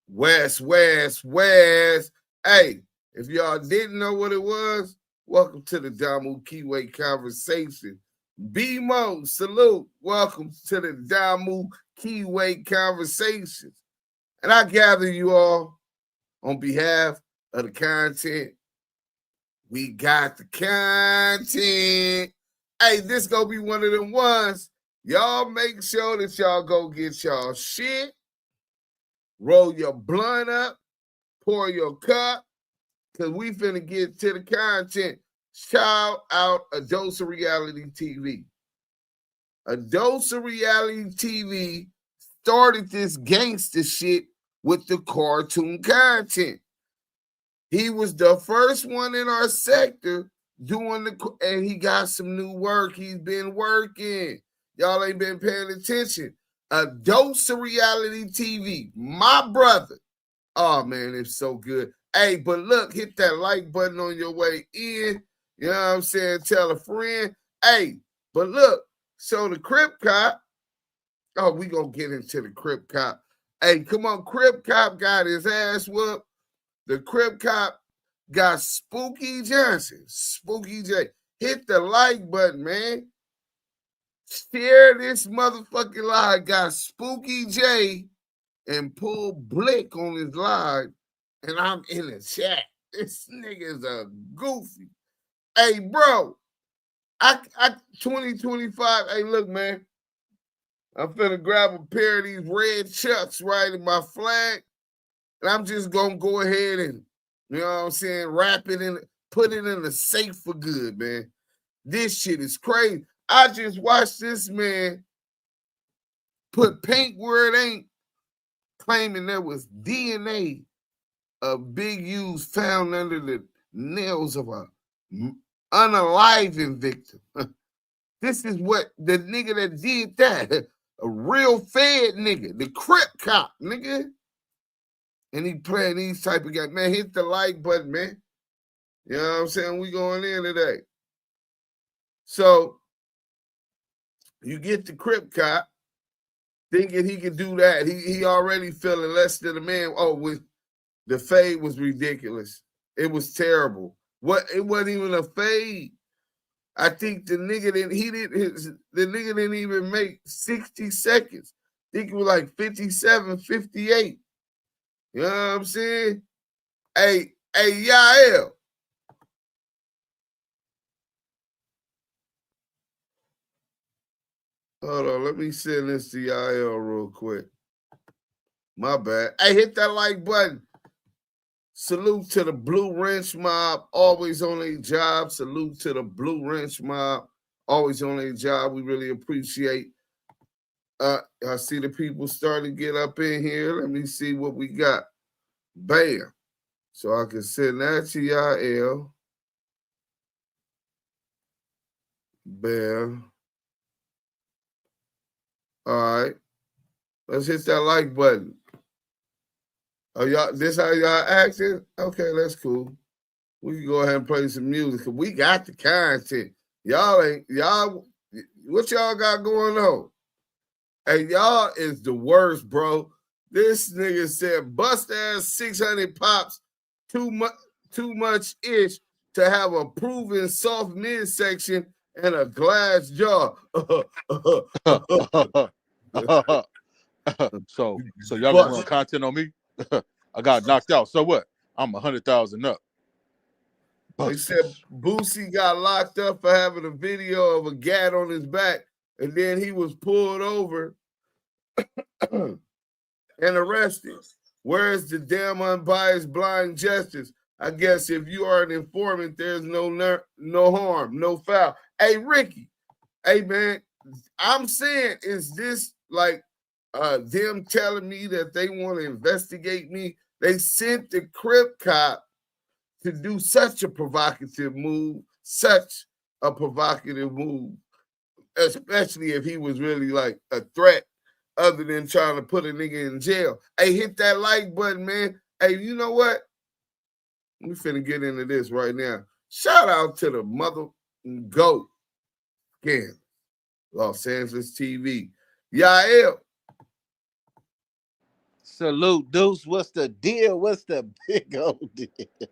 West. Hey, if y'all didn't know what it was, welcome to the Damu Kiwe Conversation. B-Mo, salute. Welcome to the Damu Kiwe Conversations. And I gather you all on behalf of the content. We got the content. Hey, this gonna be one of them ones. Y'all make sure that y'all go get y'all shit. Roll your blunt up, pour your cup, because we finna get to the content. Shout out A Dose of Reality TV. A Dose of Reality TV started this gangster shit with the cartoon content. He was the first one in our sector doing and he got some new work. He's been working. Y'all ain't been paying attention. A Dose of Reality TV, my brother. Oh, man, it's so good. Hey, but look, hit that like button on your way in. You know what I'm saying? Tell a friend. Hey, but look, so the Crip Cop, we going to get into the Crip Cop. Hey, come on, Crip Cop got his ass whooped. The Crip Cop got Spooky Johnson. Spooky J. Hit the like button, man. Share this motherfucking live. Got Spooky J and Pull Blick on his live, and I'm in the chat. This nigga's a goofy. Hey, bro, I 2025. Hey, look, man, I'm finna grab a pair of these red chucks right in my flag, and I'm just gonna go ahead and, you know what I'm saying, wrap it in, put it in the safe for good, man. This shit is crazy. I just watched this man put paint where it ain't, claiming there was DNA of Big U's found under the nails of a unaliving victim. This is what the nigga that did that, a real fed nigga, the Crip Cop, nigga. And he playing these type of guys. Man, hit the like button, man. You know what I'm saying? We going in today. So, you get the Crip Cop, thinking he can do that. He already feeling less than a man. With the fade was ridiculous. It was terrible. It wasn't even a fade. I think the nigga didn't even make 60 seconds. I think it was like 57, 58. You know what I'm saying? Hey, Yael. Hold on, let me send this to Yael real quick. My bad. Hey, hit that like button. Salute to the Blue Wrench Mob, always on their job. Salute to the Blue Wrench Mob, always on their job. We really appreciate. I see the people starting to get up in here. Let me see what we got. Bam. So I can send that to Yael. Bam. All right. Let's hit that like button. Oh, y'all, this how y'all acting? Okay, that's cool. We can go ahead and play some music because we got the content. What y'all got going on? Hey, y'all is the worst, bro. This nigga said bust ass 600 pops, too much ish to have a proven soft midsection and a glass jaw. So y'all gonna run content on me? I got knocked out. So what? I'm 100,000 up. They said Boosie got locked up for having a video of a gat on his back, and then he was pulled over and arrested. Where's the damn unbiased blind justice? I guess if you are an informant, there's no harm, no foul. Hey, Ricky. Hey, man, I'm saying, is this like them telling me that they want to investigate me? They sent the Crip Cop to do such a provocative move, especially if he was really like a threat other than trying to put a nigga in jail. Hey, hit that like button, man. Hey, you know what? We finna get into this right now. Shout out to the mother GOAT, again, Los Angeles TV. Yael. Salute, Deuce. What's the deal? What's the big old deal?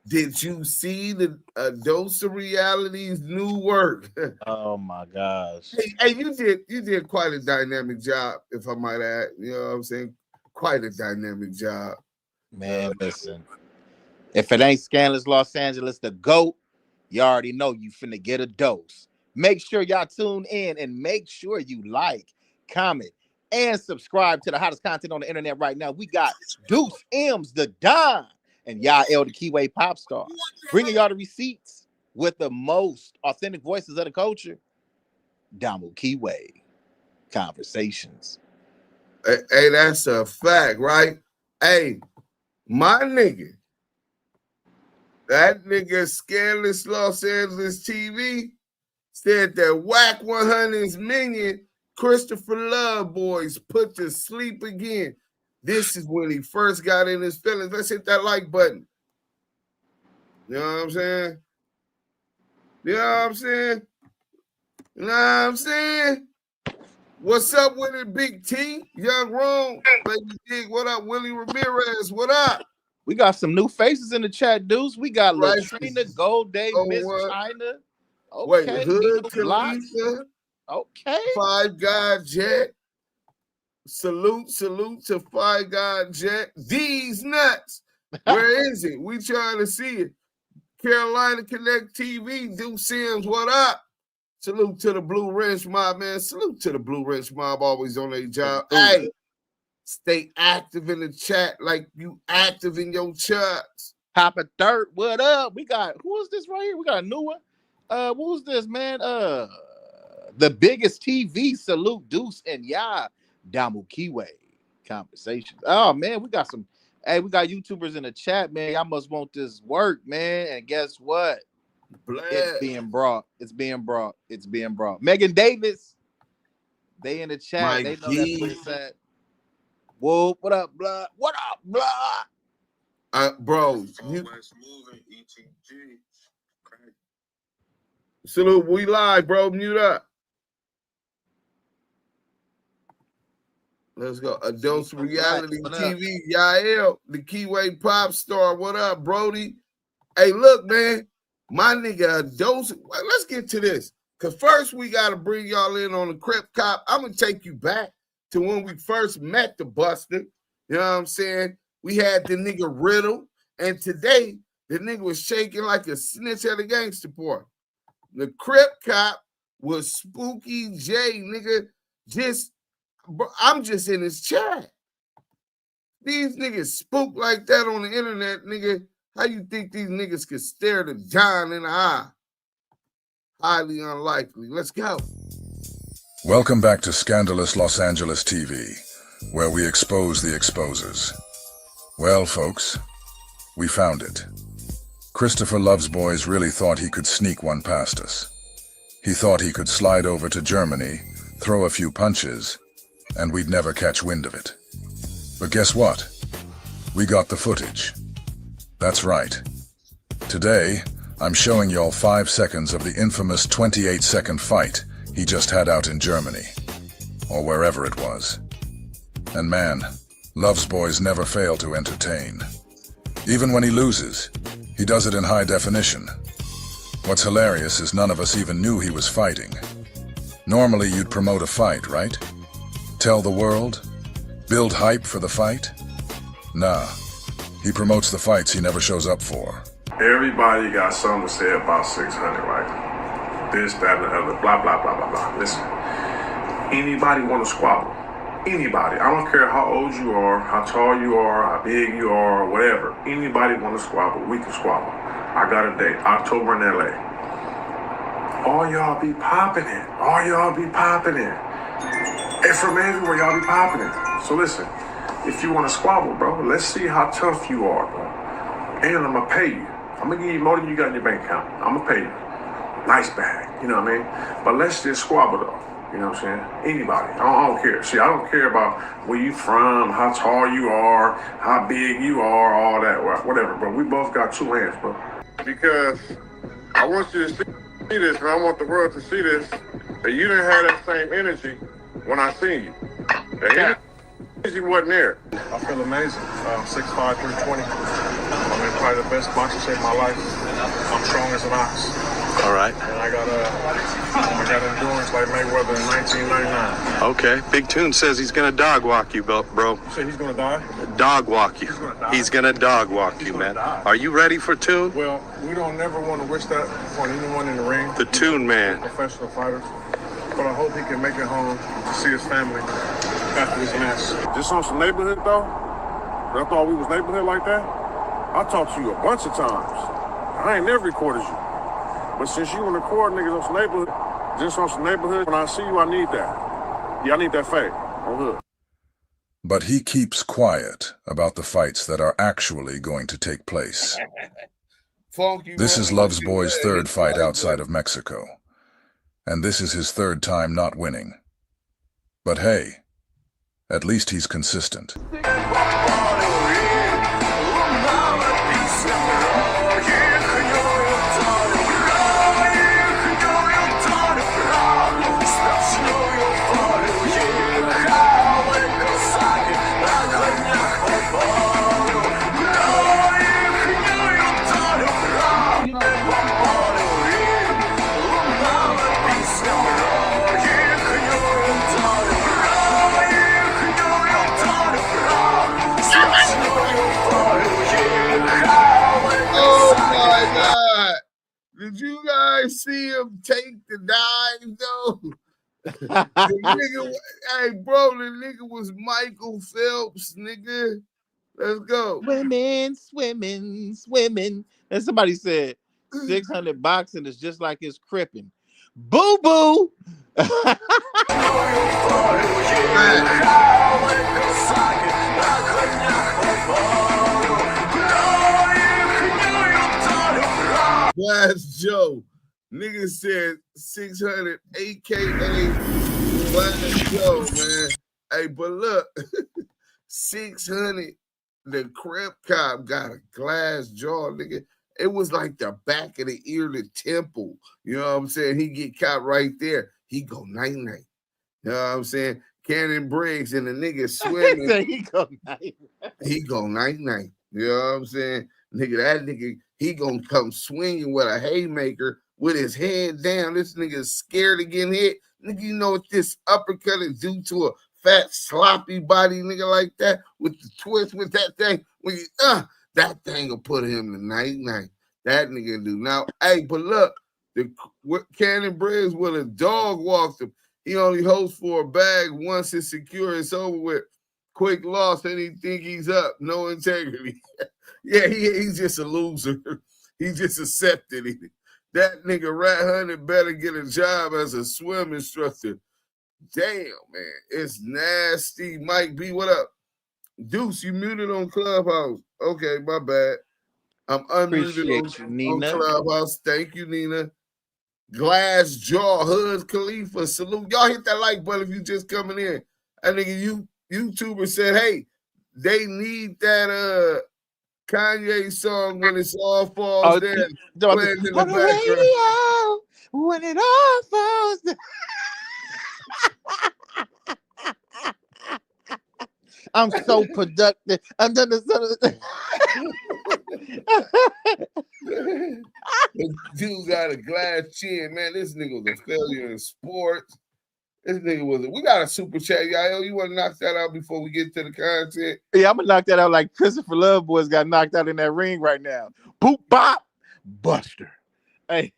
Did you see the Dose of Reality's new work? Oh my gosh. Hey, you did quite a dynamic job, if I might add. You know what I'm saying? Quite a dynamic job. Man, listen. If it ain't Scandalous Los Angeles, the GOAT, you already know you finna get a dose. Make sure y'all tune in and make sure you like, comment, and subscribe to the hottest content on the internet right now. We got Duse M's The Don and Yael the Kiwe Pop Star, bringing y'all the receipts with the most authentic voices of the culture. Damu Kiwe Conversations. Hey, that's a fact, right? Hey, my nigga, that nigga Scandalous Los Angeles TV said that Whack 100's minion, Christopher Love Boys, put to sleep again. This is when he first got in his feelings. Let's hit that like button. You know what I'm saying? You know what I'm saying? You know what I'm saying? What's up with it, Big T? Young Rome, Baby Dig, what up? Willie Ramirez, what up? We got some new faces in the chat, Deuce. We got Right. Latrina, Gold Day, Miss China. Okay, Wait, Hood, Khalifa. Okay. Five Guy Jet. Salute to Five Guy Jet. These nuts. Where is it? We trying to see it. Carolina Connect TV. Deuce Sims, what up? Salute to the Blue Wrench Mob, man. Salute to the Blue Wrench Mob, always on their job. Hey, stay active in the chat like you active in your charts. Papa Dirt, what up? We got, who is this right here? We got a new one. Who's this, man? The biggest TV. Salute, Deuce and Damu Kiwe Conversations. Oh, man, we got some, hey, we got YouTubers in the chat, man. Y'all must want this work, man. And guess what? It's being brought. Megan Davis, they in the chat. Mike they know that's what it's at. Whoa, what up, blood? What up, blood? Bro, salute, we live, bro. Mute up. Let's go. Adults Reality TV. Yael, the Kiwe Pop Star. What up, Brody? Hey, look, man. My nigga, Adults. Let's get to this. Because first we got to bring y'all in on the Crip Cop. I'm going to take you back to when we first met the Buster. You know what I'm saying? We had the nigga Riddle. And today, the nigga was shaking like a snitch at a gangster party. The Crip Cop was Spooky J, nigga. I'm just in his chat. These niggas spook like that on the internet, nigga. How you think these niggas could stare the John in the eye? Highly unlikely. Let's go. Welcome back to Scandalous Los Angeles TV, where we expose the exposers. Well, folks, we found it. Christopher Love's Boys really thought he could sneak one past us. He thought he could slide over to Germany, throw a few punches, and we'd never catch wind of it. But guess what? We got the footage. That's right. Today, I'm showing y'all 5 seconds of the infamous 28-second fight he just had out in Germany, or wherever it was. And man, Love's Boys never fail to entertain. Even when he loses, he does it in high definition. What's hilarious is none of us even knew he was fighting. Normally you'd promote a fight, right? Tell the world? Build hype for the fight? Nah, he promotes the fights he never shows up for. Everybody got something to say about 600, right? This, that, and the other, blah, blah, blah, blah, blah. Listen, anybody want to squabble? Anybody. I don't care how old you are, how tall you are, how big you are, whatever. Anybody want to squabble, we can squabble. I got a date, October in LA. All y'all be popping it. All y'all be popping it. And from everywhere, y'all be popping it. So listen, if you want to squabble, bro, let's see how tough you are, bro. And I'm going to pay you. I'm going to give you more than you got in your bank account. I'm going to pay you. Nice bag, you know what I mean? But let's just squabble, though. You know what I'm saying? Anybody. I don't care. See, I don't care about where you from, how tall you are, how big you are, all that, whatever, bro. We both got two hands, bro. Because I want you to see this, and I want the world to see this, that you didn't have that same energy when I seen you. He wasn't there. I feel amazing. 6'5", 320. I'm in probably the best boxing shape of my life. I'm strong as an ox. All right. And I got endurance like Mayweather in 1999. Okay. Big Tune says he's gonna dog walk you, bro. You say he's gonna die? Dog walk you. He's gonna dog walk you, man. Are you ready for Tune? Well, we don't never want to wish that on anyone in the ring. The Tune man. Professional fighters. But I hope he can make it home to see his family after this mess. Just on some neighborhood though. I thought we was neighborhood like that. I talked to you a bunch of times. I ain't never recorded you. But since you want to record niggas on some neighborhood, just on some neighborhood, when I see you, I need that. Yeah, I need that fade on hood. But he keeps quiet about the fights that are actually going to take place. This is Love's Boy's third fight outside of Mexico. And this is his third time not winning. But hey, at least he's consistent. Did you guys see him take the dive though? Hey, bro, the nigga was Michael Phelps, nigga. Let's go. Women swimming. And somebody said 600 boxing is just like his cripping. Boo boo. Blast Joe. Nigga said 600 AKA Blast Joe, man. Hey, but look, 600, the crep cop got a glass jaw, nigga. It was like the back of the ear, the temple. You know what I'm saying? He get caught right there. He go night-night. You know what I'm saying? Cannon Briggs and the nigga swimming. He go night-night. He go night-night. You know what I'm saying? Nigga, that nigga, he gonna come swinging with a haymaker with his head down. This nigga is scared of getting hit. Nigga, you know what this uppercut is due to a fat, sloppy body nigga like that with the twist with that thing. When you, that thing will put him to night-night. That nigga do. Now, hey, but look, the Cannon Briggs with a dog walked him. He only holds for a bag once it's secure. It's over with. Quick loss, and he think he's up. No integrity. Yeah, he's just a loser. He just accepted it. That nigga Rat Hunnet better get a job as a swim instructor. Damn, man. It's nasty. Mike B, what up? Deuce, you muted on Clubhouse. Okay, my bad. I'm unmuted on Clubhouse. Thank you, Nina. Glass Jaw, Hood Khalifa, salute. Y'all hit that like button if you just coming in. That nigga YouTuber said, hey, they need that Kanye song when it's all falls down. Playing in the background. Radio, when it all falls down. I'm so productive. I'm done this. Dude got a glass chin, man. This nigga was a failure in sports. This nigga was. We got a super chat, y'all. You want to knock that out before we get to the content? Yeah, I'm gonna knock that out like Christopher Love Boys got knocked out in that ring right now. Boop bop, Buster. Hey,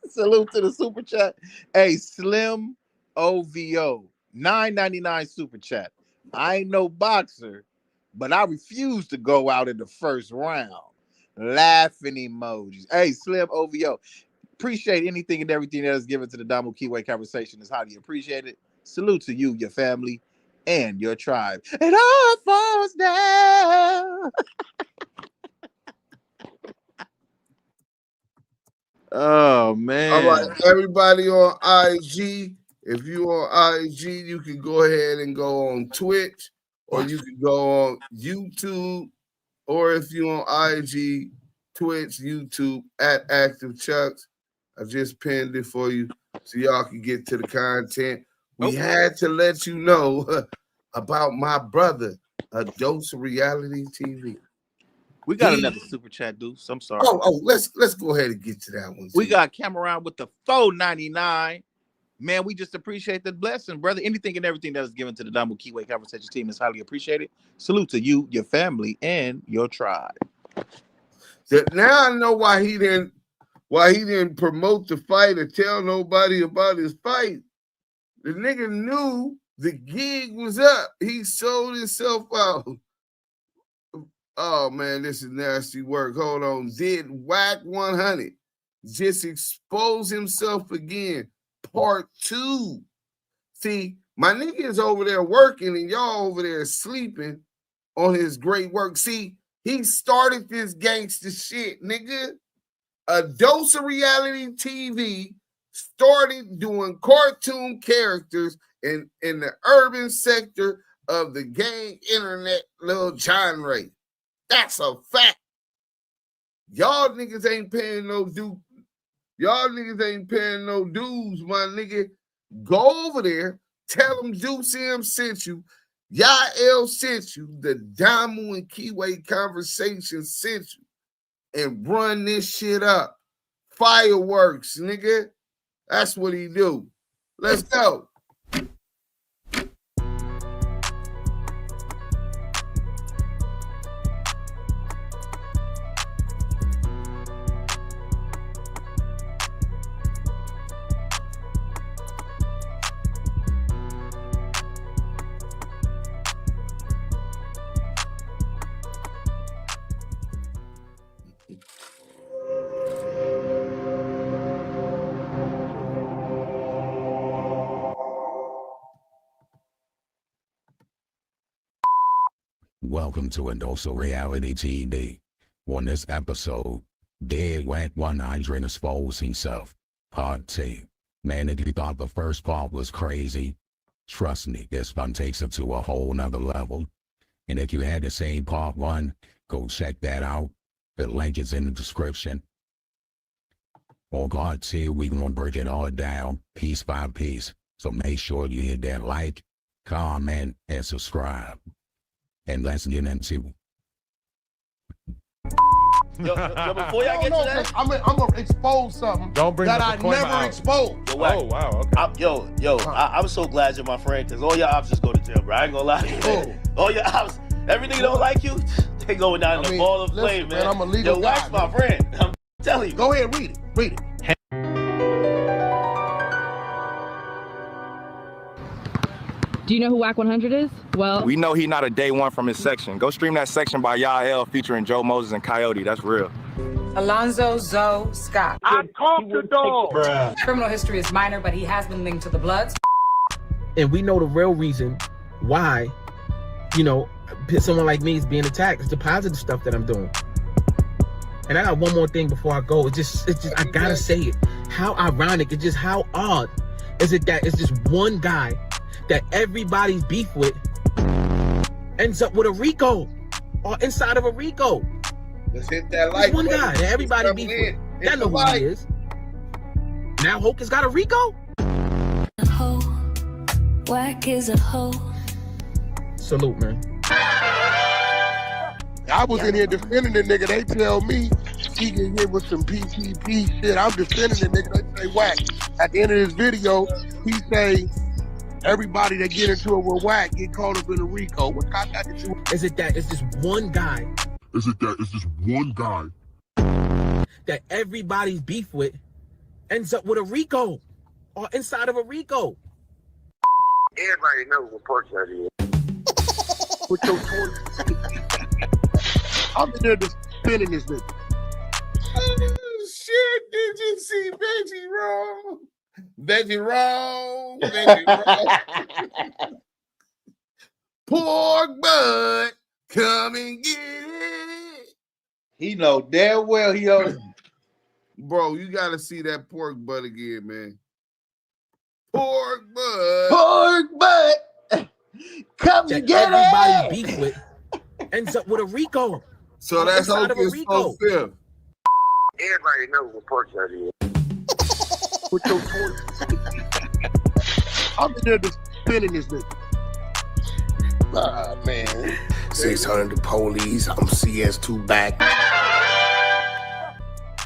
salute to the super chat. Hey, Slim OVO, $9.99 super chat. I ain't no boxer, but I refuse to go out in the first round. Laughing emojis. Hey, Slim OVO. Appreciate anything and everything that is given to the Damu Kiwe Conversation is highly appreciated. Salute to you, your family, and your tribe. It all falls down. Oh, man. All right, everybody on IG. If you on IG, you can go ahead and go on Twitch, or you can go on YouTube, or if you on IG, Twitch, YouTube, at Active Chucks. I just pinned it for you so y'all can get to the content. We had to let you know about my brother, a Dose of Reality TV. We got another super chat, Deuce. I'm sorry. Let's go ahead and get to that one. We got Cameron with the $4.99. Man, we just appreciate the blessing, brother. Anything and everything that is given to the Damu Kiwe Conversation team is highly appreciated. Salute to you, your family, and your tribe. Now I know why he didn't promote the fight or tell nobody about his fight. The nigga knew the gig was up. He sold himself out. Oh man, this is nasty work. Hold on. Did Whack 100 just expose himself again? Part 2. See, my nigga is over there working and y'all over there sleeping on his great work. See, he started this gangster shit, nigga. A Dose of Reality TV started doing cartoon characters in the urban sector of the gang internet little genre. That's a fact. Y'all niggas ain't paying no due. Y'all niggas ain't paying no dues, my nigga. Go over there, tell them Duse M sent you, Yael sent you, the Damu and Kiwe Conversation sent you, and run this shit up. Fireworks, nigga. That's what he do. Let's go. Welcome to Dose of Reality TV. On this episode, Dead Whack 100 exposed himself. Part 2. Man, if you thought the first part was crazy, trust me, this one takes it to a whole nother level. And if you hadn't seen part 1, go check that out. The link is in the description. On part 2, we're going to break it all down, piece by piece. So make sure you hit that like, comment, and subscribe. And let's get into Yo, before y'all get to that, I'm gonna expose something that I never exposed. Yo, Whack. Oh wow, okay. I'm so glad you're my friend because all your ops just go to jail, bro. I ain't gonna lie. All your ops, everything don't like you, they going down in the ball of flame, man. I'm a legal Yo, guy, Whack's my friend. I'm telling you. Go ahead, read it. Read it. Do you know who Whack 100 is? Well, We know he not a day one from his section. Go stream that section by Yael featuring Joe Moses and Coyote. That's real. Alonzo Zoe Scott. I caught the dog. Criminal history is minor, but he has been linked to the Bloods. And we know the real reason why, someone like me is being attacked. It's the positive stuff that I'm doing. And I got one more thing before I go. It's just I gotta say it. How ironic, it's just how odd is it that it's just one guy that everybody's beef with ends up with a RICO or inside of a RICO. Let's hit that like. One guy that everybody beef with. That know who he is. Now Hulk has got a RICO. Whack is a hoe. Salute, man. I was in here defending the nigga. They tell me he get hit with some PCP shit. I'm defending the nigga. They say Whack. At the end of this video, he say everybody that get into it with Whack get caught up in a RICO. What got that to do? Is it that it's just one guy? Is it that it's just one guy that everybody's beef with ends up with a RICO or inside of a RICO? Everybody knows what pork that is. With your I'm in there defending this nigga. Shit, did you see Veggie Roll? Veggie Roll, Veggie Roll. Pork butt, come and get it. He know damn well he owes. Bro, you gotta see that pork butt again, man. Pork butt. Pork butt. Come That and get everybody's it. beef with ends up with a RICO. So that's inside of a Hocus RICO. Pocus. Everybody knows what pork that is. With your I'm in there defending this nigga. Man. 600 the police. I'm CS2 back.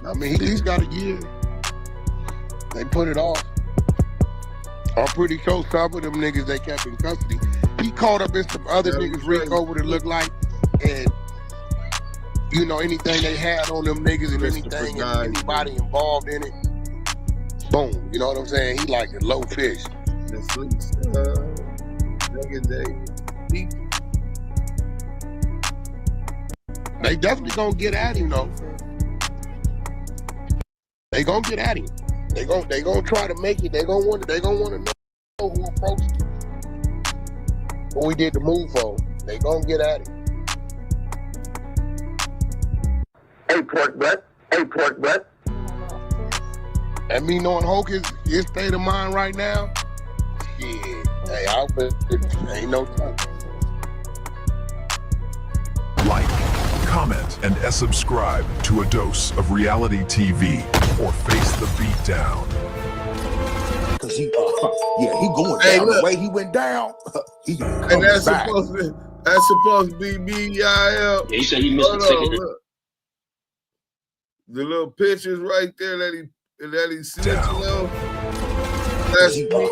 I mean, he's got a year. They put it off. I'm pretty sure some of them niggas they kept in custody. He caught up in some other niggas Rico what it looked like, and you know anything they had on them niggas and anything and anybody involved in it, boom. You know what I'm saying? He like a low fish. They definitely gonna get at him though. They gonna get at him. They gonna try to make it. They gonna want to know who approached him. What we did the move for. They gonna get at him. Hey, pork butt. And me knowing Hulk his state of mind right now, shit. Hey, I'll bet ain't no time. Like, comment, and subscribe to A Dose of Reality TV or face the beat down. Cause he going down the way he went down. He and that's back. That's supposed to be BIL. Yeah, he said he missed the ticket. The little pictures right there that he sent, you know. That's he going.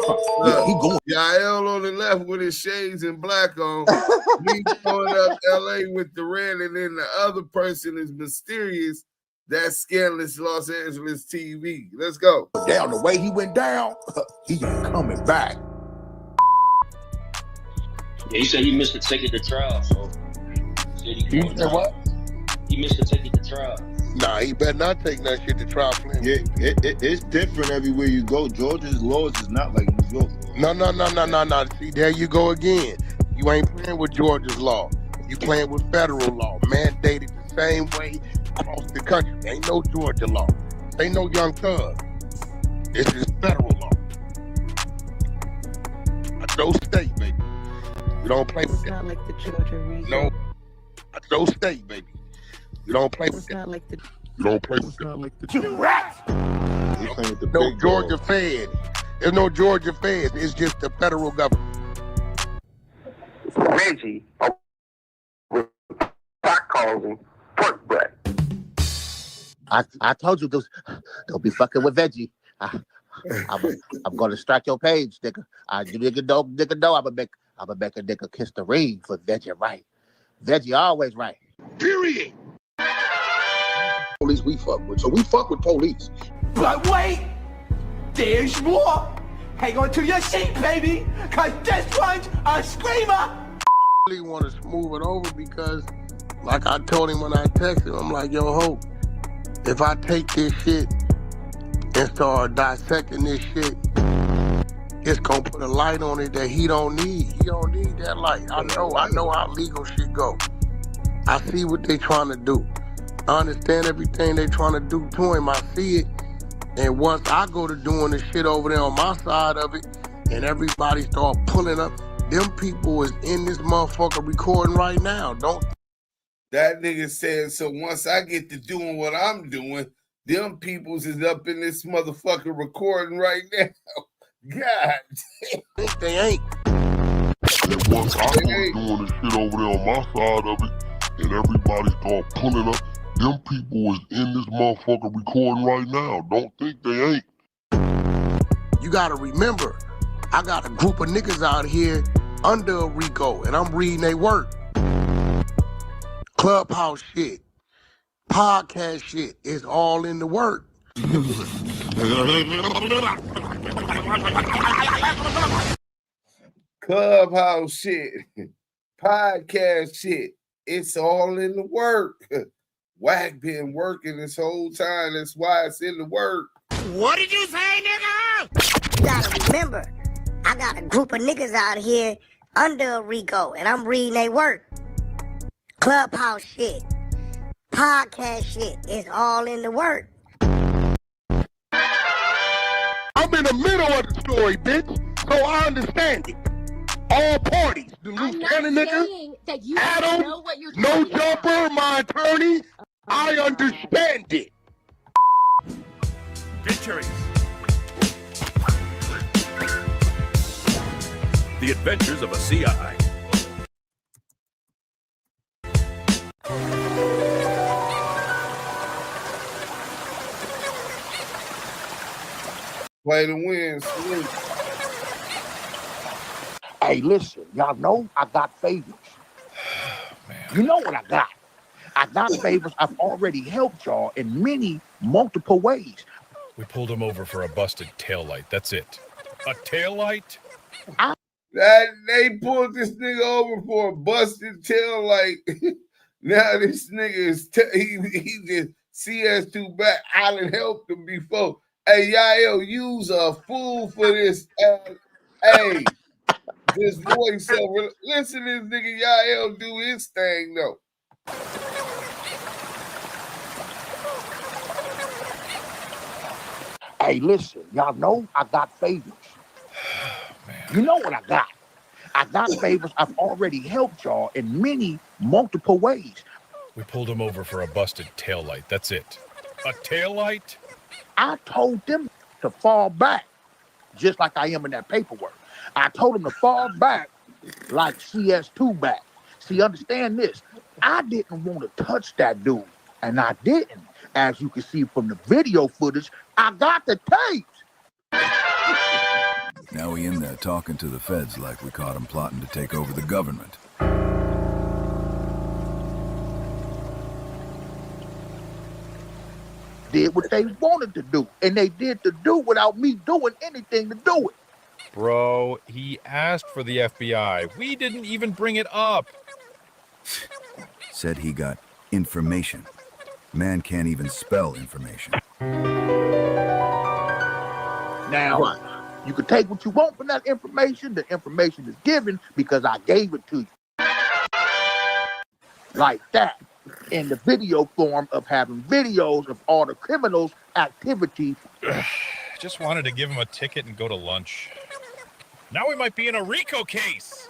Yael on the left with his shades and black on. Me going up LA with the red, and then the other person is Mysterious. That's Scandalous Los Angeles TV. Let's go. Down the way he went down, he coming back. Yeah, he said he missed the ticket to trial, so he said what? He missed the ticket to trial. Nah, he better not take that shit to trial for him. Yeah, it's different everywhere you go. Georgia's laws is not like New York. No. See, there you go again. You ain't playing with Georgia's law. You playing with federal law, mandated the same way across the country. Ain't no Georgia law. Ain't no Young Thug. This is federal law. No state, baby. You don't play with that. Not like the Georgia region. No. No state, baby. You don't play with that. Not like the. You don't play with that. Not like the no Georgia feds. There's no Georgia feds. It's just the federal government. Reggie, pot calls him pork butt. I told you don't be fucking with Veggie. I'm gonna strike your page, nigga. You nigga know. I'ma make a nigga kiss the ring for Veggie right. Veggie always right. Period. Police we fuck with, so we fuck with police. But wait, there's more. Hang on to your seat, baby, cause this one's a screamer. I really want to smooth it over because, like I told him when I texted him, I'm like, yo, Hope, if I take this shit and start dissecting this shit, it's gonna put a light on it that he don't need. He don't need that light. I know how legal shit go. I see what they trying to do. I understand everything they trying to do to him. I see it. And once I go to doing the shit over there on my side of it, and everybody start pulling up, them people is in this motherfucker recording right now. That nigga said, so once I get to doing what I'm doing, them peoples is up in this motherfucker recording right now. God damn. They ain't. And once I go doing the shit over there on my side of it, and everybody start pulling up, them people is in this motherfucker recording right now. Don't think they ain't. You gotta remember, I got a group of niggas out here under a RICO, and I'm reading they work. Clubhouse shit, podcast shit is all in the work. Clubhouse shit, podcast shit, it's all in the work. Wack been working this whole time. That's why it's in the work. What did you say, nigga? You gotta remember, I got a group of niggas out here under a RICO, and I'm reading they work. Clubhouse shit, podcast shit, it's all in the work. I'm in the middle of the story, bitch, so I understand it. All parties, the lieutenant nigga, Adam, no jumper, my attorney, I understand it. Featuring The Adventures of a CI. Play to win. Salute. Hey, listen, y'all know I got favors. You know what I got? I got favors. I've already helped y'all in many, multiple ways. We pulled him over for a busted taillight. That's it. A taillight? They pulled this nigga over for a busted taillight. Now this nigga is he just CS2 back. I done helped him before. Hey, Yael, you's a fool for this. Hey, this voice over. Listen to this nigga Yael do his thing though. Hey, listen, y'all know I got favors. You know what I got? I got favors. I've already helped y'all in many, multiple ways. We pulled him over for a busted taillight. That's it. A taillight? I told them to fall back, just like I am in that paperwork. I told them to fall back like CS2 back. See, understand this. I didn't want to touch that dude, and I didn't. As you can see from the video footage, I got the tapes. Now we in there talking to the feds like we caught him plotting to take over the government. Did what they wanted to do, and they did to do without me doing anything to do it. Bro, he asked for the FBI. We didn't even bring it up. Said he got information. Man can't even spell information. Now, you can take what you want from that information. The information is given because I gave it to you. Like that. In the video form of having videos of all the criminals' activity. Just wanted to give him a ticket and go to lunch. Now we might be in a RICO case.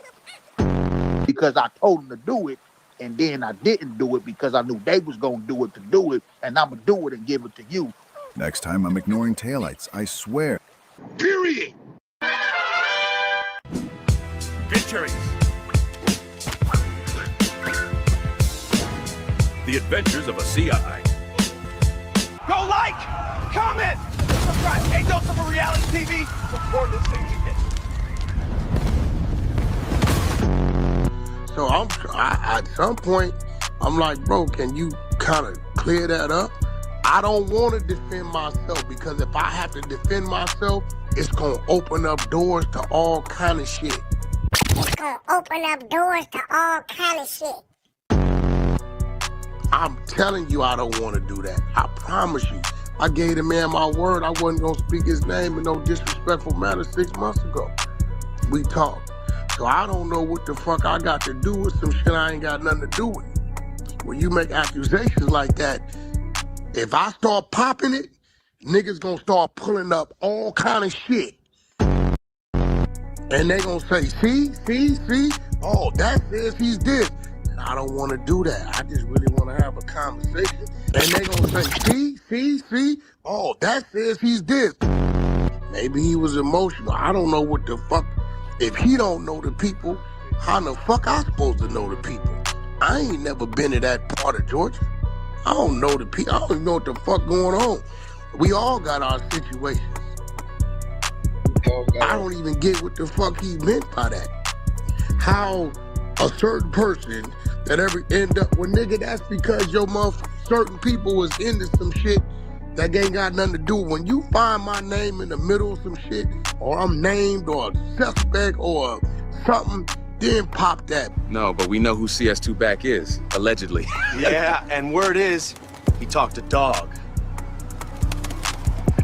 Because I told him to do it, and then I didn't do it because I knew they was going to do it to do it, and I'm going to do it and give it to you. Next time I'm ignoring taillights, I swear. Period. Featuring The Adventures of a CI. Go like, comment, subscribe. Hey, don't for reality TV. Support this thing we get. So at some point, I'm like, bro, can you kind of clear that up? I don't want to defend myself because if I have to defend myself, it's going to open up doors to all kind of shit. It's going to open up doors to all kind of shit. I'm telling you I don't want to do that. I promise you. I gave the man my word I wasn't going to speak his name in no disrespectful manner 6 months ago. We talked. So I don't know what the fuck I got to do with some shit I ain't got nothing to do with. When you make accusations like that, if I start popping it, niggas gonna start pulling up all kind of shit. And they gonna say, see, oh, that says he's this. And I don't wanna do that. I just really wanna have a conversation. And they gonna say, see, oh, that says he's this. Maybe he was emotional. I don't know what the fuck. If he don't know the people, how the fuck I supposed to know the people? I ain't never been to that part of Georgia. I don't know the people. I don't even know what the fuck going on. We all got our situations. I don't even get what the fuck he meant by that. How a certain person that ever end up with nigga, that's because your certain people was into some shit that ain't got nothing to do. When you find my name in the middle of some shit, or I'm named or a suspect or something, then pop that. No, but we know who CS2 back is, allegedly. Yeah, and word is, he talked to Dog.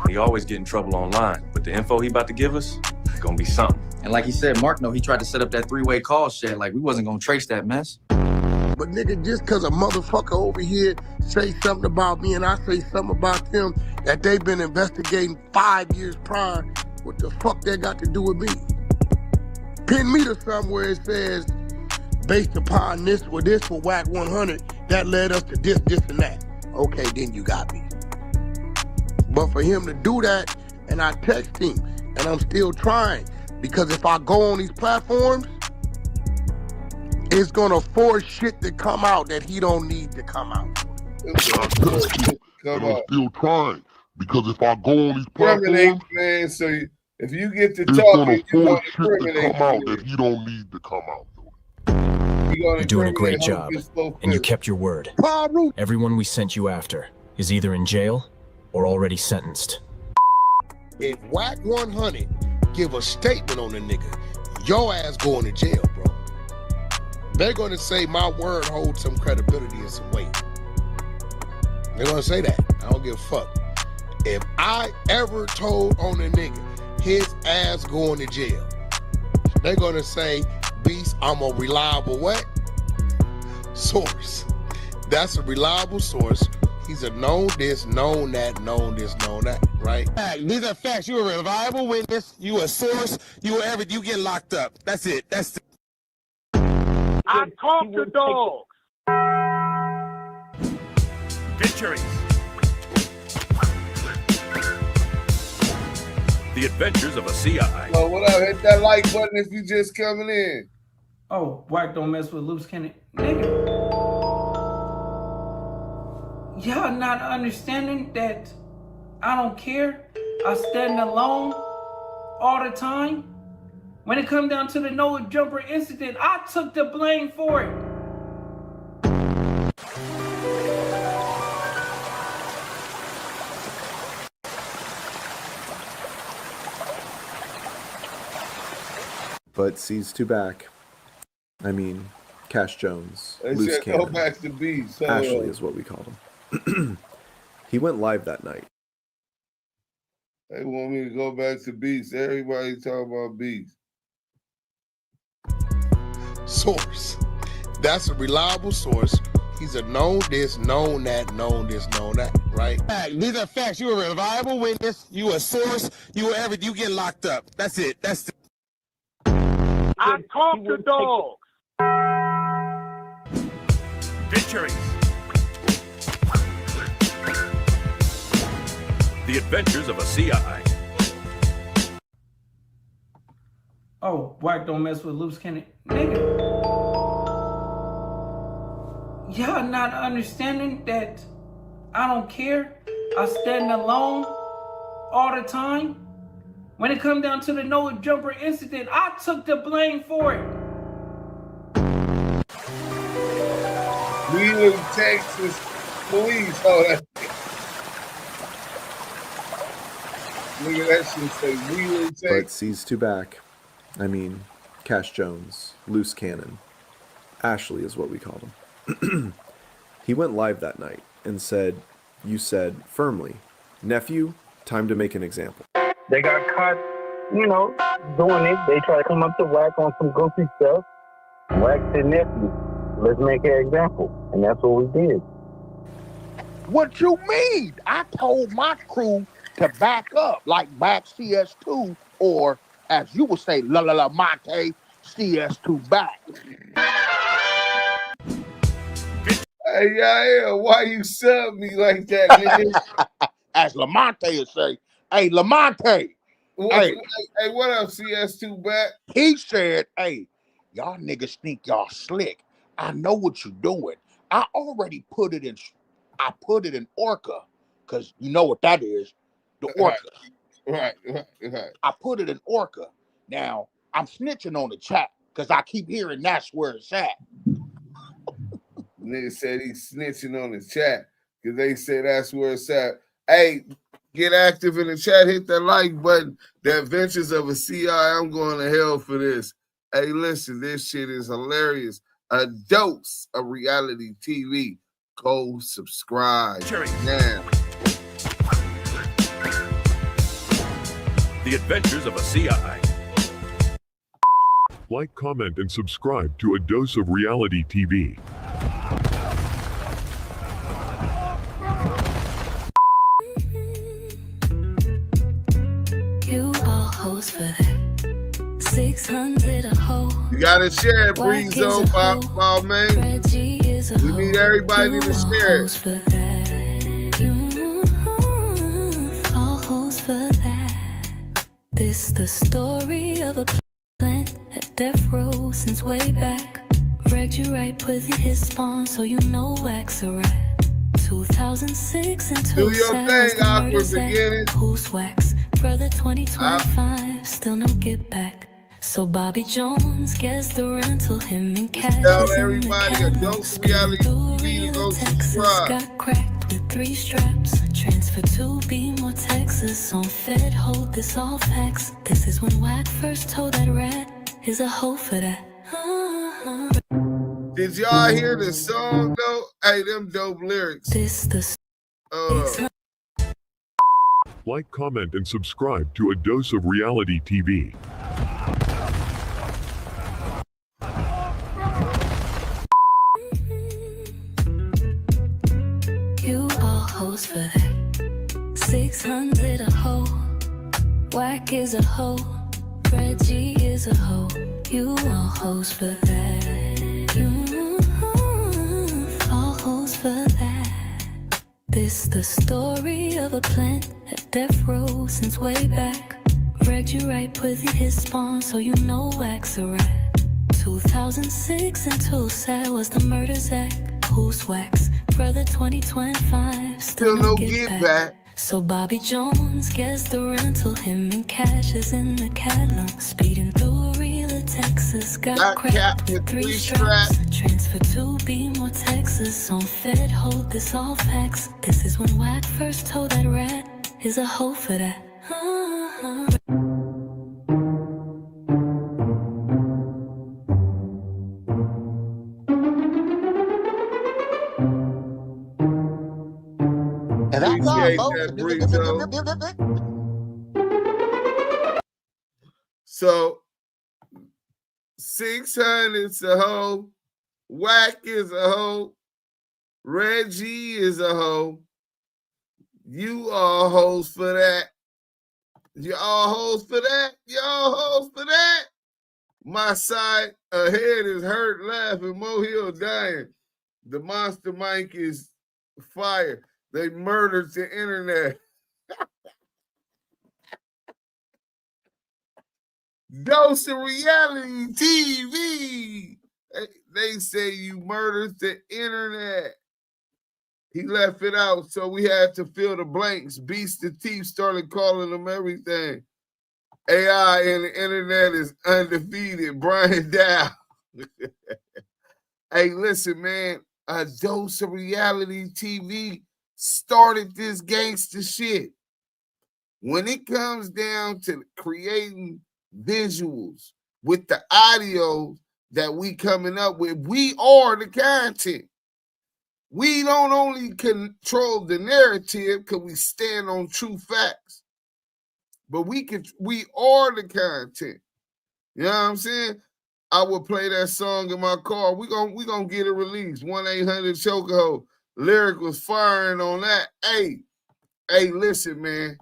He always get in trouble online, but the info he about to give us, gonna be something. And like he said, Mark, he tried to set up that three-way call shit. Like, we wasn't gonna trace that mess. But nigga, just cause a motherfucker over here say something about me and I say something about them that they've been investigating 5 years prior, what the fuck that got to do with me? Pin me to somewhere it says, based upon this or this for WAC 100, that led us to this, and that. Okay, then you got me. But for him to do that, and I text him, and I'm still trying, because if I go on these platforms, it's gonna force shit to come out that he don't need to come out. And I'm still trying, Because if I go on these Incriminate, platforms, man. So if you get to it's talking, gonna you gonna force shit to incriminate come out you. that he don't need to come out. You're doing a great job, and you kept your word. Everyone we sent you after is either in jail or already sentenced. If Whack 100 give a statement on the nigga, your ass going to jail, bro. They're going to say my word holds some credibility and some weight. They're going to say that. I don't give a fuck. If I ever told on a nigga his ass going to jail, they're going to say, Beast, I'm a reliable what? Source. That's a reliable source. He's a known this, known that, known this, known that, right? These are facts. You're a reliable witness. You a source. You everything. You get locked up. That's it. That's it. I talk to dogs. Featuring The Adventures of a CI. Well, what up? Hit that like button if you just coming in. Oh, Whack don't mess with loose cannon. Nigga. Y'all not understanding that I don't care. I stand alone all the time. When it come down to the Noah Jumper incident, I took the blame for it. But C's two back. I mean, Cash Jones, They Loose said Cannon. go back to Beast. So, Ashley is what we called him. He went live that night. They want me to go back to Beast. Everybody talk about Beast. Source. That's a reliable source. He's a known this, known that, known this, known that, right? These are facts. You're a reliable witness. You a source. You everything. You get locked up. That's it. That's it. I talk to dogs. Featuring The Adventures of a CI. Oh, Whack don't mess with loose cannon. Nigga. Y'all not understanding that I don't care. I stand alone all the time. When it come down to the Noah Jumper incident, I took the blame for it. Wheeling, Texas police. Oh, that. Look at that shit say Wheeling, Texas. But C's two back. I mean, Cash Jones, Loose Cannon. Ashley is what we called him. He went live that night and said, you said firmly, nephew, time to make an example. They got caught, doing it. They try to come up to Whack on some goofy stuff. Whack said, nephew, let's make an example. And that's what we did. What you mean? I told my crew to back up, like back CS2, or as you would say, mate, CS2 back. Hey, yeah, why you sub me like that, nigga? As Lamonte would say, hey, Lamonte. Hey, what up, CS2 back? He said, hey, y'all niggas think y'all slick. I know what you're doing. I already put it in Orca, because you know what that is, the Orca. Right. I put it in Orca. Now, I'm snitching on the chat, because I keep hearing that's where it's at. Nigga said he's snitching on the chat, because they say that's where it's at. Hey, get active in the chat, hit that like button. The Adventures of a CI, I'm going to hell for this. Hey, listen, this shit is hilarious. A dose of reality TV. Go subscribe now. The Adventures of a CI. Like, comment, and subscribe to A Dose of Reality TV. You all hoes for that. 600 a hoe. You gotta share it, Breezo, my man. We need everybody to share it. All hoes for that. This the story of a plant at death row since way back. Wrecked you right, put his spawn so you know Wax a rat. 2006 until Do your thing, awkward beginning. Who's wax? Brother 2025, still no get back. So Bobby Jones gets the rental, him and Cash Tell is in everybody the adult reality TV to go subscribe. got cracked with 3 straps. Transfer to be more Texas on Fed. Hold this all facts. This is when Wack first told that rat is a hoe for that. Did y'all hear the song though? Hey, them dope lyrics. Like, comment, and subscribe to A Dose of Reality TV. You all hoes for that. 600 a hoe. Wack is a hoe. Reggie is a hoe. You all hoes for that. You all hoes for that. This the story of a plant at death row since way back. Regged you right with his spawn, so you know Wack's a rat. 2006 until sad was the murder's act. Who's Wax? Brother 2025, still no get back. So Bobby Jones gets the rental, him and Cash is in the catalog. Speeding through real Texas, got cracked with 3 straps. Transfer to be more Texas on Fed, hold this all facts. This is when Wack first told that rat is a hoe for that. So 600's a hoe, Wack is a hoe, Reggie is a hoe. You all hoes for that. You all hoes for that. You all hoes for that. My side ahead is hurt, laughing, Mohill dying. The monster mic is fire. They murdered the internet. Dose of Reality TV. They say you murdered the internet. He left it out, so we had to fill the blanks. Beast the Thief started calling them everything. AI and the internet is undefeated. Brian Dow. Hey, listen, man. A Dose of Reality TV started this gangster shit. When it comes down to creating visuals with the audio that we coming up with, we are the content. We don't only control the narrative because we stand on true facts, but we are the content. You know what I'm saying? I would play that song in my car. We gonna get it released. 1-800-CHOKEHO. Lyric was firing on that. Hey, listen, man.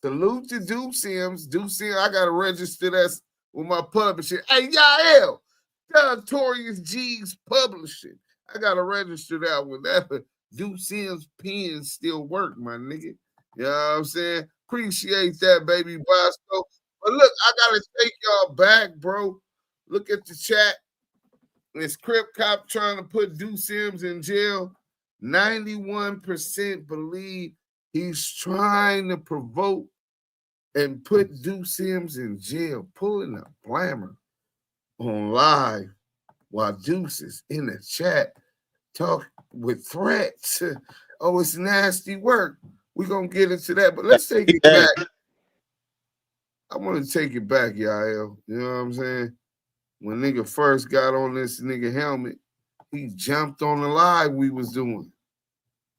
Salute to Duse M. Duse M, I gotta register that with my publishing. Hey, Yael, Notorious G's publishing. I gotta register that with that. Duse M's pen still work, my nigga. You know what I'm saying? Appreciate that, baby Bosco. But look, I gotta take y'all back, bro. Look at the chat. This Crip cop trying to put Duse M's in jail. 91% believe he's trying to provoke and put Duse M's in jail, pulling a blammer on live while Deuce is in the chat talk with threats. Oh, it's nasty work. We're going to get into that, but let's take it back. I want to take it back, y'all. You know what I'm saying? When nigga first got on this nigga helmet, he jumped on the live we was doing.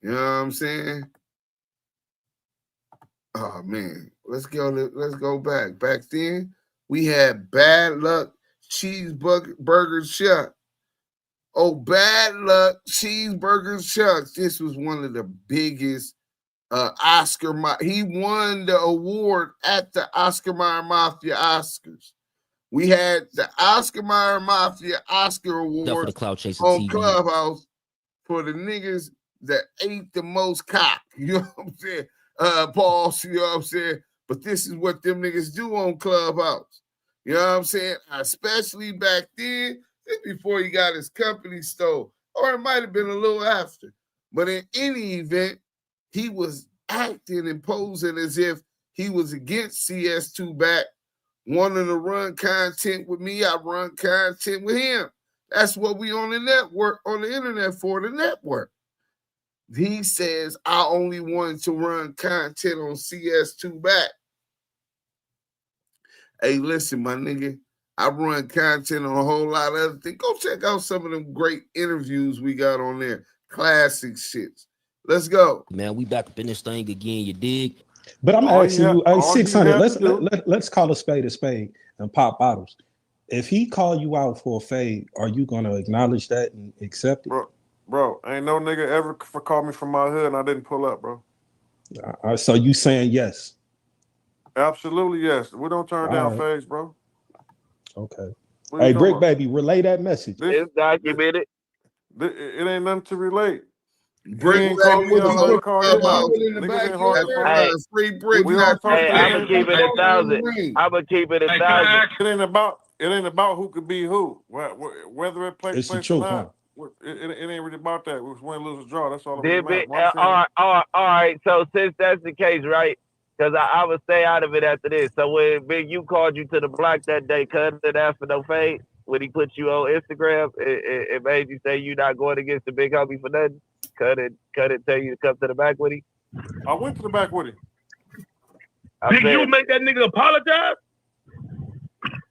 You know what I'm saying? Oh, man. Let's go back. Back then, we had Bad Luck Cheeseburger Chuck. Oh, Bad Luck Cheeseburger Chuck. This was one of the biggest Oscar. He won the award at the Oscar Mayer Mafia Oscars. We had the Oscar Mayer Mafia Oscar Award on TV. Clubhouse for the niggas that ate the most cock. You know what I'm saying? Paul, you know what I'm saying? But this is what them niggas do on Clubhouse. You know what I'm saying? Especially back then, before he got his company stole. Or it might have been a little after. But in any event, he was acting and posing as if he was against CS2 back, wanting to run content with me. I run content with him. That's what we on the network, on the internet for, the network. He says, I only wanted to run content on CS2 back. Hey, listen, my nigga, I run content on a whole lot of other things. Go check out some of them great interviews we got on there. Classic shits. Let's go. Man, we back up in this thing again, you dig? But I'm asking you, 600, let's call a spade and pop bottles. If he call you out for a fade, are you going to acknowledge that and accept it? Bro, ain't no nigga ever called me from my hood and I didn't pull up, bro. So you saying yes? Absolutely yes. We don't turn down fades, bro. Okay. Hey, Brick Baby, relay that message. It's documented. It ain't nothing to relate. Brick Hey, I'm gonna keep it 1,000. I'm gonna keep it 1,000. It ain't about who could be who. Whether it plays it's the truth, or not. It ain't really about that. It was win, lose, or draw. That's all. All right. So since that's the case, right? Because I would stay out of it after this. So when Big U called you to the block that day, cuz it asked for no fade, when he put you on Instagram, it made you say you're not going against the big homie for nothing. Cut it, tell you to come to the back with him. I went to the back with him. Big U make that nigga apologize?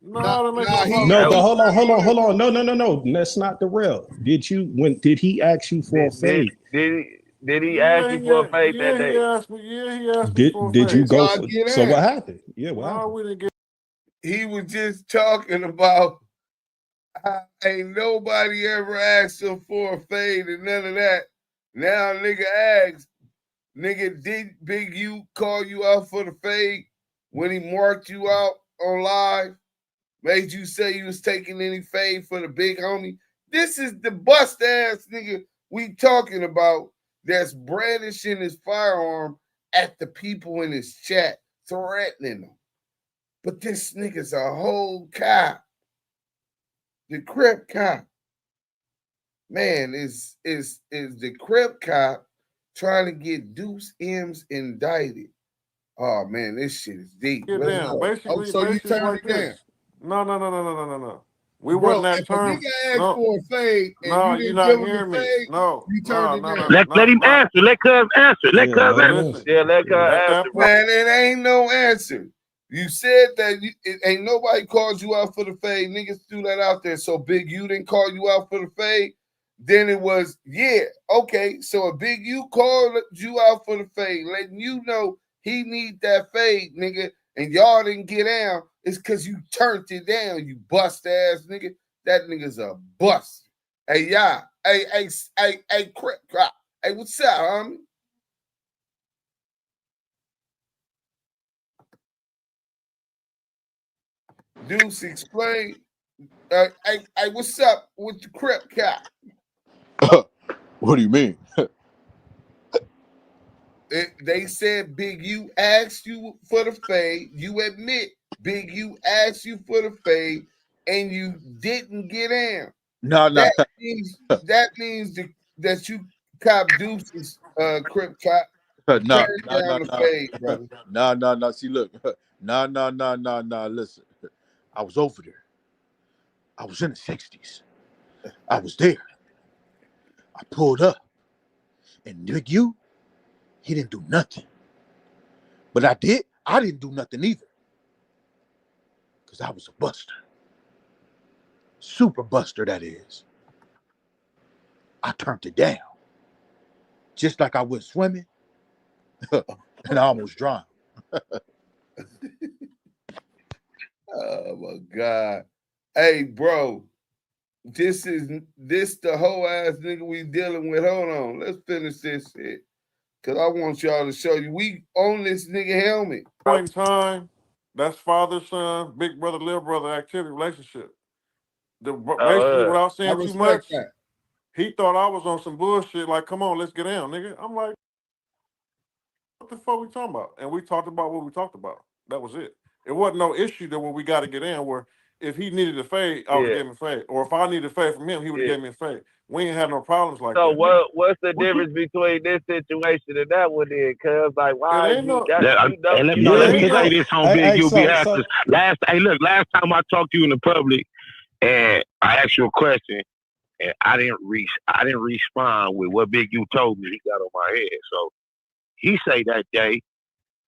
No, but hold on. No. That's not the real. Did he ask you for a fade? Did he ask you for a fade that day? He asked me for a Did fade. you go for, so what happened? Yeah, what happened? We didn't get. He was just talking about how ain't nobody ever asked him for a fade and none of that. Now nigga asks, nigga, did Big U call you out for the fade when he marked you out on live? Made you say you was taking any fade for the big homie? This is the bust ass nigga we talking about that's brandishing his firearm at the people in his chat, threatening them. But this nigga's a whole cop. The Crip cop. Man, is the Crip cop trying to get Duse M's indicted. Oh man, this shit is deep. Get down. Basically, so you turn like it down. this. No. We Bro, wasn't that term. If a nigga asked for a fade and No, you didn't you're not give him hearing the me. fade, No, you turned it down. Let him answer. Let Cuz answer. Let Cuz answer. Yeah, let Cuz answer. Man, it ain't no answer. You said that it ain't nobody called you out for the fade. Niggas threw that out there. So Big U didn't call you out for the fade. Then it was, okay. So a Big U called you out for the fade, letting you know he need that fade, nigga, and y'all didn't get down. It's because you turned it down, you bust ass nigga. That nigga's a bust. Hey, y'all. Hey, Crip. Hey, what's up, homie? Deuce, explain. Hey, what's up with the Crip cop? What do you mean? They said Big U asked you for the fade. You admit Big U asked you for the fade, and you didn't get in. No. That means that you cop Deuce's Crip cop. No. Fade, brother. No. See, look. No. Listen, I was over there. I was in the 60s. I was there. I pulled up, and Big U, he didn't do nothing. But I didn't do nothing either. Because I was a buster. Super buster, that is. I turned it down. Just like I went swimming, and I almost drowned. Oh, my God. Hey, bro. This the whole ass nigga we dealing with. Hold on. Let's finish this shit. Because I want y'all to show you. We own this nigga helmet. Point in time, that's father, son, big brother, little brother activity relationship. Basically, without saying too much, he thought I was on some bullshit. Like, come on, let's get down, nigga. I'm like, what the fuck we talking about? And we talked about what we talked about. That was it. It wasn't no issue that when we got to get in where if he needed a fade, I would have gave him a fade. Or if I needed a fade from him, he would have gave me a fade. We ain't had no problems like that. So what's the difference between this situation and that one then? Cause like why ain't no and let me say this on Big U behalf. Last time I talked to you in the public and I asked you a question and I didn't respond with what Big U told me. He got on my head. So he say that day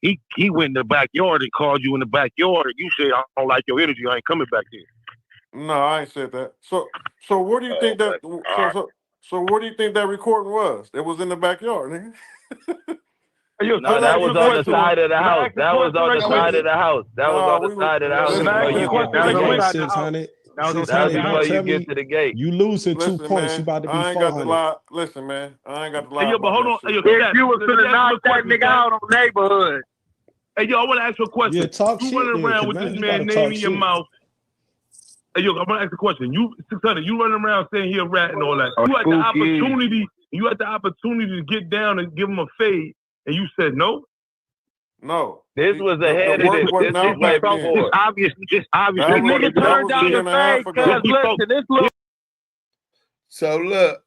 he went in the backyard and called you in the backyard and you said, I don't like your energy, I ain't coming back here. No, I ain't said that. So where do you think that? So where do you think that recording was? It was in the backyard, nigga. No, that was on the side of the house. That was on the side of the house. That was on the side of the house. Before you get to the gate. You losing 2 points. You about to be 400. I ain't got the lie. Listen, man. I ain't got the lie. Hey, yo, but hold on. Hey, yo, you was gonna knock that nigga out on the neighborhood. Hey, yo, I want to ask you a question. Yeah, talk you shit. Running around with this man name in your mouth. Hey, yo, I'm gonna ask a question. You 600. You running around saying he a rat and all that. You had the opportunity. You had the opportunity to get down and give him a fade, and you said no. No. This was ahead of this. This is way before. It's obvious. This nigga turned down the fade because listen, this little. So look,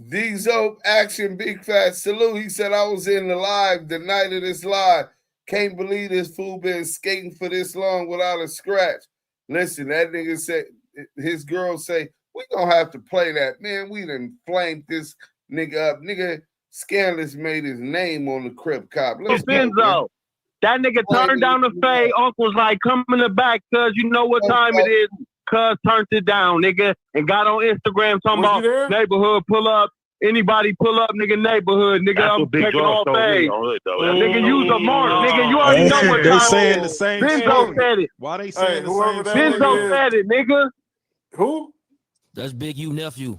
Diesel Action Big Fat Salute. He said I was in the live the night of this live. Can't believe this fool been skating for this long without a scratch. Listen, that nigga said, his girl say, we gonna have to play that. Man, we done flamed this nigga up. Nigga, Scandalous made his name on the Crip Cop. Let's go, that nigga turned down the fade. Uncle's like, come in the back, cuz you know what time it is. Cuz turned it down, nigga, and got on Instagram talking about neighborhood pull up. Anybody pull up, nigga, neighborhood, nigga, I'm taking all fade. Nigga, use a mark, nigga, you already know what time they saying the same Benzo said it. Why they saying the same Benzo said it, nigga. Who? That's Big U nephew.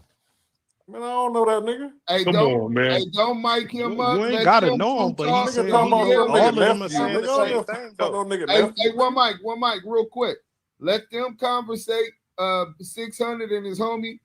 Man, I don't know that nigga. Hey, Come on, man. Hey, don't mic him up. You ain't gotta know him, but he's saying all of them are saying the same thing. Hey, one mic, real quick. Let them conversate. 600 and his homie.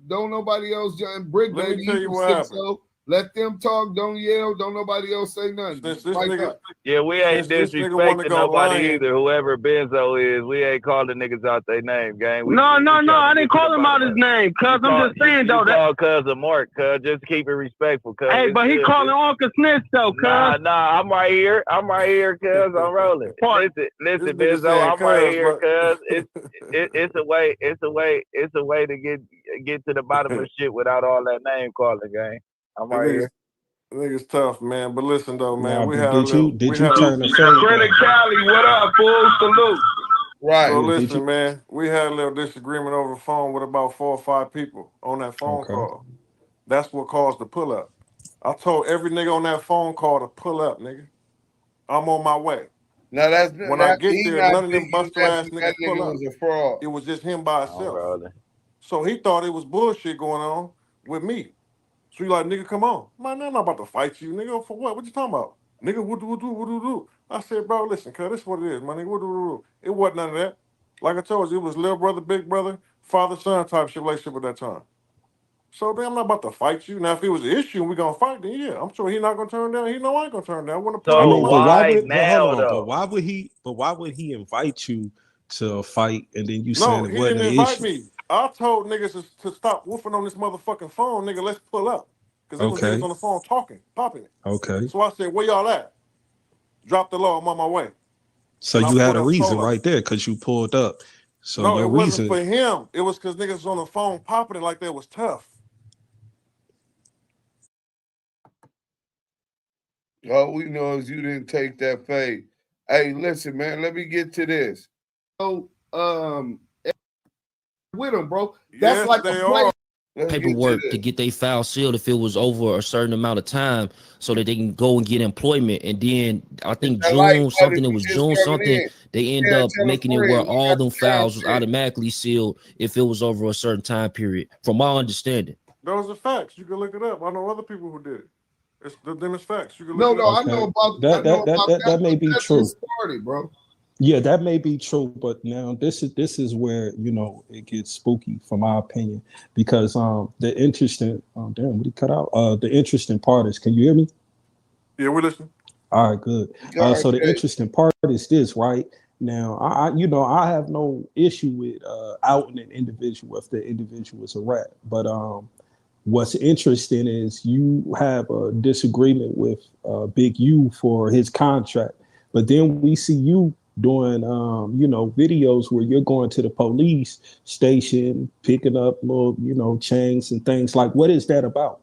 Don't nobody else join Brick Let Baby. me tell you what happened. So let them talk. Don't yell. Don't nobody else say nothing. This nigga, yeah, we ain't disrespecting nobody either. Whoever Benzo is, we ain't calling niggas out their name, gang. No, I didn't call him out his name, cuz I'm just saying though. That cuz of Mark, cuz just keep it respectful, cuz. Hey, but he calling Uncle Snitch though, cuz. Nah, I'm right here, cuz I'm rolling. Listen, Benzo, I'm right here, cuz. It's a way to get to the bottom of shit without all that name calling, gang. I'm right here. I think it's tough, man. But listen, though, man. Nah, we but had did you turn the fade? Credit Cali, what up, fool? Salute. Right. So listen, man. We had a little disagreement over the phone with about 4 or 5 people on that phone call. That's what caused the pull up. I told every nigga on that phone call to pull up, nigga. I'm on my way. Now that's when I get there, none of them buster ass niggas pull up. Was a fraud. It was just him by himself. So he thought it was bullshit going on with me. So you like, nigga, come on. Man, I'm not about to fight you, nigga. For what? What you talking about? Nigga, what do? I said, bro, listen, cuz this is what it is, my nigga. What do? It wasn't none of that. Like I told you, it was little brother, big brother, father-son type shit relationship at that time. So then I'm not about to fight you. Now, if it was an issue and we gonna fight, then yeah, I'm sure he's not gonna turn down. He know I ain't gonna turn down. I want to. But why would he invite you to a fight and then you No, saying he it wasn't didn't an invite issue? me. I told niggas to stop woofing on this motherfucking phone, nigga. Let's pull up. Because it was niggas on the phone talking, popping it. Okay. So I said, where y'all at? Drop the law, I'm on my way. So you had a reason right there because you pulled up. So no, your it reason wasn't for him. It was because niggas was on the phone popping it like that was tough. All we know is you didn't take that fade. Hey, listen, man, let me get to this. So, with them, bro. That's yes, like they a play. Paperwork to get their file sealed if it was over a certain amount of time so that they can go and get employment. And then I think June something, they end up making it where all them files was automatically sealed if it was over a certain time period, from my understanding. Those are facts. You can look it up. I know other people who did it. It's facts. You can No, look it up. I know about that may be true. Started, bro. Yeah, that may be true, but now this is where it gets spooky, from my opinion, because the interesting damn, what he cut out? The interesting part is, can you hear me? Yeah, we're listening. All right, good. So the interesting part is this, right? Now, I have no issue with outing an individual if the individual is a rat. But what's interesting is you have a disagreement with Big U for his contract, but then we see you doing videos where you're going to the police station, picking up little chains and things. Like, what is that about?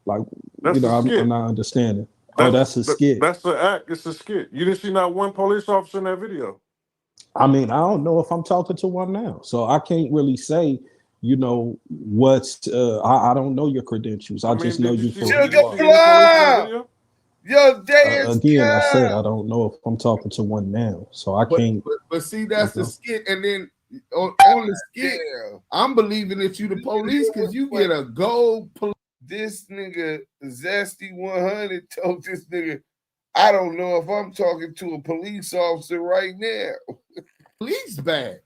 Like, I'm not understanding. That's a skit. That's the act. It's a skit. You didn't see not one police officer in that video. I mean, I don't know if I'm talking to one now, so I can't really say, what's. I don't know your credentials. I just know you for Yo, Jay again, I said I don't know if I'm talking to one now, so I can't. But see, that's the skit, and then on the skit, I'm believing that you the police because you get a gold. This nigga Zesty 100 told this nigga, I don't know if I'm talking to a police officer right now. Police badge,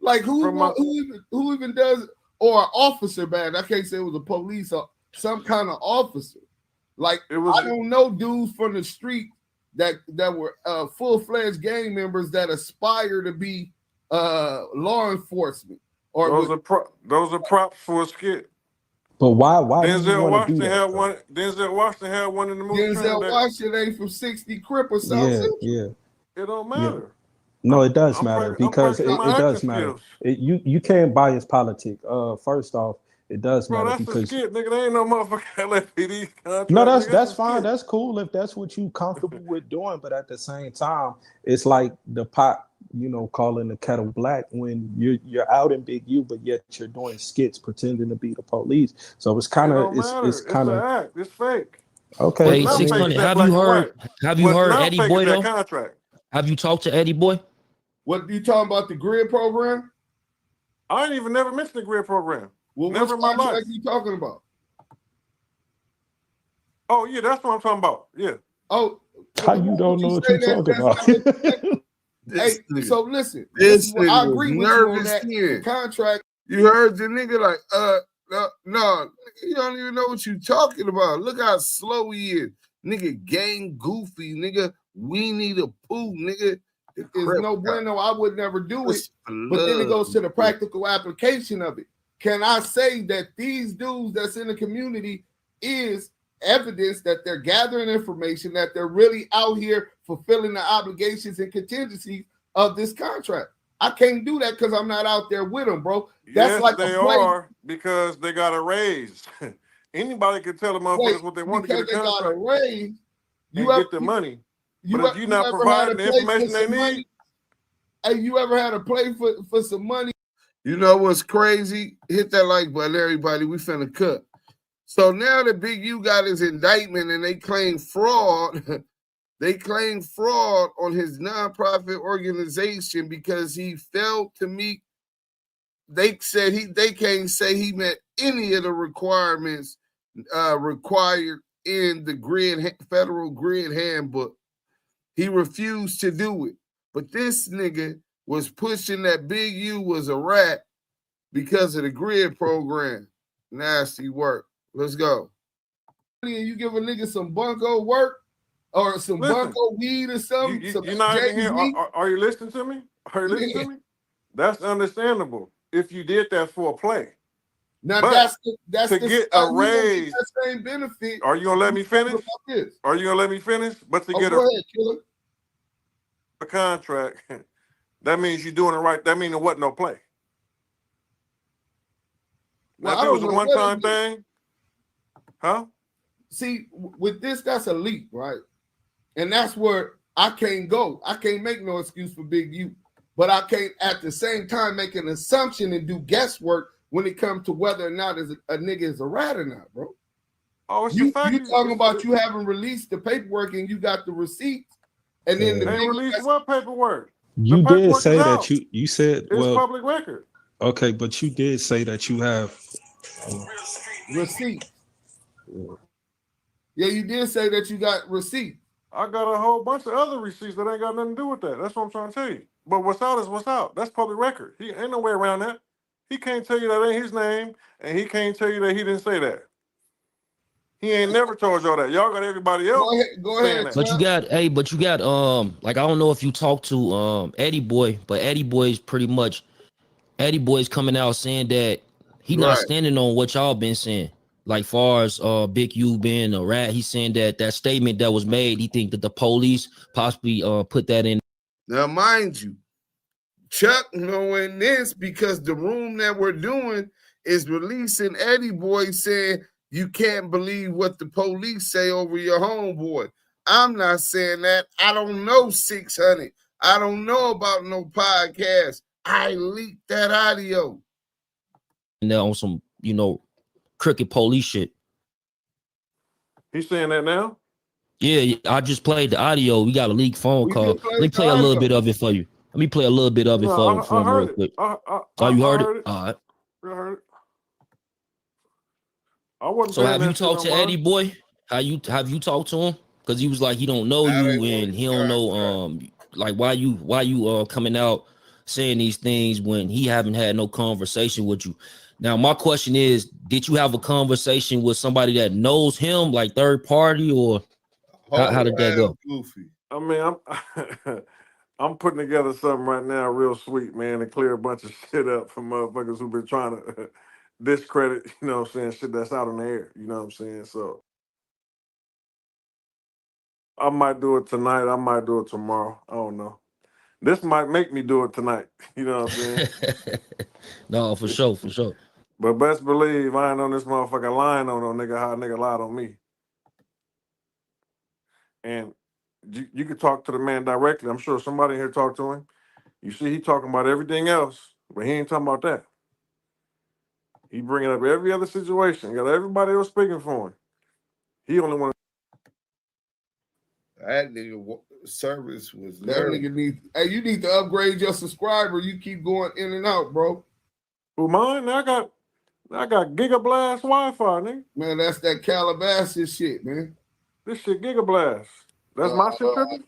like who even does, or an officer badge? I can't say it was a police or some kind of officer. Like, I don't know dudes from the street that were full-fledged gang members that aspire to be law enforcement. Or those are props for a skit. But why Denzel Washington had one? Denzel Washington had one in the movie. Denzel Washington ain't from 60 Crip or something. Yeah. It don't matter. Yeah. No, it does matter because it does matter. You can't bias politics. First off, it does matter that's because a skit, nigga. There ain't no motherfucking LAPD contract. No, that's fine. That's cool if that's what you comfortable with doing. But at the same time, it's like the pot, calling the kettle black when you're out in Big U, but yet you're doing skits pretending to be the police. So it's kind of it's kind of act. It's fake. Okay. Hey, 600. Have you heard Eddie Boy though? Contract. Have you talked to Eddie Boy? What you talking about, the grid program? I ain't even never mentioned the grid program. Well, never what in my life. contract you talking about? Oh yeah, that's what I'm talking about. Yeah. Oh, how you don't know what you're talking about? Hey, so listen, I agree with you on that contract. You heard the nigga like, no, you don't even know what you talking about. Look how slow he is. Nigga, gang goofy, nigga, we need a poo, nigga. There's no bueno, I would never do it. But then it goes to the practical application of it. Can I say that these dudes that's in the community is evidence that they're gathering information, that they're really out here fulfilling the obligations and contingencies of this contract? I can't do that because I'm not out there with them, bro. That's yes, like they are because they got a raise. Anybody can tell the motherfuckers what they want to get a contract. Got a raise, you get the money. But if you're not providing the information they need, hey, you ever had a play for some money? You know what's crazy? Hit that like button, everybody. We finna cut. So now the Big U got his indictment and they claim fraud. They claim fraud on his nonprofit organization because he failed to meet. They said they can't say he met any of the requirements required in the federal grid handbook. He refused to do it. But this nigga was pushing that Big U was a rat because of the grid program. Nasty work. Let's go. And you give a nigga some bunko work or some bunko weed or something. You're not even here. Are you listening to me? Are you listening to me? That's understandable if you did that for a play. Now but that's to get a raise. That same benefit. Are you gonna let me finish? Are you gonna let me finish? But to get a contract, that means you're doing it right. That means it wasn't no play. Now, if it was a one-time thing, huh? See, with this, that's a leap, right? And that's where I can't go. I can't make no excuse for Big U, but I can't at the same time make an assumption and do guesswork when it comes to whether or not a nigga is a rat or not, bro. Oh, it's you talking about you haven't released the paperwork and you got the receipts, and then they released what paperwork? You did say that you said it's public record. Okay, but you did say that you have receipts. Yeah, you did say that you got receipts. I got a whole bunch of other receipts that ain't got nothing to do with that. That's what I'm trying to tell you. But what's out is what's out. That's public record. He ain't no way around that. He can't tell you that ain't his name, and he can't tell you that he didn't say that. He ain't never told y'all that. Y'all got everybody else. Go ahead. But you got, like I don't know if you talked to Eddie Boy, but Eddie Boy's coming out saying that he not standing on what y'all been saying. Like far as Big U being a rat, he's saying that statement that was made, he think that the police possibly put that in. Now, mind you, Chuck knowing this because the room that we're doing is releasing Eddie Boy saying you can't believe what the police say over your homeboy. I'm not saying that. I don't know 600. I don't know about no podcast. I leaked that audio. And they're on some, crooked police shit. He's saying that now? Yeah, I just played the audio. We got a leaked phone call. Let me play a little bit of it for you. Let me play a little bit of it for him real quick. You heard it? All right. I heard it. I wasn't. So have you talked to Eddie Boy? Have you talked to him? Because he was like he don't know you and he don't know like why you coming out saying these things when he haven't had no conversation with you. Now my question is, did you have a conversation with somebody that knows him, like third party, or how did that go? Goofy. I mean, I'm putting together something right now real sweet, man, to clear a bunch of shit up for motherfuckers who've been trying to discredit, you know what I'm saying, shit that's out in the air, you know what I'm saying? So I might do it tonight, I might do it tomorrow, I don't know. This might make me do it tonight, you know what I'm saying? No, for sure. But best believe I ain't on this motherfucker lying on no nigga how a nigga lied on me. And you could talk to the man directly. I'm sure somebody here talked to him. You see, he talking about everything else, but he ain't talking about that. He bringing up every other situation. Got everybody else speaking for him. He only want. That nigga service was that nigga need. Hey, you need to upgrade your subscriber. You keep going in and out, bro. Who mine? I got Gigablast Wi-Fi, nigga. Man, that's that Calabasas shit, man. This shit Gigablast. That's my shit tripping?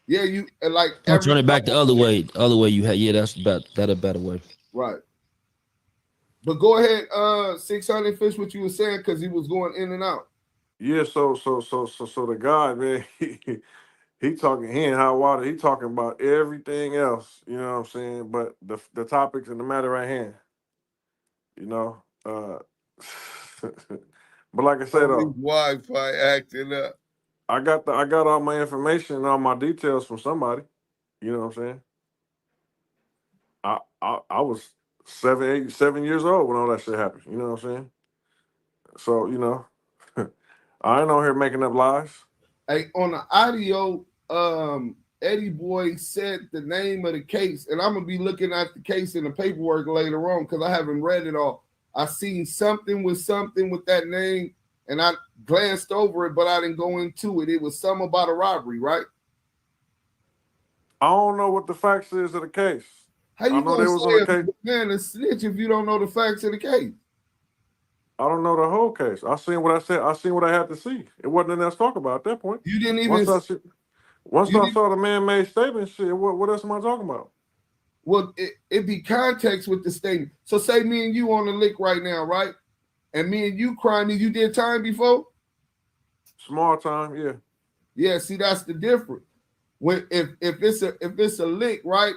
Yeah, you like. I'm turning it back the other way. The other way you had. Yeah, that's a better way. Right. But go ahead, 600 fish what you were saying because he was going in and out. Yeah, so the guy, man, he talking, he ain't hot water. He talking about everything else, you know what I'm saying? But the topics and the matter at hand, you know. But like I said, though, Wi-Fi acting up. I got all my information and all my details from somebody. You know what I'm saying? I was 7 years old when all that shit happened. You know what I'm saying? So, you know, I ain't on here making up lies. Hey, on the audio, Eddie Boy said the name of the case, and I'm gonna be looking at the case in the paperwork later on because I haven't read it all. I seen something with that name, and I glanced over it, but I didn't go into it. It was something about a robbery, right? I don't know what the facts is of the case. How you gonna say a man a snitch if you don't know the facts of the case? I don't know the whole case. I seen what I said. I seen what I had to see. It wasn't nothing else to talk about at that point. You didn't even. Once I saw the man-made statement, shit. What else am I talking about? Well, it be context with the statement. So say me and you on the lick right now, right? And me and you crime, you did time before? Small time, yeah. Yeah, see, that's the difference. When if it's a lick, right?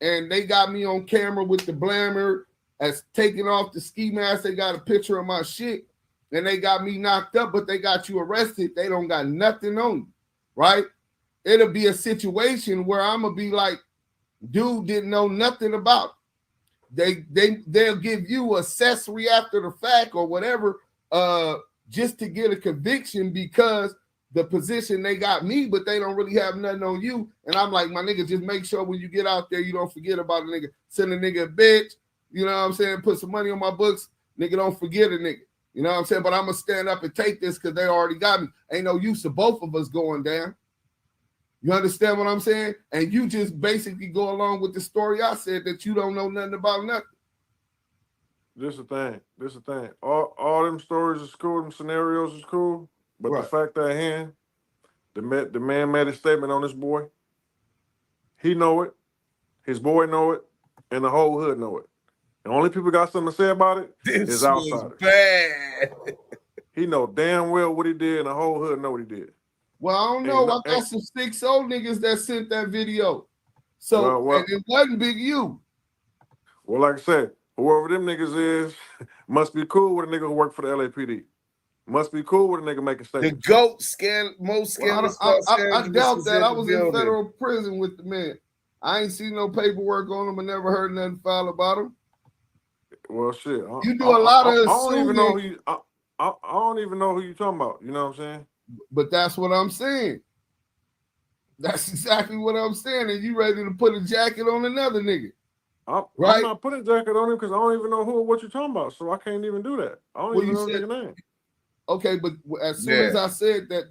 And they got me on camera with the blammer as taking off the ski mask, they got a picture of my shit, and they got me knocked up, but they got you arrested. They don't got nothing on you, right? It'll be a situation where I'm gonna be like, dude didn't know nothing about it. They'll give you accessory after the fact or whatever, just to get a conviction because the position they got me, but they don't really have nothing on you. And I'm like, my nigga, just make sure when you get out there, you don't forget about a nigga. Send a nigga a bitch, you know what I'm saying? Put some money on my books, nigga, don't forget a nigga. You know what I'm saying? But I'm gonna stand up and take this because they already got me. Ain't no use of both of us going down. You understand what I'm saying? And you just basically go along with the story I said that you don't know nothing about nothing. This is the thing. All them stories is cool, them scenarios is cool. But the fact at hand, the man made a statement on this boy. He know it, his boy know it, and the whole hood know it. The only people got something to say about it is outsiders. Bad. He know damn well what he did, and the whole hood know what he did. Well, I don't know. I got some 6 old niggas that sent that video. So well, and it wasn't Big U. Well, like I said, whoever them niggas is, must be cool with a nigga who work for the LAPD. Must be cool with a nigga making statements. The GOAT most scandalous. I doubt that. I was in federal prison with the man. I ain't seen no paperwork on him and never heard nothing foul about him. Well, shit. You do a lot of assuming. I don't even know who I don't even know who you talking about. You know what I'm saying? But that's what I'm saying. That's exactly what I'm saying. And you ready to put a jacket on another nigga. I'm not putting a jacket on him because I don't even know who or what you're talking about. So I can't even do that. I don't even know the nigga name. Okay, but as soon as I said that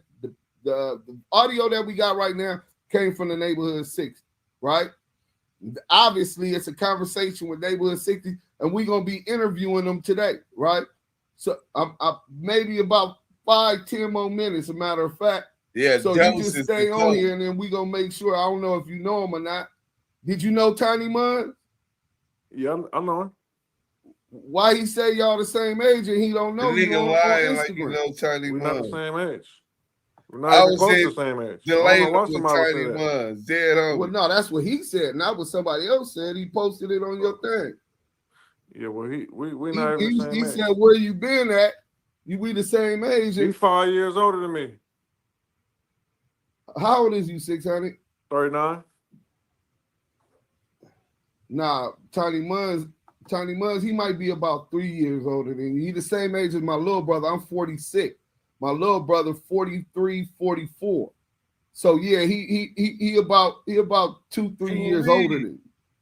the audio that we got right now came from the Neighborhood 60, right? Obviously, it's a conversation with Neighborhood 60, and we're going to be interviewing them today, right? So I'm maybe about 5-10 more minutes, a matter of fact. Yeah, so you just stay on here, and then we're going to make sure. I don't know if you know him or not. Did you know Tiny Mud? Yeah, I know him. Why he say y'all the same age and he don't know? The nigga lying like you know Tiny Mud. We're not the same age. We're I not was even close to the same age. Delayed with Tiny Mud. Dead homie. Well, no, that's what he said, not what somebody else said. He posted it on your thing. Yeah, well, we not even the same age. He said, where you been at? We the same age. He's 5 years older than me. How old is you, 600? 39. Nah, Tiny Muzz, he might be about 3 years older than you. He the same age as my little brother. I'm 46. My little brother 43, 44. So yeah, he about 2-3 years older than you.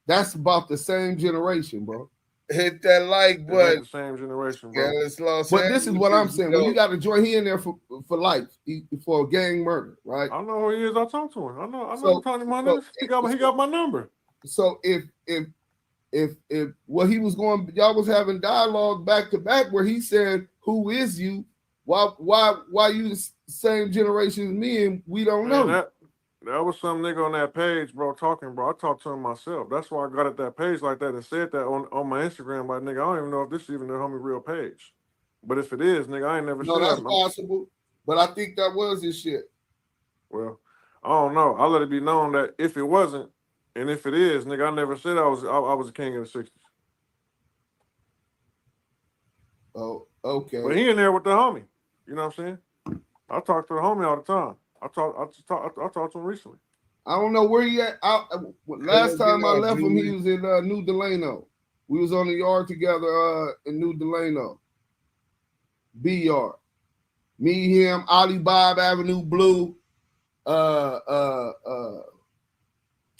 That's about the same generation, bro. Hit that like button. The same generation, bro. But this is what I'm saying. When you got to join, he in there for life, for a gang murder, right? I know who he is. I talked to him. I know Tiny Mud. He got my number. So if what he was going, y'all was having dialogue back to back where he said, "Who is you? Why you the same generation as me and we don't know?" That was some nigga on that page, bro, talking, bro. I talked to him myself. That's why I got at that page like that and said that on my Instagram. Like, nigga, I don't even know if this is even the homie real page. But if it is, nigga, I ain't never No, that's possible. But I think that was his shit. Well, I don't know. I'll let it be known that if it wasn't, and if it is, nigga, I never said I was a king in the 60s. Oh, okay. But he in there with the homie. You know what I'm saying? I talk to the homie all the time. I talked to him recently. I don't know where he at. Last time I left him, he was in New Delano. We was on the yard together in New Delano. B yard. Me, him, Ali Bob, Avenue Blue.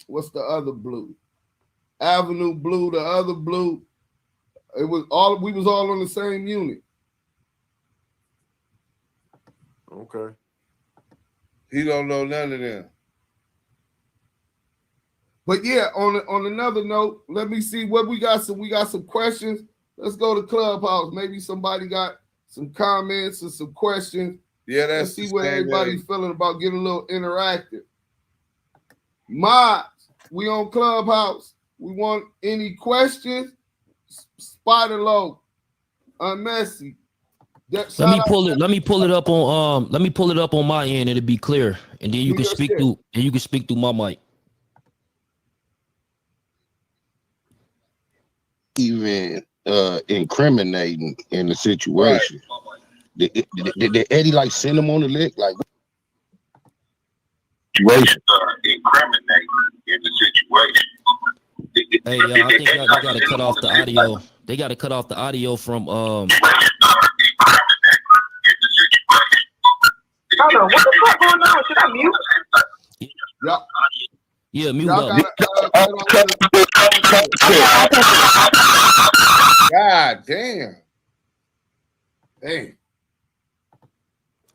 What's the other blue? Avenue Blue, the other blue. We was all on the same unit. Okay. He don't know none of them. But yeah, on another note, let me see what we got. We got some questions. Let's go to Clubhouse. Maybe somebody got some comments or some questions. Yeah, let's see what everybody's feeling about getting a little interactive. Mods, we on Clubhouse. We want any questions? Spider Low, Unmessy. Let me pull it up on my end. It'll be clear, and then you can speak through. And you can speak through my mic. Even incriminating in the situation. Right. Did Eddie like send him on the lick? Like situation. Incriminating in the situation. Hey, I think they got to cut off the audio. They got to cut off the audio from Hold on, what the fuck going on? Should I mute? Yep. Yeah, mute up. God damn. Hey.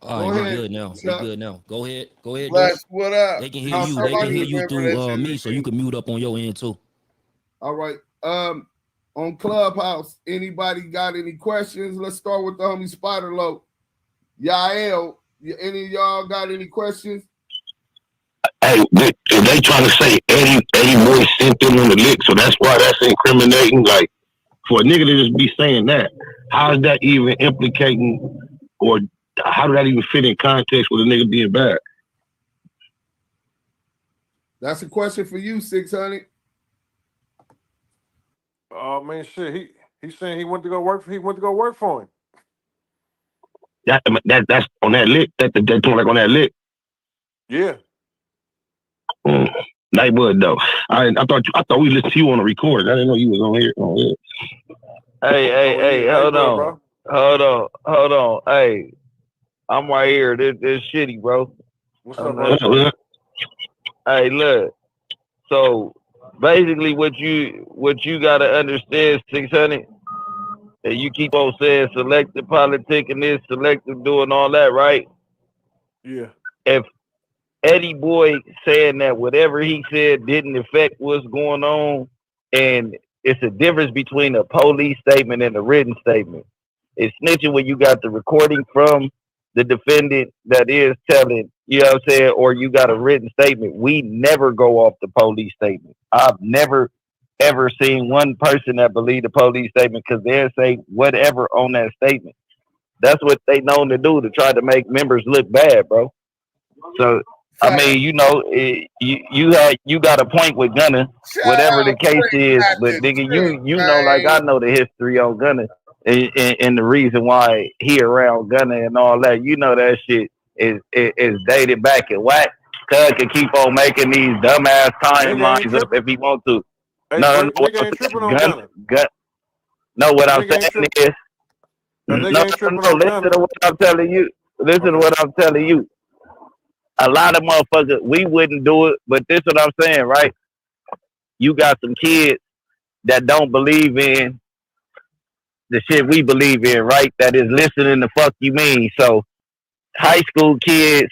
All right, we're good now. We're good now. Go ahead. Bless, what up? They can hear you. They can hear you through me, so you can mute up on your end too. All right. On Clubhouse, anybody got any questions? Let's start with the homie Spider Low. Yael, any of y'all got any questions? Hey, they trying to say Eddie Boy sent them on the lick, so that's why that's incriminating. Like, for a nigga to just be saying that, how is that even implicating Or how did that even fit in context with a nigga being bad? That's a question for you, 600. Oh man, shit. He's saying he went to go work for him. That's on that lick. That's like on that lick. Yeah. Night Bud though. I thought we listened to you on the record. I didn't know you was on here. Hey, hold on. Hey, I'm right here. This shitty, bro. What's up, bro? Hey, look. So basically, what you gotta understand, 600, that you keep on saying selective politic and this, selective doing all that, right? Yeah. If Eddie Boy saying that whatever he said didn't affect what's going on, and it's a difference between a police statement and a written statement. It's snitching when you got the recording from the defendant that is telling, you know what I'm saying, or you got a written statement. We never go off the police statement. I've never, ever seen one person that believed the police statement because they'll say whatever on that statement. That's what they known to do, to try to make members look bad, bro. So, I mean, you know, you got a point with Gunna, whatever the case is, but nigga, you know, like I know the history on Gunna and the reason why he around Gunna and all that. You know that shit is dated back and whack. Cuz can keep on making these dumbass timelines up if he want to. Hey, No, what I'm saying is, listen to what I'm telling you. Listen to what I'm telling you. A lot of motherfuckers, we wouldn't do it, but this is what I'm saying, right? You got some kids that don't believe in the shit we believe in, right? That is listening to fuck you mean. So high school kids,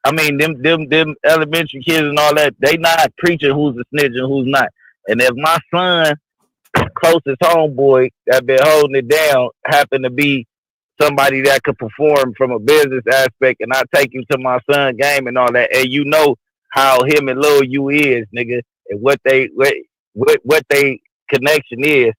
I mean, them elementary kids and all that, they not preaching who's a snitch and who's not. And if my son, closest homeboy that been holding it down, happen to be somebody that could perform from a business aspect, and I take you to my son game and all that, and you know how him and Lil U is, nigga, and what they connection is.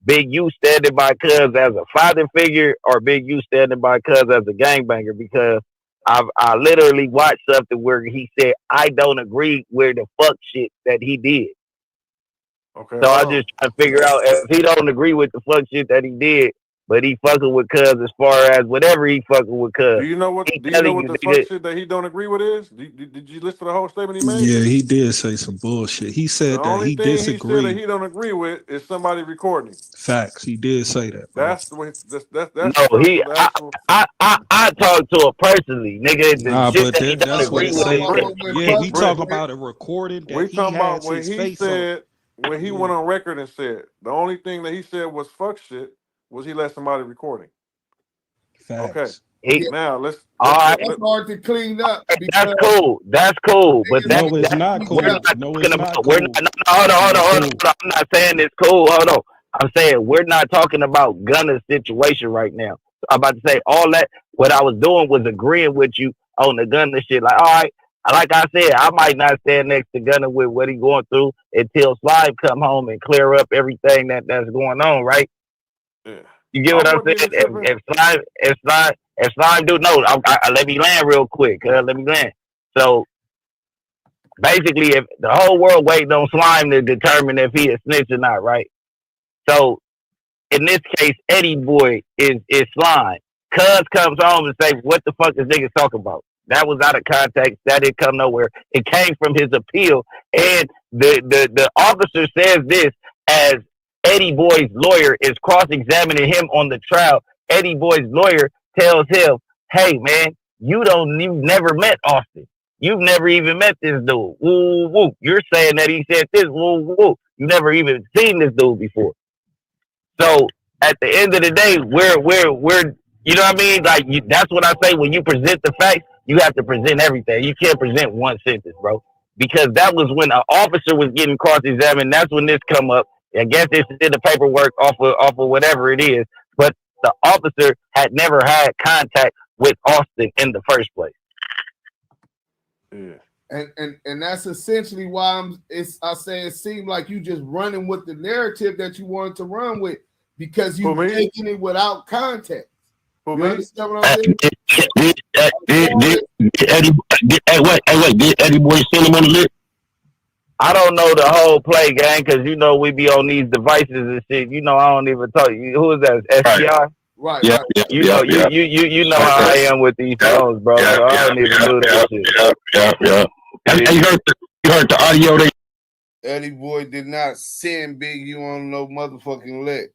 Big U standing by Cuz as a father figure, or Big U standing by Cuz as a gangbanger? Because I literally watched something where he said, I don't agree with the fuck shit that he did. Okay. So I just try to figure out if he don't agree with the fuck shit that he did, but he fucking with Cuz as far as whatever he fucking with Cuz. Do you know what the fuck shit that he don't agree with is? Did you listen to the whole statement he made? Yeah, he did say some bullshit. He said that he disagreed. The only thing he said that he don't agree with is somebody recording. Facts. He did say that, bro. That's the way. That's no, I talked to him personally, nigga. Nah, but that's what it say. Yeah, he talk about a recording that we he talking about has when his he face said on. when he went on record and said the only thing that he said was fuck shit was he let somebody recording. Facts. Okay. Now let's That's hard to clean up. That's cool. That's cool. But no, it's not cool. No, it's not cool. Hold on. I'm not saying it's cool. Hold on. I'm saying we're not talking about Gunna's situation right now. I'm about to say all that. What I was doing was agreeing with you on the Gunna shit. Like, all right, like I said, I might not stand next to Gunna with what he's going through until Slime come home and clear up everything that's going on, right? Yeah. You get what I'm saying? If Slime do no, let me land real quick. Let me land. So basically, if the whole world waiting on Slime to determine if he is snitch or not, right? So in this case, Eddie Boy is Slime. Cuz comes home and say, "What the fuck is niggas talking about?" That was out of context. That didn't come nowhere. It came from his appeal, and the officer says this as Eddie Boy's lawyer is cross-examining him on the trial. Eddie Boy's lawyer tells him, "Hey man, you've never met Austin. You've never even met this dude. Woo woo. You're saying that he said this. Woo woo. You never even seen this dude before." So at the end of the day, we're you know what I mean? Like that's what I say. When you present the facts, you have to present everything. You can't present one sentence, bro. Because that was when an officer was getting cross-examined. That's when this come up. I guess they did the paperwork off of whatever it is, but the officer had never had contact with Austin in the first place. Yeah. And that's essentially why I say it seemed like you just running with the narrative that you wanted to run with because you taking it without context. You understand what I'm saying? Did Eddie Boy send him on the list? I don't know the whole play, gang, because you know we be on these devices and shit. You know I don't even talk. Who is that? SCI? Right. You know how I am with these phones, bro. So I don't even do that shit. You heard the audio they. Eddie Boy did not send Big U on no motherfucking lick.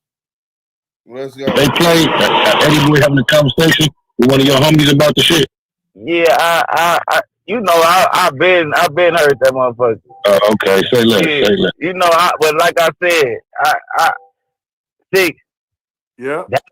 Let's go. They played Eddie Boy having a conversation with one of your homies about the shit. Yeah, I you know, I've been heard that motherfucker. Oh, okay. Say less. Yeah, Say less. you know, but like I said, I see. Yeah. That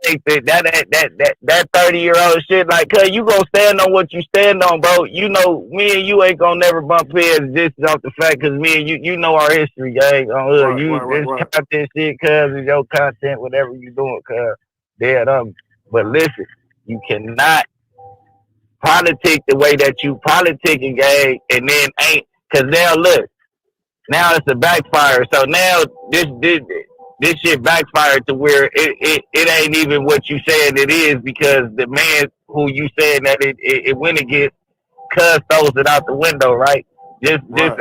30-year-old shit, like, cuz you gonna stand on what you stand on, bro. You know, me and you ain't gonna never bump heads just off the fact, cause me and you know our history, gang. Right. Content shit, cuz it's your content, whatever you doing, cuz. But listen, you cannot politic the way that you politicking, gang, and then ain't, cause now look, now it's a backfire. So now this shit backfired to where it ain't even what you saying it is, because the man who you saying that it went against, cuz throws it out the window, right? Just now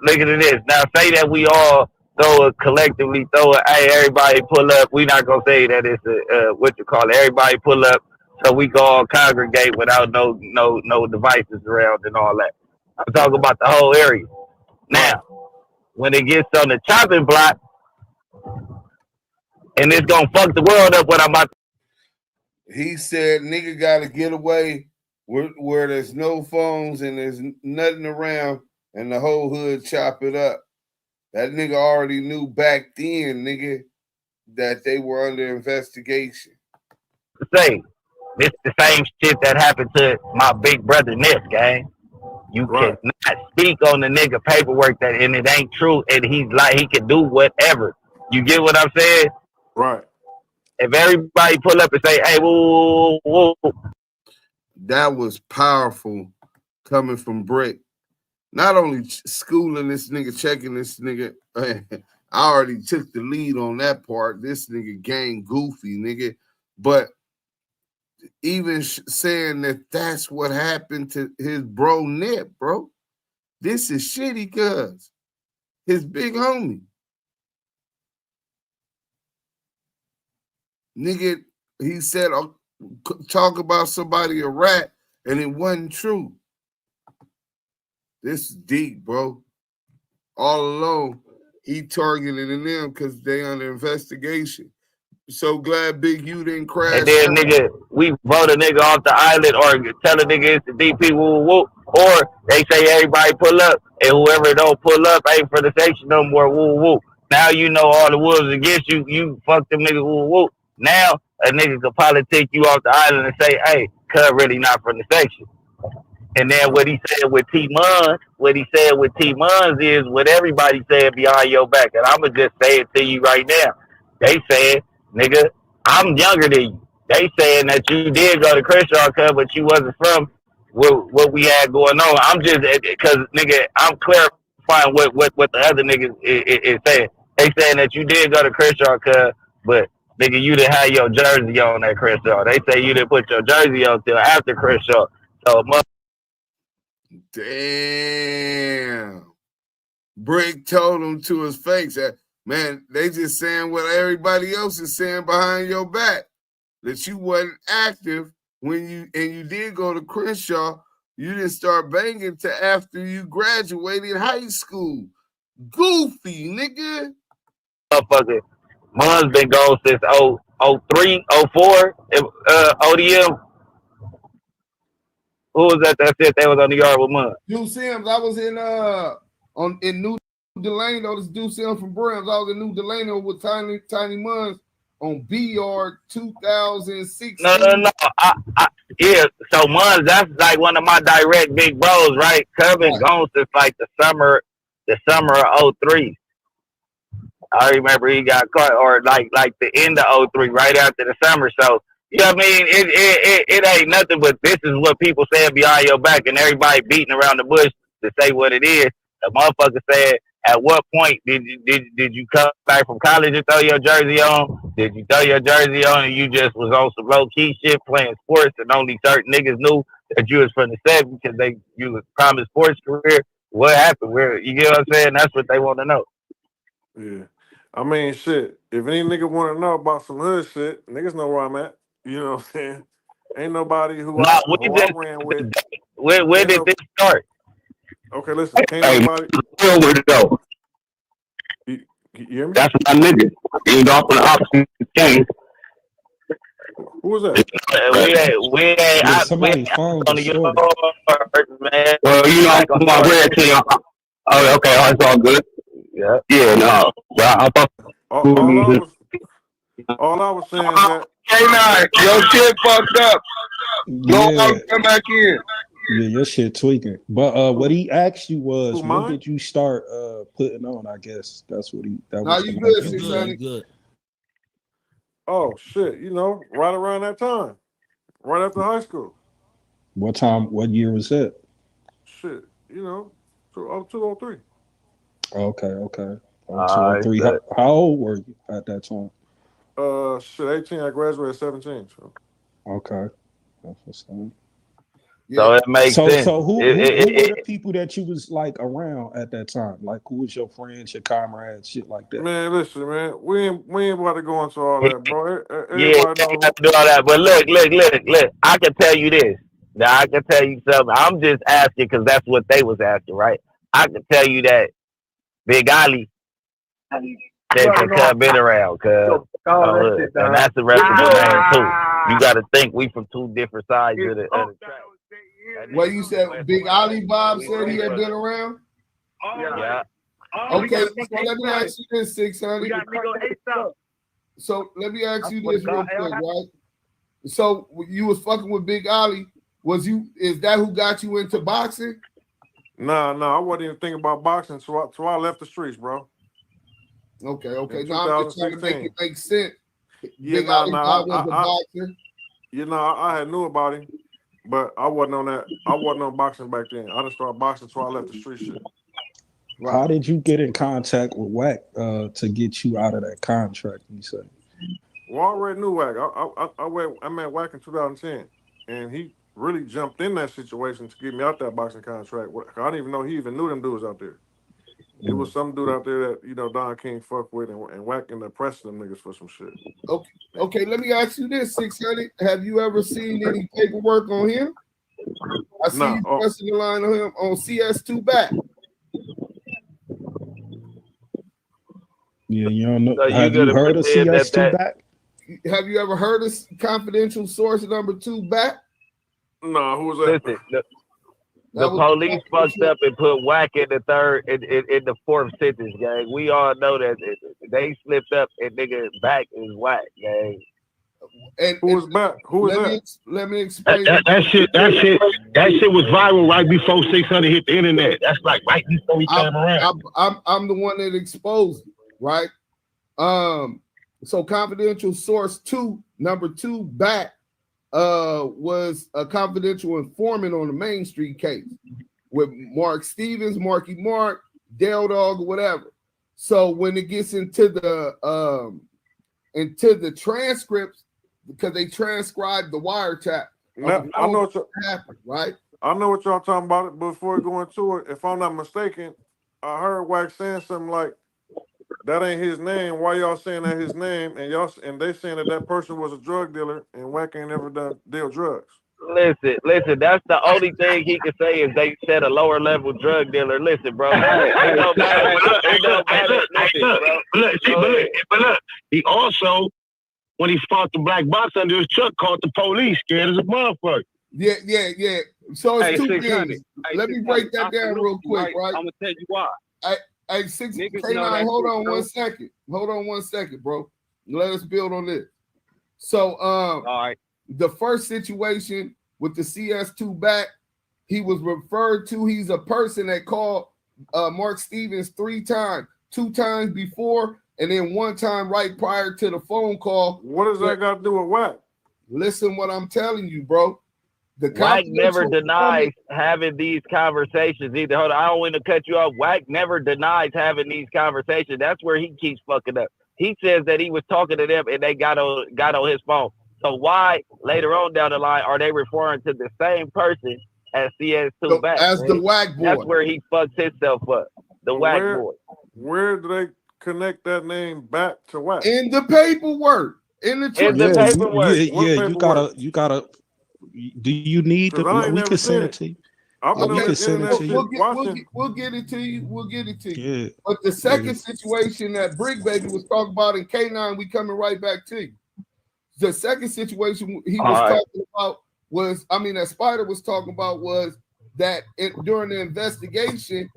look at this. Now say that we all collectively throw it, hey, everybody pull up. We not gonna say that it's everybody pull up, so we can all congregate without no devices around and all that. I'm talking about the whole area. Now, when it gets on the chopping block, and it's gonna fuck the world up, what I'm about to. He said nigga gotta get away where there's no phones and there's nothing around, and the whole hood chop it up. That nigga already knew back then, nigga, that they were under investigation. Say, this the same shit that happened to my big brother Ness, gang. You cannot speak on the nigga paperwork that, and it ain't true, and he's like, he can do whatever. You get what I'm saying? Right. If everybody pull up and say, hey, woo, woo, woo. That was powerful coming from Brick. Not only schooling this nigga, checking this nigga. I already took the lead on that part. This nigga gang goofy, nigga. But even saying that that's what happened to his bro Nip, bro. This is shitty, cuz. His big homie. Nigga, he said, talk about somebody a rat, and it wasn't true. This is deep, bro. All alone, he targeted them because they under investigation. So glad Big U didn't crash. And then, nigga, we vote a nigga off the island or tell a nigga it's the DP, woo, woo. Or they say everybody pull up, and whoever don't pull up ain't for the section no more, woo, woo. Now you know all the wolves against you. You fuck them niggas, woo, woo. Now a nigga can politic you off the island and say, hey, cuz really not from the section. And then what he said with T-Muns, is what everybody said behind your back. And I'm going to just say it to you right now. They said, nigga, I'm younger than you. They saying that you did go to Crenshaw, but you wasn't from what we had going on. I'm just, because, nigga, I'm clarifying what the other niggas is saying. They saying that you did go to Crenshaw, but, nigga, you didn't have your jersey on at Crenshaw. They say you didn't put your jersey on till after Crenshaw. So, damn. Brick told him to his face that, man, they just saying what everybody else is saying behind your back. That you wasn't active when you did go to Crenshaw. You didn't start banging till after you graduated high school. Goofy, nigga. Motherfucker. Mun's been gone since 03, 04, ODM. Who was that said they was on the yard with Mun? Duse M. I was in New Delano. This Duse M from Brams. I was in New Delano with Tiny Muns on B Yard 2016. No. Yeah, so Muns, that's like one of my direct big bros, right? Been gone since like the summer of 03. I remember he got caught, or like the end of 03, right after the summer. So, you know what I mean? It ain't nothing, but this is what people saying behind your back, and everybody beating around the bush to say what it is. The motherfucker said, At what point did you come back from college and throw your jersey on? Did you throw your jersey on and you just was on some low key shit playing sports and only certain niggas knew that you was from the 70s because you was promised sports career? What happened? Where you get what I'm saying? That's what they want to know. Yeah. I mean, shit. If any nigga want to know about some hood shit, niggas know where I'm at. You know what I'm saying? Ain't nobody who I ran with. Where did this start? Okay, listen. Can't nobody. You hear me? That's my nigga. Ain't off on the opposite game. Who was that? We ain't somebody's phone on the distorted. yard, man. Well, you know, my red to you. Oh, okay. Oh, it's all good. Yeah. Yeah, no. Well, all I was saying is that K9, your shit fucked up. Go Yeah. out, come back in. Yeah, your shit tweaking. But what he asked you was, Who, when mine? did you start putting on? I guess that's what he. That Now was you the good, question. 600. Good. oh shit, you know, right around that time. Right after high school. What time? What year was that? Shit, you know, 203. Okay. 203. bet. How old were you at that time? Shit, 18. I graduated at 17. So. Okay. That's what's up. So it makes sense. So who were the people that you was like around at that time? Like, who was your friends, your comrades, shit like that? Man, listen, man, we ain't about to go into all that, bro. Yeah, Everybody I do all that. But look. I can tell you this. Now I can tell you something. I'm just asking because that's what they was asking, right? I can tell you that Big Ali that been around, cause and that's the rest of the name too. You got to think we from two different sides of the track. What you said, Big Ali Bob said he had been around? Yeah. Okay, so let me ask you this, 600. So let me ask you this real quick, right? So you was fucking with Big Ali. Is that who got you into boxing? No, I wasn't even thinking about boxing, so I left the streets, bro. Okay. In Now I'm just trying to make it 2016. make sense. Yeah, Big Ali Bob was a boxer. You know, I had knew about him, but I wasn't on that. I wasn't on boxing back then. I didn't start boxing until I left the street shit. Right. How did you get in contact with Wack to get you out of that contract? You say. Well, I already knew Wack. I met Wack in 2010, and he really jumped in that situation to get me out that boxing contract. I didn't even know he even knew them dudes out there. It was some dude out there that, you know, Don King fucked with and Wack ended up pressing them niggas for some shit. Okay, let me ask you this, 600. Have you ever seen any paperwork on him? I see you pressing the line on him on CS2 back. Yeah, you don't know. So Have you heard of CS2 back? Have you ever heard of confidential source number 2 back? No, who was that? Listen, the police fucked up and put Wack in the third, in the fourth sentence, gang. We all know that they slipped up and nigga back is Wack, gang. And who was back? Who was that? Let me explain. That shit was viral right before 600 hit the internet. That's like right before we came around. I'm the one that exposed it, right? So confidential source 2, number 2 back, was a confidential informant on the Main Street case with Mark Stevens, Marky Mark, Dale Dog, or whatever. So when it gets into the transcripts, because they transcribed the wiretap, I know what happened, right? I know what y'all talking about. But before we go into it, if I'm not mistaken, I heard Wack saying something like, "That ain't his name. Why y'all saying that his name?" And they saying that person was a drug dealer, and Wack ain't never deal drugs. Listen. That's the only thing he can say is they said a lower level drug dealer. Listen, bro. It don't matter. But look, he also, when he fought the black box under his truck, called the police, scared as a motherfucker. Yeah. So it's two 600. things. Let me break that down real quick, right? I'm gonna tell you why. Hey, K9, hold on one second, bro. Let us build on this. So, all right. The first situation with the CS2 back, he was referred to. He's a person that called Mark Stevens 3 times, 2 times before, and then 1 time right prior to the phone call. What does that got to do with Wack? Listen, what I'm telling you, bro. Wack never denies having these conversations either. Hold on, I don't want to cut you off. Wack never denies having these conversations. That's where he keeps fucking up. He says that he was talking to them and they got on his phone. So why later on down the line are they referring to the same person as CS2 back? As the Wack boy. That's where he fucks himself up. The Wack boy. Where do they connect that name back to Wack? In the paperwork. In the paperwork. You gotta. Do you need the? We can send it to you. We'll get it to you. Yeah. But the second situation that Brick Baby was talking about in K9, we coming right back to you. The second situation he was talking about was, that Spider was talking about was that during the investigation,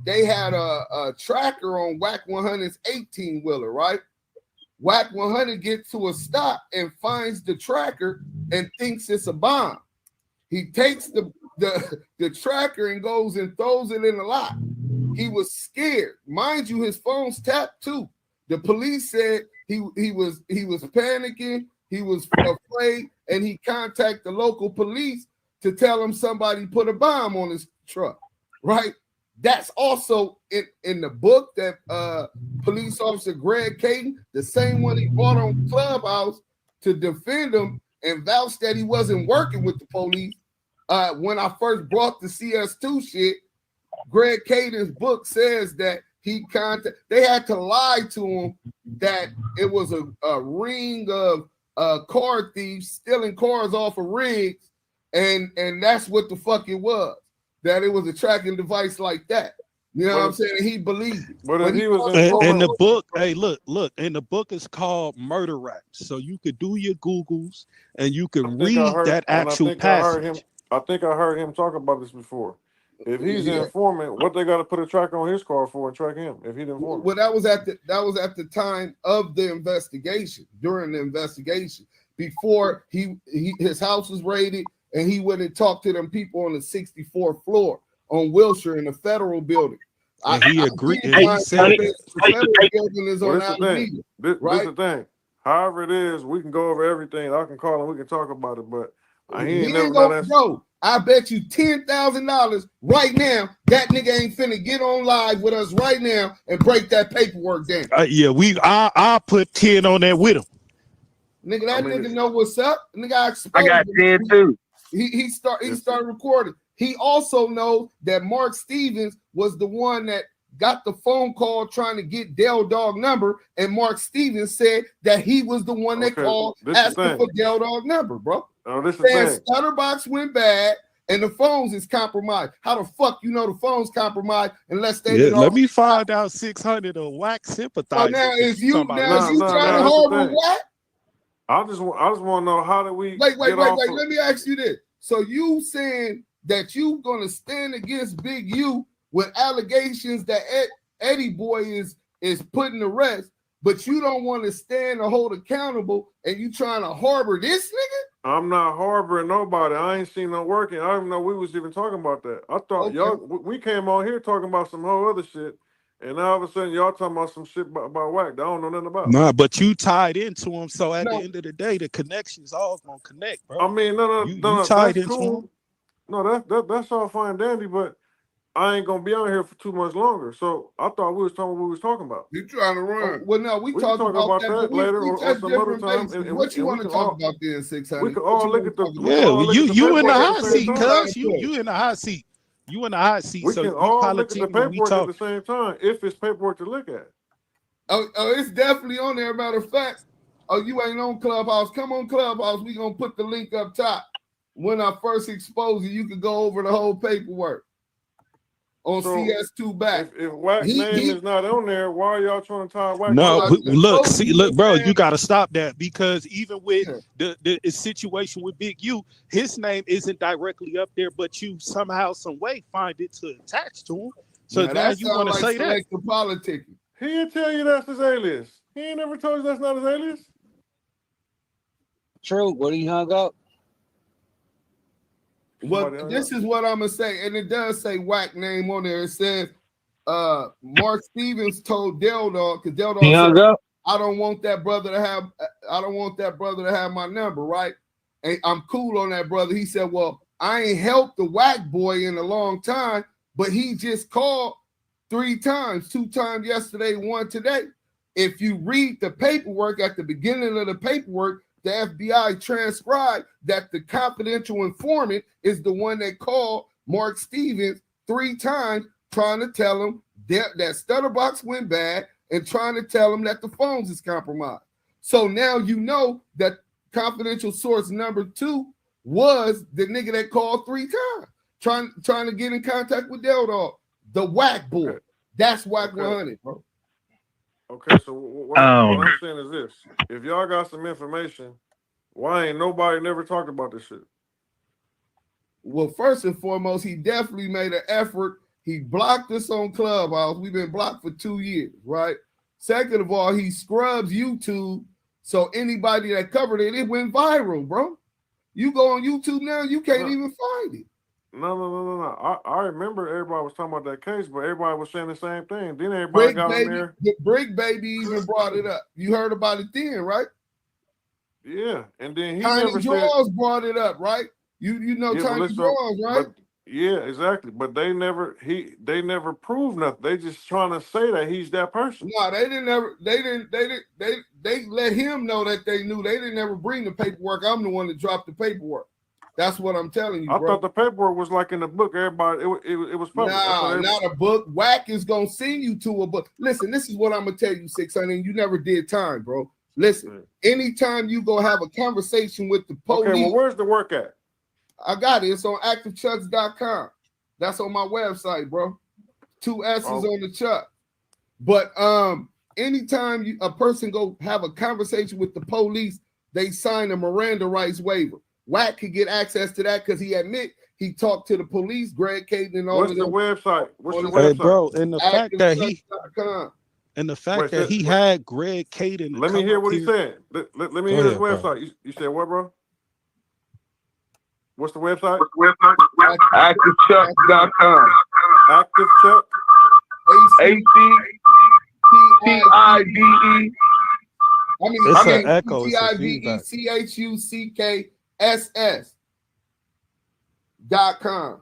they had a tracker on Wack 100's 18-wheeler, right? Wack 100 gets to a stop and finds the tracker and thinks it's a bomb. He takes the tracker and goes and throws it in the lot. He was scared. Mind you, his phone's tapped too. The police said he was panicking, he was afraid, and he contacted the local police to tell him somebody put a bomb on his truck, right? That's also in the book that police officer Greg Caden, the same one he brought on Clubhouse to defend him and vouch that he wasn't working with the police. When I first brought the CS2 shit, Greg Caden's book says that they had to lie to him that it was a ring of car thieves stealing cars off of rigs, and that's what the fuck it was. That it was a tracking device like that. You know what I'm saying? He believed it. But if he was in the book, hey, look, in the book it's called Murder Rap. So you could do your Googles and you could read that actual passage. I think I heard him talk about this before. If he's an informant, what they got to put a tracker on his car for and track him if he didn't inform? Well, that was at the time of the investigation, during the investigation, before his house was raided. And he went and talked to them people on the 64th floor on Wilshire in the federal building. He agreed. He said the federal building is on Alameda. This is the thing. However it is, we can go over everything. I can call him. We can talk about it. But he ain't never done that. I bet you $10,000 right now. That nigga ain't finna get on live with us right now and break that paperwork down. I'll put 10 on that with him. Nigga, nigga know what's up. Nigga, I got 10 too. He started recording. He also knows that Mark Stevens was the one that got the phone call trying to get Del Dog number, and Mark Stevens said that he was the one that called asking for Del Dog number, bro. This is the thing. Stutterbox went bad and the phones is compromised. How the fuck you know the phone's compromised unless they let me find out 600 of Wack sympathizer. So now is you trying to harbor Wack? I just want to know, how do we wait. Let me ask you this. So you saying that you gonna stand against Big U with allegations that Eddie Boy is putting to rest, but you don't want to stand or hold accountable, and you trying to harbor this nigga? I'm not harboring nobody. I ain't seen no working. I didn't know we was even talking about that. I thought we came on here talking about some whole other shit. And now all of a sudden, y'all talking about some shit about Wack that I don't know nothing about. Nah, but you tied into him, so at the end of the day, the connection's all gonna connect, bro. I mean, no, you tied into cool. him. No, that's all fine and dandy, but I ain't gonna be out here for too much longer. So I thought we was talking what we was talking about. You trying to run? Well, no, we talk about that later or some other time. And what you want to talk about then, 600? We can all look at the you in the hot seat, cuz you in the hot seat. You in the hot seat. We can all look at the paperwork at the same time if it's paperwork to look at. Oh, it's definitely on there. Matter of fact, you ain't on Clubhouse. Come on Clubhouse. We gonna put the link up top. When I first expose you can go over the whole paperwork on CS2 back. If Wack's name is not on there, why are y'all trying to tie Wack? No, look, bro, you got to stop that, because even with the situation with Big U, his name isn't directly up there, but you somehow, some way find it to attach to him. So now you want to say that? Politicking. He didn't tell you that's his alias. He ain't never told you that's not his alias. True. What he hung up? Well, this is what I'm gonna say, and it does say Wack name on there. It says Mark Stevens told Del Dog, because Del Dog said, I don't want that brother to have my number, right? and I'm cool on that, brother. He said, well, I ain't helped the whack boy in a long time, but he just called 3 times, 2 times yesterday, 1 today. If you read the paperwork at the beginning of the paperwork, the FBI transcribed that the confidential informant is the one that called Mark Stevens 3 times, trying to tell him that stutter box went bad and trying to tell him that the phones is compromised. So now you know that confidential source number 2 was the nigga that called 3 times, trying to get in contact with Del Dog, the whack boy. That's whack 100, bro. Okay, so what I'm saying is this: if y'all got some information, why ain't nobody never talked about this shit? Well, first and foremost, he definitely made an effort. He blocked us on Clubhouse. We've been blocked for 2 years, right? Second of all, he scrubs YouTube, so anybody that covered it, it went viral, bro. You go on YouTube now, you can't even find it. No. I remember everybody was talking about that case, but everybody was saying the same thing. Then everybody got in there. The Brick Baby even brought it up. You heard about it then, right? Yeah, and then he Tiny never Jaws brought it up, right? You know Tiny Jaws, right? Yeah, exactly. But they never proved nothing. They just trying to say that he's that person. No, they let him know that they knew. They didn't ever bring the paperwork. I'm the one that dropped the paperwork. That's what I'm telling you, bro. I thought the paperwork was like in the book. Everybody, it was public. Nah, not a book. Whack is gonna send you to a book. Listen, this is what I'm gonna tell you, 600. You never did time, bro. Listen, anytime you go have a conversation with the police. Okay, well, where's the work at? I got it. It's on activechucks.com. That's on my website, bro. 2 S's on the chuck. But anytime a person go have a conversation with the police, they sign a Miranda rights waiver. Wack could get access to that because he admit he talked to the police, Greg Caden, and all What's of the them. website? What's the Hey, website? bro, and the fact that he had Greg Caden. Let me hear what he said. Let me hear his website. You said what, bro? What's the website? ActiveChuck.com. ActiveChuck. ActiveChucks. It's an echo. CIVECHUCKS.com.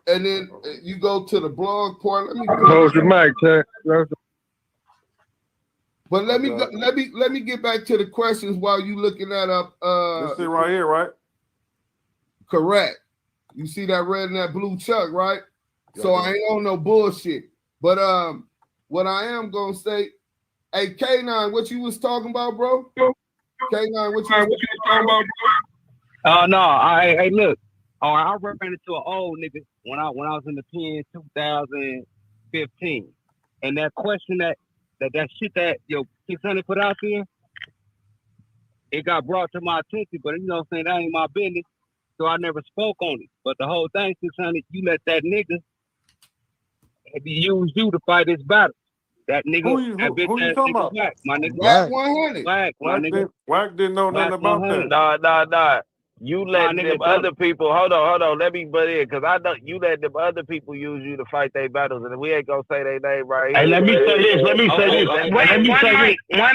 And then you go to the blog part. Let me close your mic, Chad. But let me get back to the questions while you looking that up. This is right here, right? Correct. You see that red and that blue chuck, right? So I ain't on no bullshit. But what I am gonna say, hey K9, what you was talking about, bro? K9, what you was talking about, bro? No, hey, look. I ran into an old nigga when I was in the pen 2015. And that question that shit that your 600 put out there, it got brought to my attention, but you know what I'm saying, that ain't my business. So I never spoke on it. But the whole thing, 600, you let that nigga use you to fight his battle. That nigga, who you talking about? Whack, my nigga. Whack 100. Whack, my nigga. Whack didn't know nothing about that. Nah. You let them other people. Hold on. Let me butt in, because I know you let them other people use you to fight their battles, and we ain't gonna say their name right here. Hey, let me say this. Let me say this. One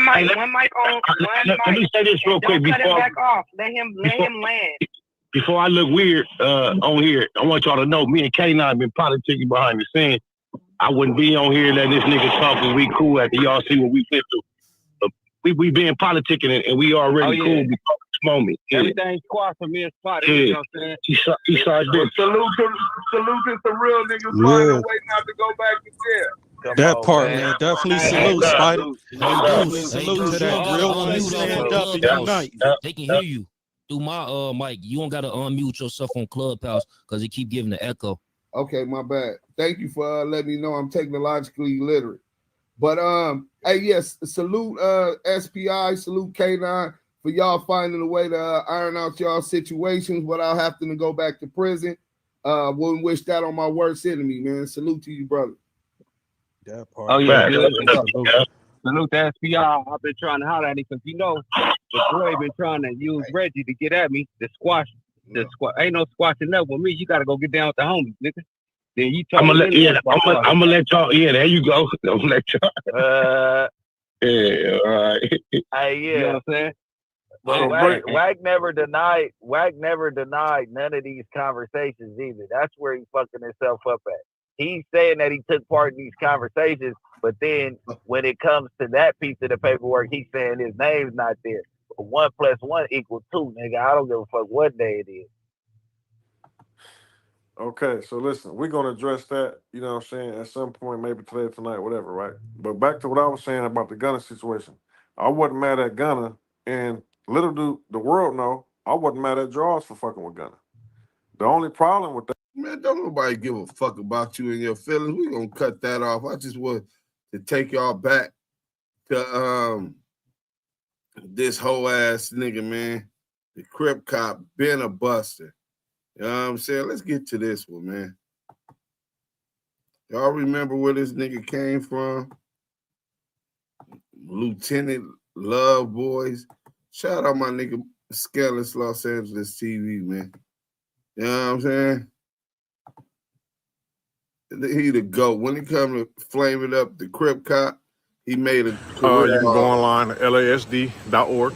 mic on. Let me say this real quick before. Cut it back off. Let him land. Before I look weird on here, I want y'all to know me and K9 have been politicking behind the scenes. I wouldn't be on here letting this nigga talk and we cool after y'all see what we fit through. We been politicking and we already cool before this moment. Everything's quiet for me and Spotty. You know what I'm saying? He saw this. Salute to some real niggas find a way not to go back to jail. That part, man. Definitely salute, Spider. Salute to that real one stand up and unite. They can hear you through my mic. You don't gotta unmute yourself on Clubhouse because it keep giving the echo. Okay, my bad. Thank you for letting me know I'm technologically illiterate. But hey, yes, salute SPI, salute K9 for y'all finding a way to iron out y'all situations without having to go back to prison. Wouldn't wish that on my worst enemy, man. Salute to you, brother. That part. Oh yeah, salute to SPI. I've been trying to holler at him because you know the boy been trying to use Reggie to get at me. The squash. Ain't no squashing up with me. You gotta go get down with the homies, nigga. Then you talk. I'm gonna let y'all. Yeah, there you go. I'm gonna let y'all. Yeah, all right. Hey, yeah. You know what I'm saying? Wack never denied none of these conversations either. That's where he's fucking himself up at. He's saying that he took part in these conversations, but then when it comes to that piece of the paperwork, he's saying his name's not there. But 1 + 1 = 2, nigga. I don't give a fuck what day it is. Okay, so listen, we're gonna address that, you know what I'm saying, at some point, maybe today, tonight, whatever, right? But back to what I was saying about the Gunna situation. I wasn't mad at Gunna, and little do the world know, I wasn't mad at Draws for fucking with Gunna. The only problem with that, man, don't nobody give a fuck about you and your feelings. We're gonna cut that off. I just want to take y'all back to this whole ass nigga, man. The Crip cop been a buster. You know what I'm saying? Let's get to this one, man. Y'all remember where this nigga came from? Lieutenant Love Boys. Shout out my nigga Scandalous Los Angeles TV, man. You know what I'm saying? He the GOAT. When it comes to flaming up the Crip cop, he made a career. You can go online to lasd.org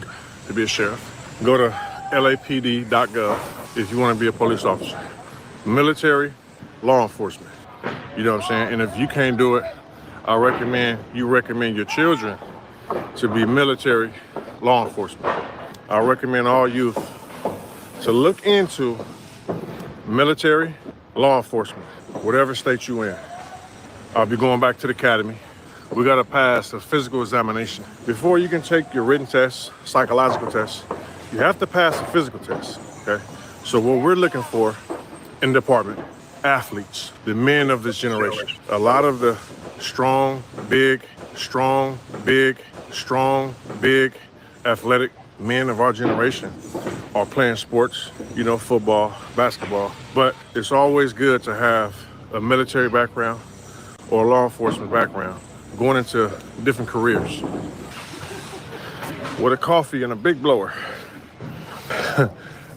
to be a sheriff. Go to lapd.gov if you want to be a police officer. Military, law enforcement. You know what I'm saying? And if you can't do it, I recommend your children to be military law enforcement. I recommend all youth to look into military law enforcement, whatever state you in. I'll be going back to the academy. We got to pass a physical examination. Before you can take your written tests, psychological tests, you have to pass a physical test, okay? So what we're looking for in the department, athletes, the men of this generation. A lot of the strong, big, athletic men of our generation are playing sports, you know, football, basketball. But it's always good to have a military background or a law enforcement background going into different careers. With a coffee and a big blower.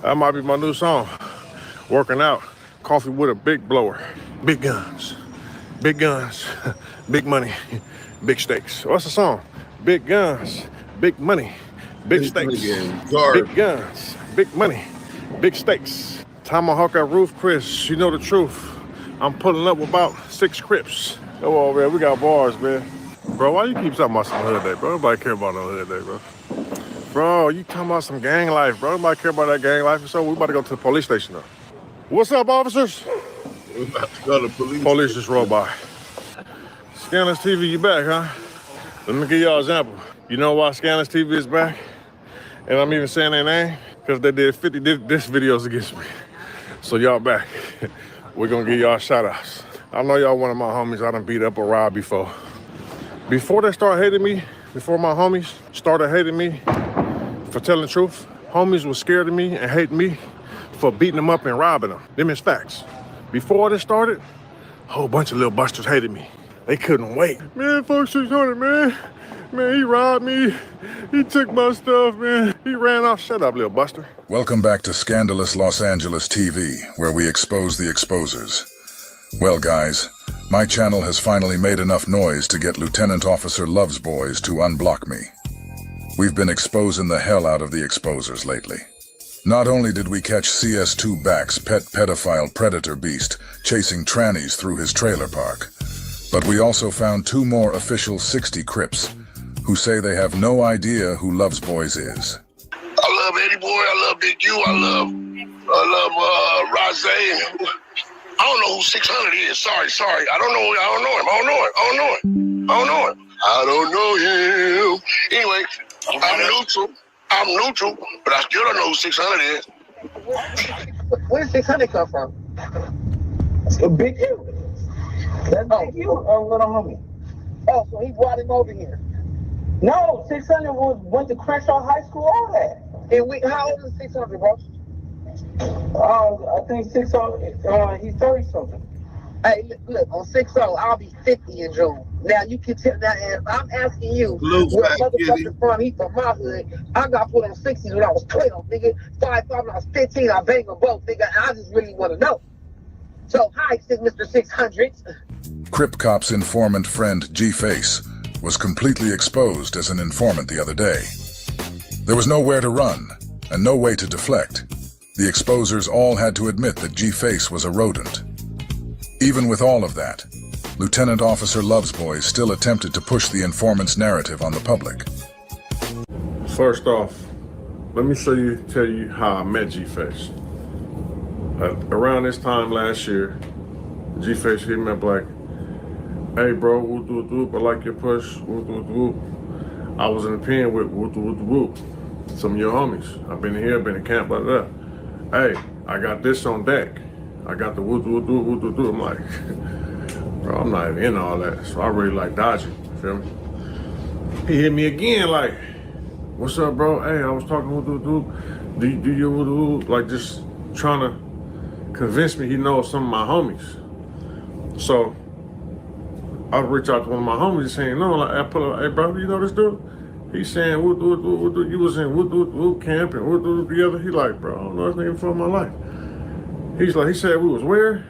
That might be my new song. Working out, coffee with a big blower. Big guns, big money, big stakes. What's the song? Big guns, big money, big stakes. Big guns, big money, big stakes. Tomahawk at Roof Chris, you know the truth. I'm pulling up with about 6 Crips. Come on, man, we got bars, man. Bro, why you keep talking about some hood day, bro? Nobody care about no hood day, bro. Bro, you talking about some gang life, bro. Nobody care about that gang life. So we about to go to the police station now. What's up, officers? We're about to go to police. Police just rolled by. Scandalous TV, you back, huh? Let me give y'all an example. You know why Scandalous TV is back? And I'm even saying their name? Because they did 50 diss videos against me. So y'all back. We're gonna give y'all shout outs. I know y'all one of my homies I done beat up or robbed before. Before they start hating me, before my homies started hating me for telling the truth, homies was scared of me and hating me for beating them up and robbing them. Them is facts. Before this started, a whole bunch of little busters hated me. They couldn't wait. Man, fuck 600, man. Man, he robbed me. He took my stuff, man. He ran off. Shut up, little buster. Welcome back to Scandalous Los Angeles TV, where we expose the exposers. Well, guys, my channel has finally made enough noise to get Lieutenant Officer Love's Boys to unblock me. We've been exposing the hell out of the exposers lately. Not only did we catch CS2 Back's pet pedophile predator beast chasing trannies through his trailer park, but we also found 2 more official 60 Crips who say they have no idea who Love's Boys is. I love Eddie Boy, I love Big U, I love Rose. I don't know who 600 is. Sorry. I don't know him. Anyway, I'm neutral, but I still don't know who 600 is. Where did 600 come from? A Big U. That's Big U or little homie? Oh, so he brought him over here. No, 600 went to Crenshaw High School, all that. And how old is 600, bro? I think 600, he's 30-something. Hey, look, on 6-0, I'll be 50 in June. Now, you can tell that, and I'm asking you, where motherfucker from, he from my hood. I got put on 60s when I was 12, nigga. 5'5" when I was 15, I banged them both, nigga. I just really want to know. So, hi, Mr. 600. Crip Cop's informant friend G-Face was completely exposed as an informant the other day. There was nowhere to run, and no way to deflect. The exposers all had to admit that G-Face was a rodent. Even with all of that, Lieutenant Officer Lovesboy still attempted to push the informant's narrative on the public. First off, let me tell you how I met G-Face. Around this time last year, G-Face hit me up like, "Hey bro, whoop whoop whoop, I like your push, whoop whoop whoop. I was in the pen with whoop whoop whoop. Some of your homies. I've been here, been in camp, blah blah. Hey, I got this on deck. I got the whoop whoop whoop whoop whoop whoop." I'm like, bro, I'm not even in all that, so I really like dodging. You feel me? He hit me again like, "What's up, bro? Hey, I was talking whoop whoop whoop. Do you whoop whoop?" Like just trying to convince me he knows some of my homies. So I reach out to one of my homies saying, "No," like I pull up, "Hey bro, you know this dude?" He's saying, "Whoop whoop whoop whoop, you was in whoop whoop whoop camp and whoop whoop together." He like, "Bro, I don't know this nigga from my life." He's like, he said, "We was where?"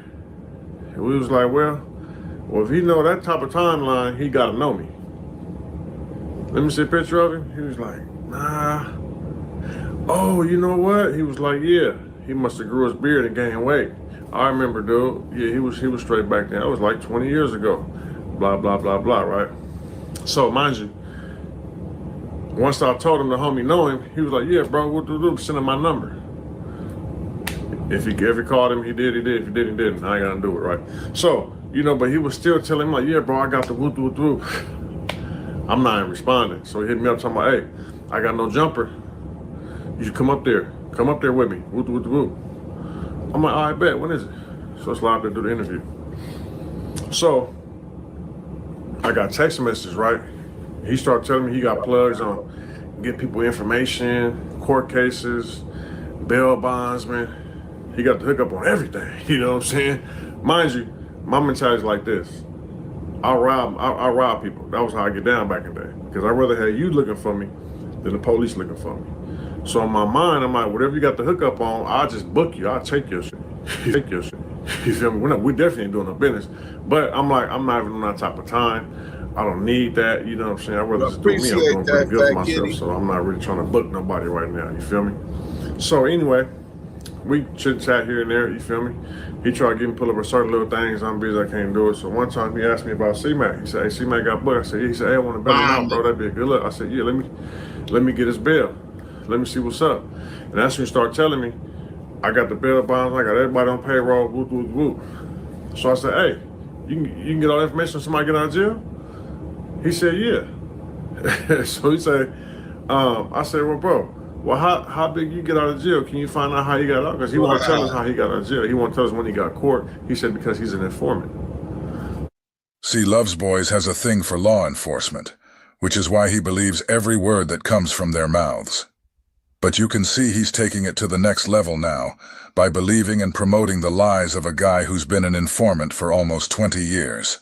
And we was like, well, if he know that type of timeline, he gotta know me. Let me see a picture of him. He was like, "Nah." "Oh, you know what?" He was like, "Yeah." He must have grew his beard and gained weight. I remember, dude. Yeah, he was straight back then. That was like 20 years ago. Blah, blah, blah, blah, right? So, mind you, once I told him the homie know him, he was like, "Yeah, bro, what send him my number." If he called him, he did. If he didn't, he didn't. I ain't gonna do it, right? So, but he was still telling him like, "Yeah, bro, I got the whoop, whoop, whoop." I'm not even responding. So he hit me up talking about, "Hey, I got no jumper. You should come up there. Come up there with me. Whoop, whoop, whoop." I'm like, "All right, bet. When is it?" So it's live to do the interview. So I got text messages, right? He started telling me he got plugs on get people information, court cases, bail bondsmen. He got the hookup on everything. You know what I'm saying? Mind you, my mentality is like this. I'll rob people. That was how I get down back in the day. Because I'd rather have you looking for me than the police looking for me. So in my mind, I'm like, whatever you got the hookup on, I'll just book you. I'll take your shit. Take your shit. You feel me? We definitely ain't doing no business. But I'm like, I'm not even on that type of time. I don't need that. You know what I'm saying? I'd rather just do me. I'm doing pretty good for myself. So I'm not really trying to book nobody right now. You feel me? So anyway, we chit chat here and there. You feel me? He tried to get me pull up a certain little things. I'm busy. I can't do it. So one time he asked me about C-Mac. He said, "Hey, C-Mac got booked." I said, yeah. He said, "Hey, I want to bail him out, bro. That'd be a good look." I said, "Yeah, let me get his bail. Let me see what's up." And that's when he started telling me, "I got the bail bonds. I got everybody on payroll. Whoop, whoop, whoop." So I said, "Hey, you can get all the information when somebody get out of jail?" He said, "Yeah." So he said, I said, "Well, bro, how big you get out of jail? Can you find out how he got out?" Because he won't tell us how he got out of jail. He won't tell us when he got court. He said because he's an informant. See, Lovesboys has a thing for law enforcement, which is why he believes every word that comes from their mouths. But you can see he's taking it to the next level now by believing and promoting the lies of a guy who's been an informant for almost 20 years.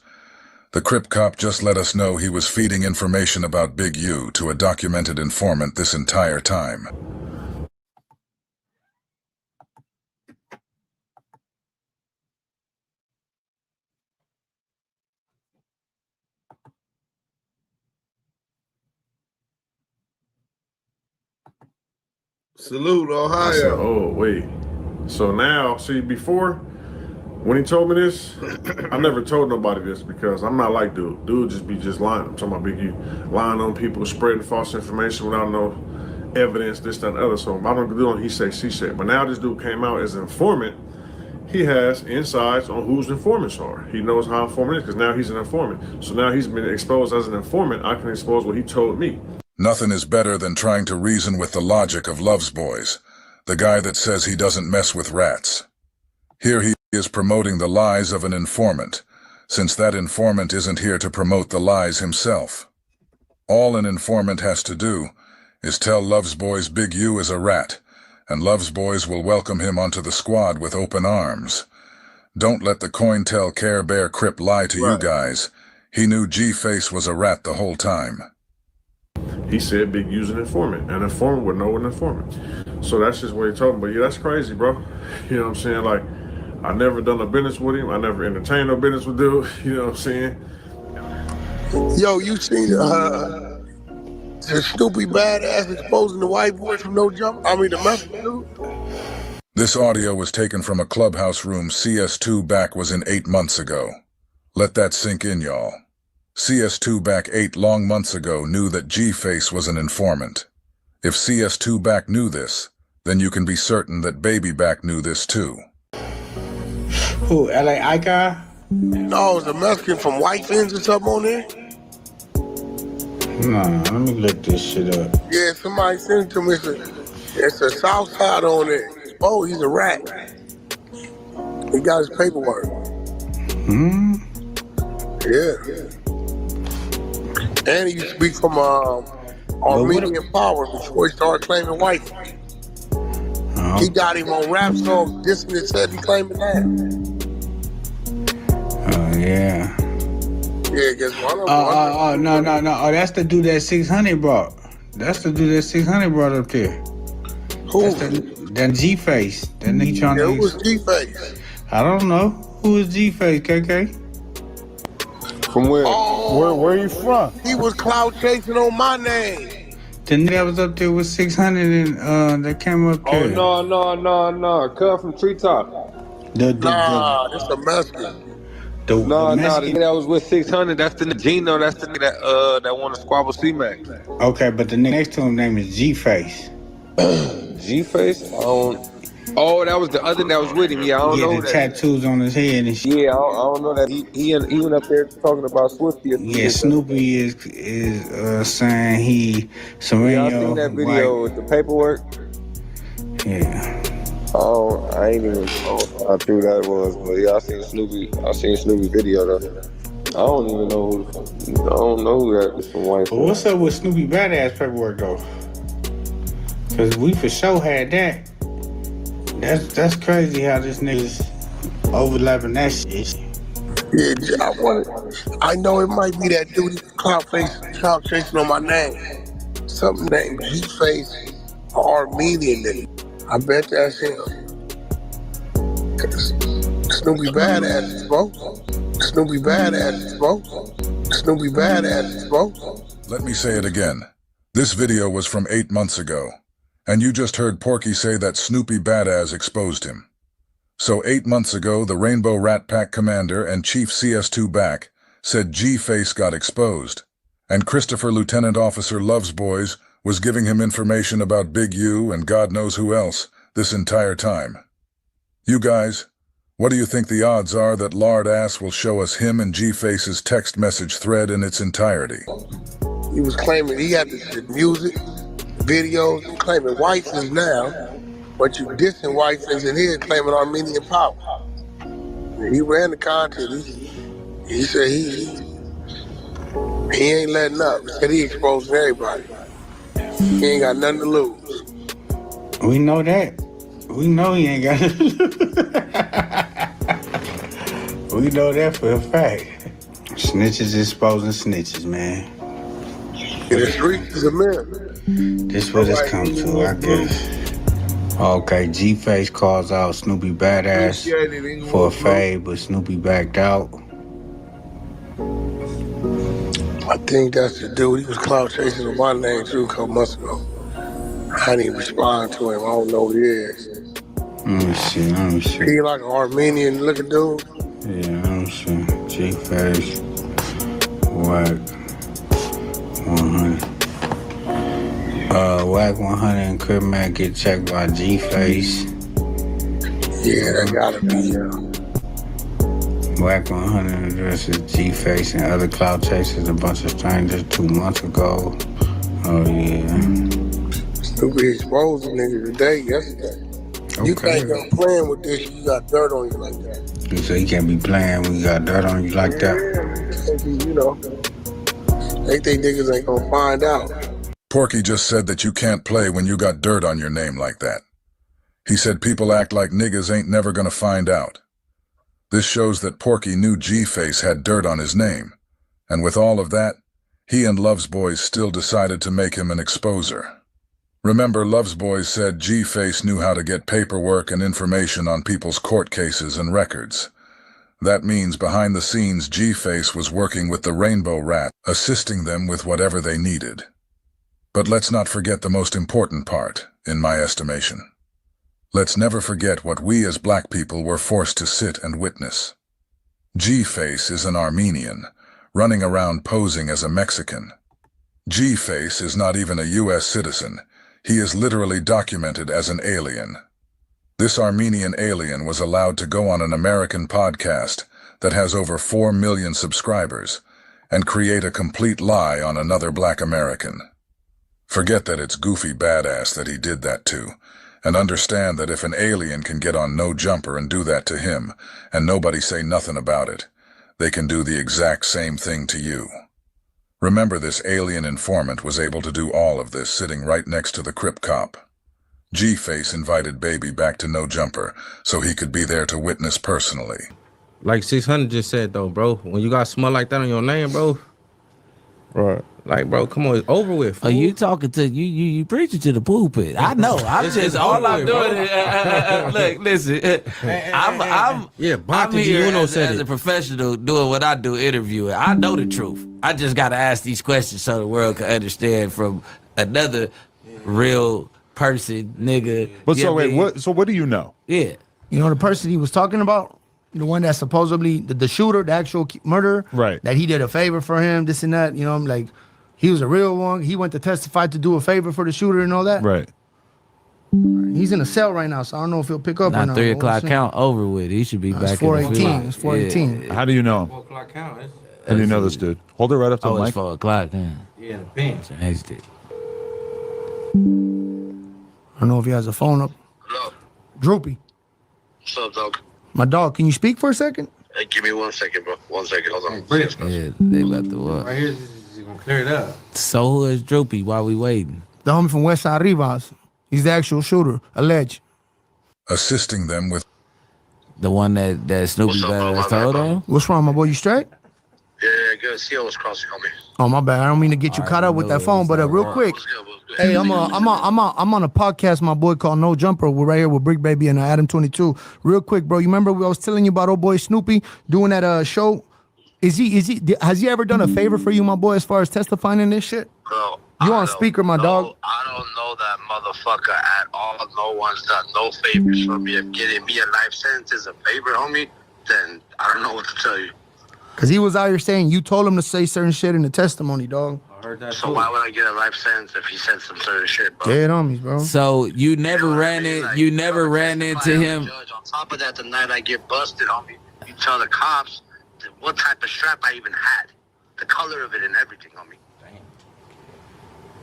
The Crip Cop just let us know he was feeding information about Big U to a documented informant this entire time. Salute, Ohio. I said, "Oh, wait." So now, see, before, when he told me this, I never told nobody this because I'm not like dude. Dude just lying. I'm talking about Big U. Lying on people, spreading false information without no evidence, this, that, and the other. So I don't do on he say, she said. But now this dude came out as an informant. He has insights on whose informants are. He knows how informant is because now he's an informant. So now he's been exposed as an informant. I can expose what he told me. Nothing is better than trying to reason with the logic of Lovesboys, the guy that says he doesn't mess with rats. Here he is promoting the lies of an informant, since that informant isn't here to promote the lies himself. All an informant has to do is tell Lovesboys Big U is a rat, and Lovesboys will welcome him onto the squad with open arms. Don't let the COINTEL Care Bear Crip lie to you guys. He knew G-Face was a rat the whole time. He said Big U's an informant. An informant would know an informant. So that's just what he told me. But yeah, that's crazy, bro. You know what I'm saying? Like, I never done a business with him. I never entertained no business with dude. You know what I'm saying? Yo, you seen the Snoopy badass exposing the white boys from no jump? I mean, the Mexican dude? This audio was taken from a clubhouse room CS2 back was in 8 months ago. Let that sink in, y'all. CS2 back 8 long months ago knew that G-Face was an informant. If CS2 back knew this, then you can be certain that Baby back knew this too. Who, L.A. Icon? No, is a Mexican from White Fins or something on there? No, let me look this shit up. Yeah, somebody sent it to me. It's a South Side on there. Oh, he's a rat. He got his paperwork. Yeah. And he used to be from Armenian Power before he started claiming white. He got him on rap songs, dissing and said he claiming that. Oh, yeah. Yeah, guess one of them. No. Oh, that's the dude that 600 brought. That's the dude that 600 brought up there. Who? That G-Face. That nigga trying to... Who was G-Face? I don't know. Who is G-Face, KK? From where? Oh, Where you from? He was cloud chasing on my name. The nigga that was up there with 600 and that came up there. Oh, no. Cut from Treetop. Nah, that's a Mexican. The nigga that was with 600, that's the Gino, that's the nigga that won the Squabble C-Max. Okay, but the nigga next to him name is G-Face. G-Face? Oh, that was the other that was with him. Yeah, I don't know the tattoos on his head and shit. Yeah, I don't know that. He went up there talking about Swifty. Yeah, Snoopy is saying he Sereno. Yeah, I seen that video with the paperwork. Yeah. Oh, I ain't even know how true that was, but yeah, I seen Snoopy video though. I don't even know who that is from White. But what's up with Snoopy badass paperwork though? Cause we for sure had that. That's crazy how this nigga's overlapping that shit. Yeah, I know it might be that dude cloud chasing on my name. Something named G-Face or Armenian nigga. I bet that's him. Snoopy badass is both. Snoopy badass is both. Snoopy badass is both. Let me say it again. This video was from 8 months ago. And you just heard Porky say that Snoopy Badass exposed him. So 8 months ago, the Rainbow Rat Pack commander and Chief CS2 back said G-Face got exposed. And Christopher Lieutenant Officer Loves Boys was giving him information about Big U and God knows who else this entire time. You guys, what do you think the odds are that Lard Ass will show us him and G-Face's text message thread in its entirety? He was claiming he had the music, videos, claiming white fins now, but you dissing white fins in here claiming Armenian Power. He ran the content. He said he ain't letting up. He said he exposing everybody. He ain't got nothing to lose. We know that. We know he ain't got We know that for a fact. Snitches exposing snitches, man. The streets is a myth. This what it's come to, I guess. Okay, G-Face calls out Snoopy Badass for a fade, but Snoopy backed out. I think that's the dude. He was cloud chasing on my name too a couple months ago. I didn't even respond to him. I don't know who he is. Let me see. He like an Armenian looking dude. Yeah, let me see. G-Face, Whack 100. Whack 100 and Crib Mac get checked by G-Face. Yeah, that gotta be Whack 100 addresses G-Face and other cloud chasers, a bunch of strangers 2 months ago. Oh yeah. Snoopy exposed the nigga today, yesterday. Okay. You think I'm playing with this, you got dirt on you like that. You say you can't be playing when you got dirt on you like that? Yeah, you know. They think niggas ain't gonna find out. Porky just said that you can't play when you got dirt on your name like that. He said people act like niggas ain't never gonna find out. This shows that Porky knew G-Face had dirt on his name. And with all of that, he and Loves Boys still decided to make him an exposer. Remember, Loves Boys said G-Face knew how to get paperwork and information on people's court cases and records. That means behind the scenes, G-Face was working with the Rainbow Rat, assisting them with whatever they needed. But let's not forget the most important part, in my estimation. Let's never forget what we as black people were forced to sit and witness. G-Face is an Armenian, running around posing as a Mexican. G-Face is not even a U.S. citizen. He is literally documented as an alien. This Armenian alien was allowed to go on an American podcast that has over 4 million subscribers and create a complete lie on another black American. Forget that it's goofy badass that he did that to, and understand that if an alien can get on No Jumper and do that to him, and nobody say nothing about it, they can do the exact same thing to you. Remember, this alien informant was able to do all of this sitting right next to the Crip cop. G-Face invited Baby back to No Jumper so he could be there to witness personally. Like 600 just said though, bro, when you got smell like that on your name, bro. Right. Like, bro, come on, it's over with. Are you talking to you preaching to the pulpit? I know. I'm just all I'm doing is look, listen. I'm here as a professional doing what I do, interviewing. I know the truth. I just got to ask these questions so the world can understand from another real person, nigga. But so wait, what do you know? Yeah, you know the person he was talking about. The one that's supposedly the shooter, the actual murderer, right? That he did a favor for him, this and that. You know, I'm like, he was a real one. He went to testify to do a favor for the shooter and all that. Right. He's in a cell right now, so I don't know if he'll pick up. Not or not. 3 o'clock count over with. He should be back. 4:18. It's 4:18. How do you know him? 4 o'clock count. How do you know this dude? Hold it right up to the mic. It's 4 o'clock then. Yeah, the bench. I don't know if he has a phone up. Hello. Droopy. What's up, dog? My dog, can you speak for a second? Hey, give me 1 second, bro. 1 second. Hold on. Yeah, they about to what? Right here, you're gonna clear it up. So who is Droopy while we waiting? The homie from West Side Rivas. He's the actual shooter, alleged. Assisting them with the one that Snoopy Badass told on. What's wrong, my boy? You straight? Yeah, good. CO was crossing on me. Oh, my bad. I don't mean to get you caught up with that phone, but real quick. Hey, I'm on a podcast, my boy, called No Jumper. We're right here with Brick Baby and Adam 22. Real quick, bro. You remember I was telling you about old boy Snoopy doing that show? Has he ever done a favor for you, my boy, as far as testifying in this shit? Bro, you on speaker, my dog? I don't know that motherfucker at all. No one's done no favors for me. If getting me a life sentence is a favor, homie, then I don't know what to tell you. Because he was out here saying you told him to say certain shit in the testimony, dog. I heard that. So why would I get a life sentence if he said some certain shit, bro? Dead homies, bro. So you never ran into him. Judge, on top of that, the night I get busted, homie, you tell the cops what type of strap I even had, the color of it and everything, homie.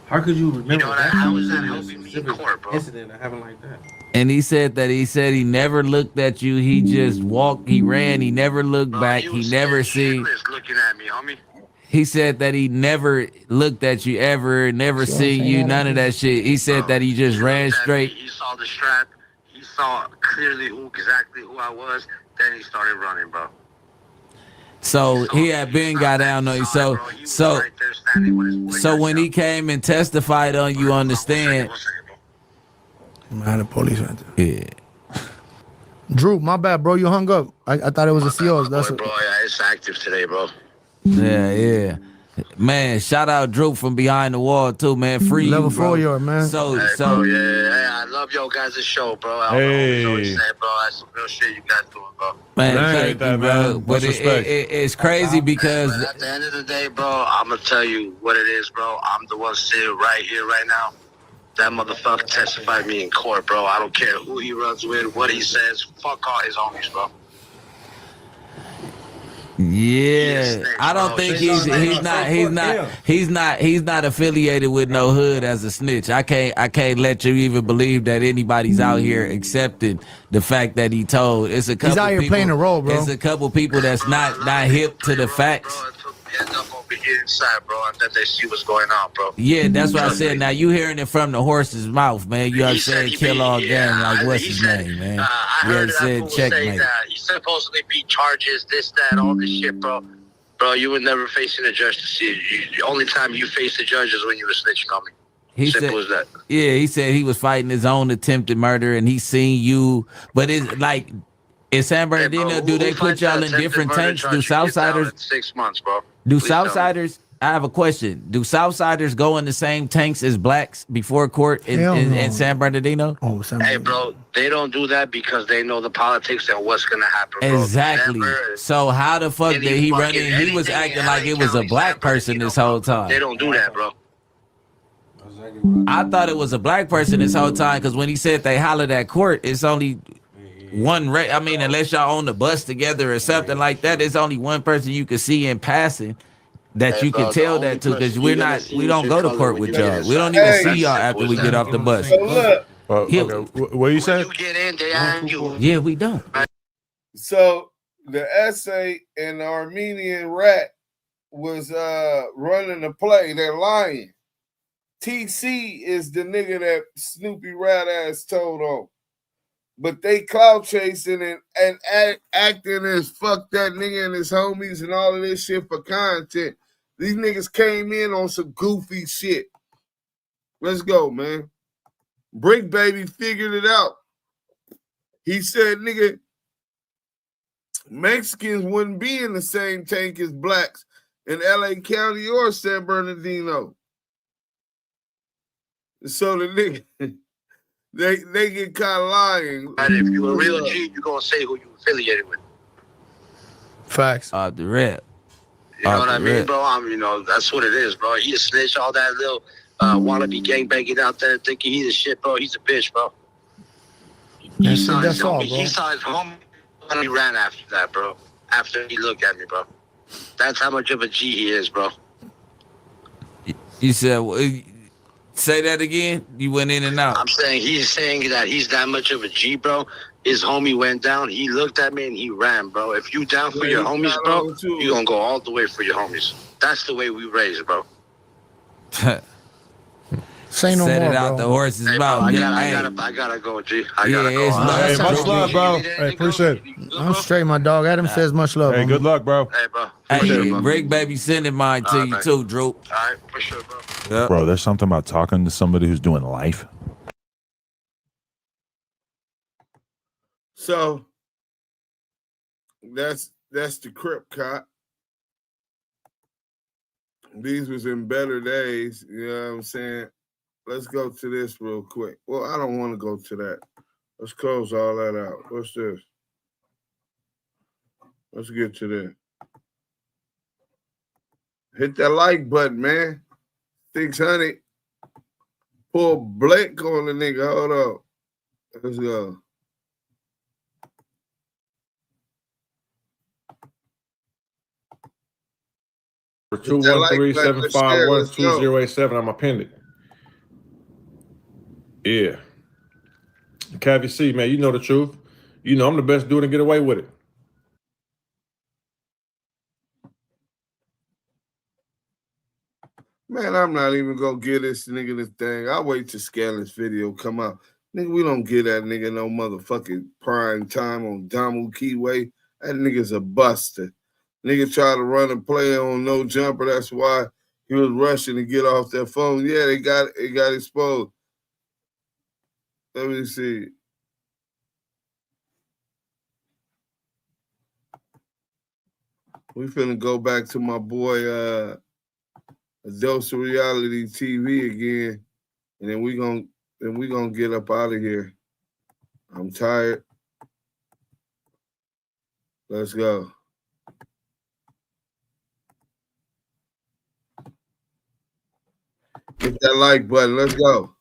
How could you remember? You know that? How is that helping me in court, bro? Incident that happened like that. And he said he never looked at you. He just walked. He ran. He never looked back. He never seen. Looking at me, homie. He said that he never looked at you ever, never seen you, none of that shit. He said that he just ran straight. He saw the strap. He saw clearly exactly who I was. Then he started running, bro. So he had been got down on you. So when he came and testified on you on the stand. I had the police right there. Yeah. Drew, my bad, bro. You hung up. I thought it was a CO's. That's bro. Yeah, it's active today, bro. Yeah. Man, shout out Drew from behind the wall too, man. Free level you, bro. 4 yard, man. Bro, yeah, I love yo guys' show, bro. I don't know what you say, bro. That's some real shit you guys doing, bro. Man, thank you, bro. But it's crazy because at the end of the day, bro, I'm gonna tell you what it is, bro. I'm the one sitting right here, right now. That motherfucker testified me in court, bro. I don't care who he runs with, what he says. Fuck all his homies, bro. Yeah, I don't think he's not affiliated with no hood as a snitch. I can't let you even believe that anybody's out here accepting the fact that he told. It's a couple. He's out here playing a role, bro. It's a couple people that's not hip to the facts. Inside, bro, and then they see what's going on, bro. Yeah, that's what I said. Now you hearing it from the horse's mouth, man. You understand? Kill all gang. Like what's his name, man? I heard that checkmate. He supposedly beat charges, this, that, all this shit, bro. Bro, you were never facing a judge to see it. The only time you faced the judge is when you were snitching on me. Simple as that. Yeah, he said he was fighting his own attempted murder, and he seen you. But it's like in San Bernardino, do they put y'all in different tanks? Do Southsiders 6 months, bro? Do Southsiders I have a question. Do Southsiders go in the same tanks as blacks before court in San Bernardino? Oh, hey, bro, they don't do that because they know the politics and what's gonna happen, bro. Exactly. So how the fuck did he run in? He was acting like it was a black person this whole time. They don't do that, bro. I thought it was a black person this whole time because when he said they hollered at court, it's only one. I mean, unless y'all own the bus together or something like that, it's only one person you can see in passing. That you can tell that to, because we don't go to court with y'all. We don't even see y'all after we get off the bus. Okay. What you say? Yeah, we don't. So the essay and the Armenian rat was running the play. They're lying. TC is the nigga that Snoopy rat ass told on. But they clout chasing and acting as fuck that nigga and his homies and all of this shit for content. These niggas came in on some goofy shit. Let's go, man. Brick Baby figured it out. He said, nigga, Mexicans wouldn't be in the same tank as blacks in LA County or San Bernardino. So the nigga, they get kind of lying. And if you a real G, you gonna say who you affiliated with. Facts. The rep. You know what I mean, bro? That's what it is, bro. He a snitch, all that little wannabe gangbanging out there thinking he's a shit, bro. He's a bitch, bro. He saw his homie and he ran after that, bro. After he looked at me, bro. That's how much of a G he is, bro. You said, say that again? You went in and out. I'm saying he's saying that he's that much of a G, bro. His homie went down. He looked at me and he ran, bro. If you down for your homies, bro, you gonna go all the way for your homies. That's the way we raised, bro. Say no Set more, it out bro. the horse's mouth. I gotta go, G. I gotta go. Hey, much love, bro. Hey, appreciate it. I'm straight, my dog. Adam says much love. Hey, good luck, bro. Hey, bro. Hey, Brick Baby sending mine to you too, Drew. All right, for sure, bro. Yep. Bro, there's something about talking to somebody who's doing life. So that's the Crip cop. These was in better days, you know what I'm saying? Let's go to this real quick. Well, I don't want to go to that. Let's close all that out. What's this? Let's get to this. Hit that like button, man. 600. Pull Blake on the nigga. Hold up. Let's go. For 213-751-2087, I'm appended. Yeah. Cavi C, man, you know the truth. You know I'm the best dude to get away with it. Man, I'm not even gonna get this nigga this thing. I'll wait till Scanlon's video come out. Nigga, we don't get that nigga no motherfucking prime time on Damu Kiwe. That nigga's a buster. Nigga tried to run and play on no jumper. That's why he was rushing to get off that phone. Yeah, it got exposed. Let me see. We finna go back to my boy A Dose of Reality TV again, and then we gonna get up out of here. I'm tired. Let's go. Hit that like button. Let's go.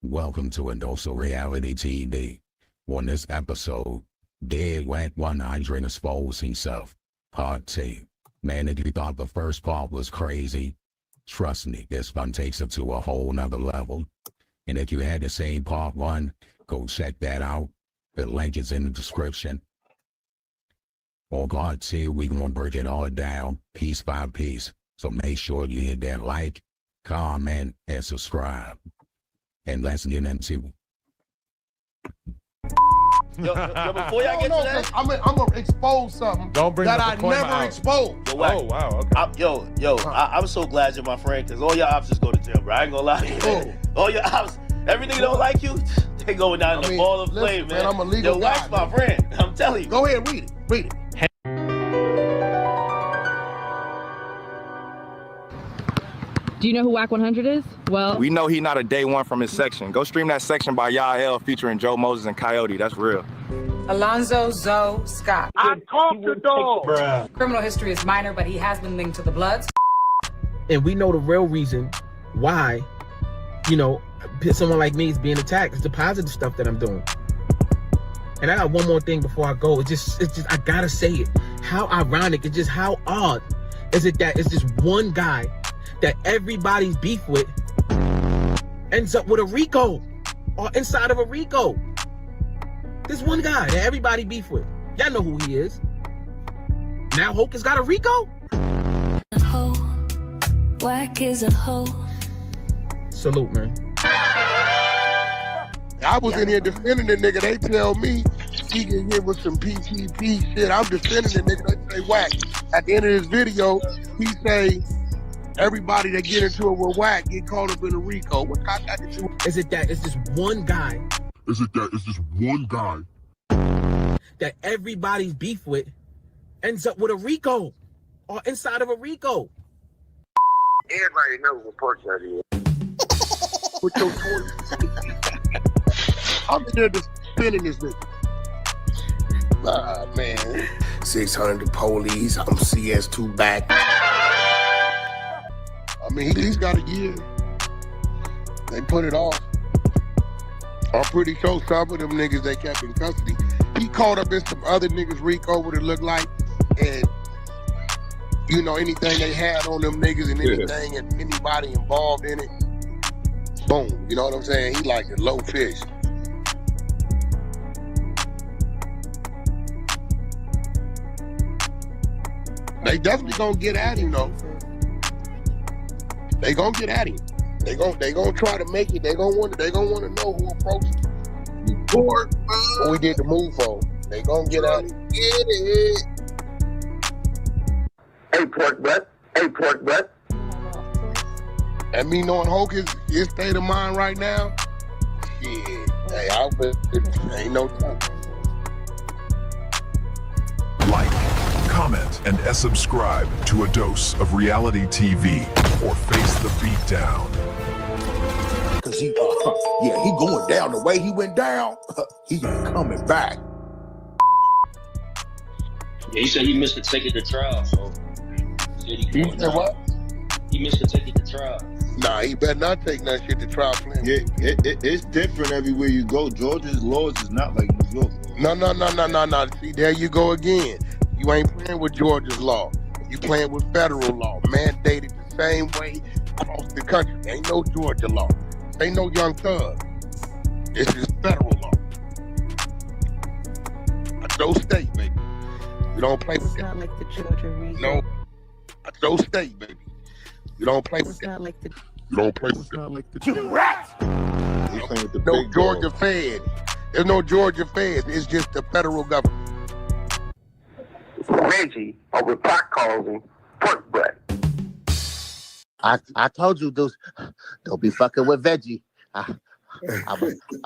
Welcome to Endoso Reality TV. On this episode, Dead Whack 100 exposed himself. Part 2. Man, if you thought the first part was crazy, trust me, this one takes it to a whole nother level. And if you hadn't seen part 1, go check that out. The link is in the description. On part 2, we gonna break it all down piece by piece. So make sure you hit that like, comment, and subscribe. And let's get into Yo, before y'all get to that, I'm gonna expose something that I never exposed. Yo, wow, okay. I'm so glad you're my friend, because all your ops just go to jail, bro. I ain't gonna lie to you. All your ops, everything don't like you, they going down in the ball of flame, man. I'm a legal guy. Wax my friend. I'm telling you. Go ahead, read it. Read it. Do you know who WAC 100 is? Well, we know he not a day one from his section. Go stream that section by Yael featuring Joe Moses and Coyote. That's real. Alonzo Zoe Scott. I talked to dog. Criminal history is minor, but he has been linked to the Bloods. And we know the real reason why, someone like me is being attacked. It's the positive stuff that I'm doing. And I got one more thing before I go. It's just, I gotta say it. How ironic, it's just how odd is it that it's just one guy that everybody's beef with ends up with a RICO or inside of a RICO. This one guy that everybody beef with. Y'all know who he is. Now Hoke has got a RICO. WAC is a hoe. Salute, man. I was in here defending the nigga. They tell me he get hit with some PTP shit. I'm defending the nigga. They say WAC. At the end of this video, he say everybody that get into it with WAC get caught up in a RICO. What I got to do? Is it that it's just one guy? Is it that it's just one guy that everybody's beef with ends up with a RICO or inside of a RICO? Everybody knows what part that is. With your 20. I'm in there defending this nigga. Man. 600 the police. I'm CS2 back. I mean, he at least got a year. They put it off. I'm pretty sure some of them niggas they kept in custody. He caught up in some other niggas RICO what it looked like. And, anything they had on them niggas and anything and anybody involved in it, boom. You know what I'm saying? He like a low fish. They definitely gonna get at him though. They gonna get at him. They gonna try to make it. They gonna want to know who approached him. What we did the move for. They gonna get at him. Get it. Hey pork butt. And me knowing Hulk is his state of mind right now. Shit. Hey, ain't no time. Like, comment, and subscribe to A Dose of Reality TV or face the beat down. Cause he going down the way he went down. He coming back. Yeah, he said he missed the ticket to trial, so he said what? He missed the ticket to trial. Nah, he better not take that shit to trial. Yeah, it's different everywhere you go. Georgia's laws is not like New York. No. See, there you go again. You ain't playing with Georgia's law. You playing with federal law, mandated the same way across the country. Ain't no Georgia law. Ain't no Young Thug. This is federal law. No state, baby. You don't play with that. It's not like the Georgia region. No. No state, baby. You don't play with that. Not like the. You don't play with that. Not like the. You rats! No Georgia Fed. There's no Georgia Fed. It's just the federal government. Reggie over pot causing pork butt. I told you, Deuce, don't be fucking with Veggie. I'm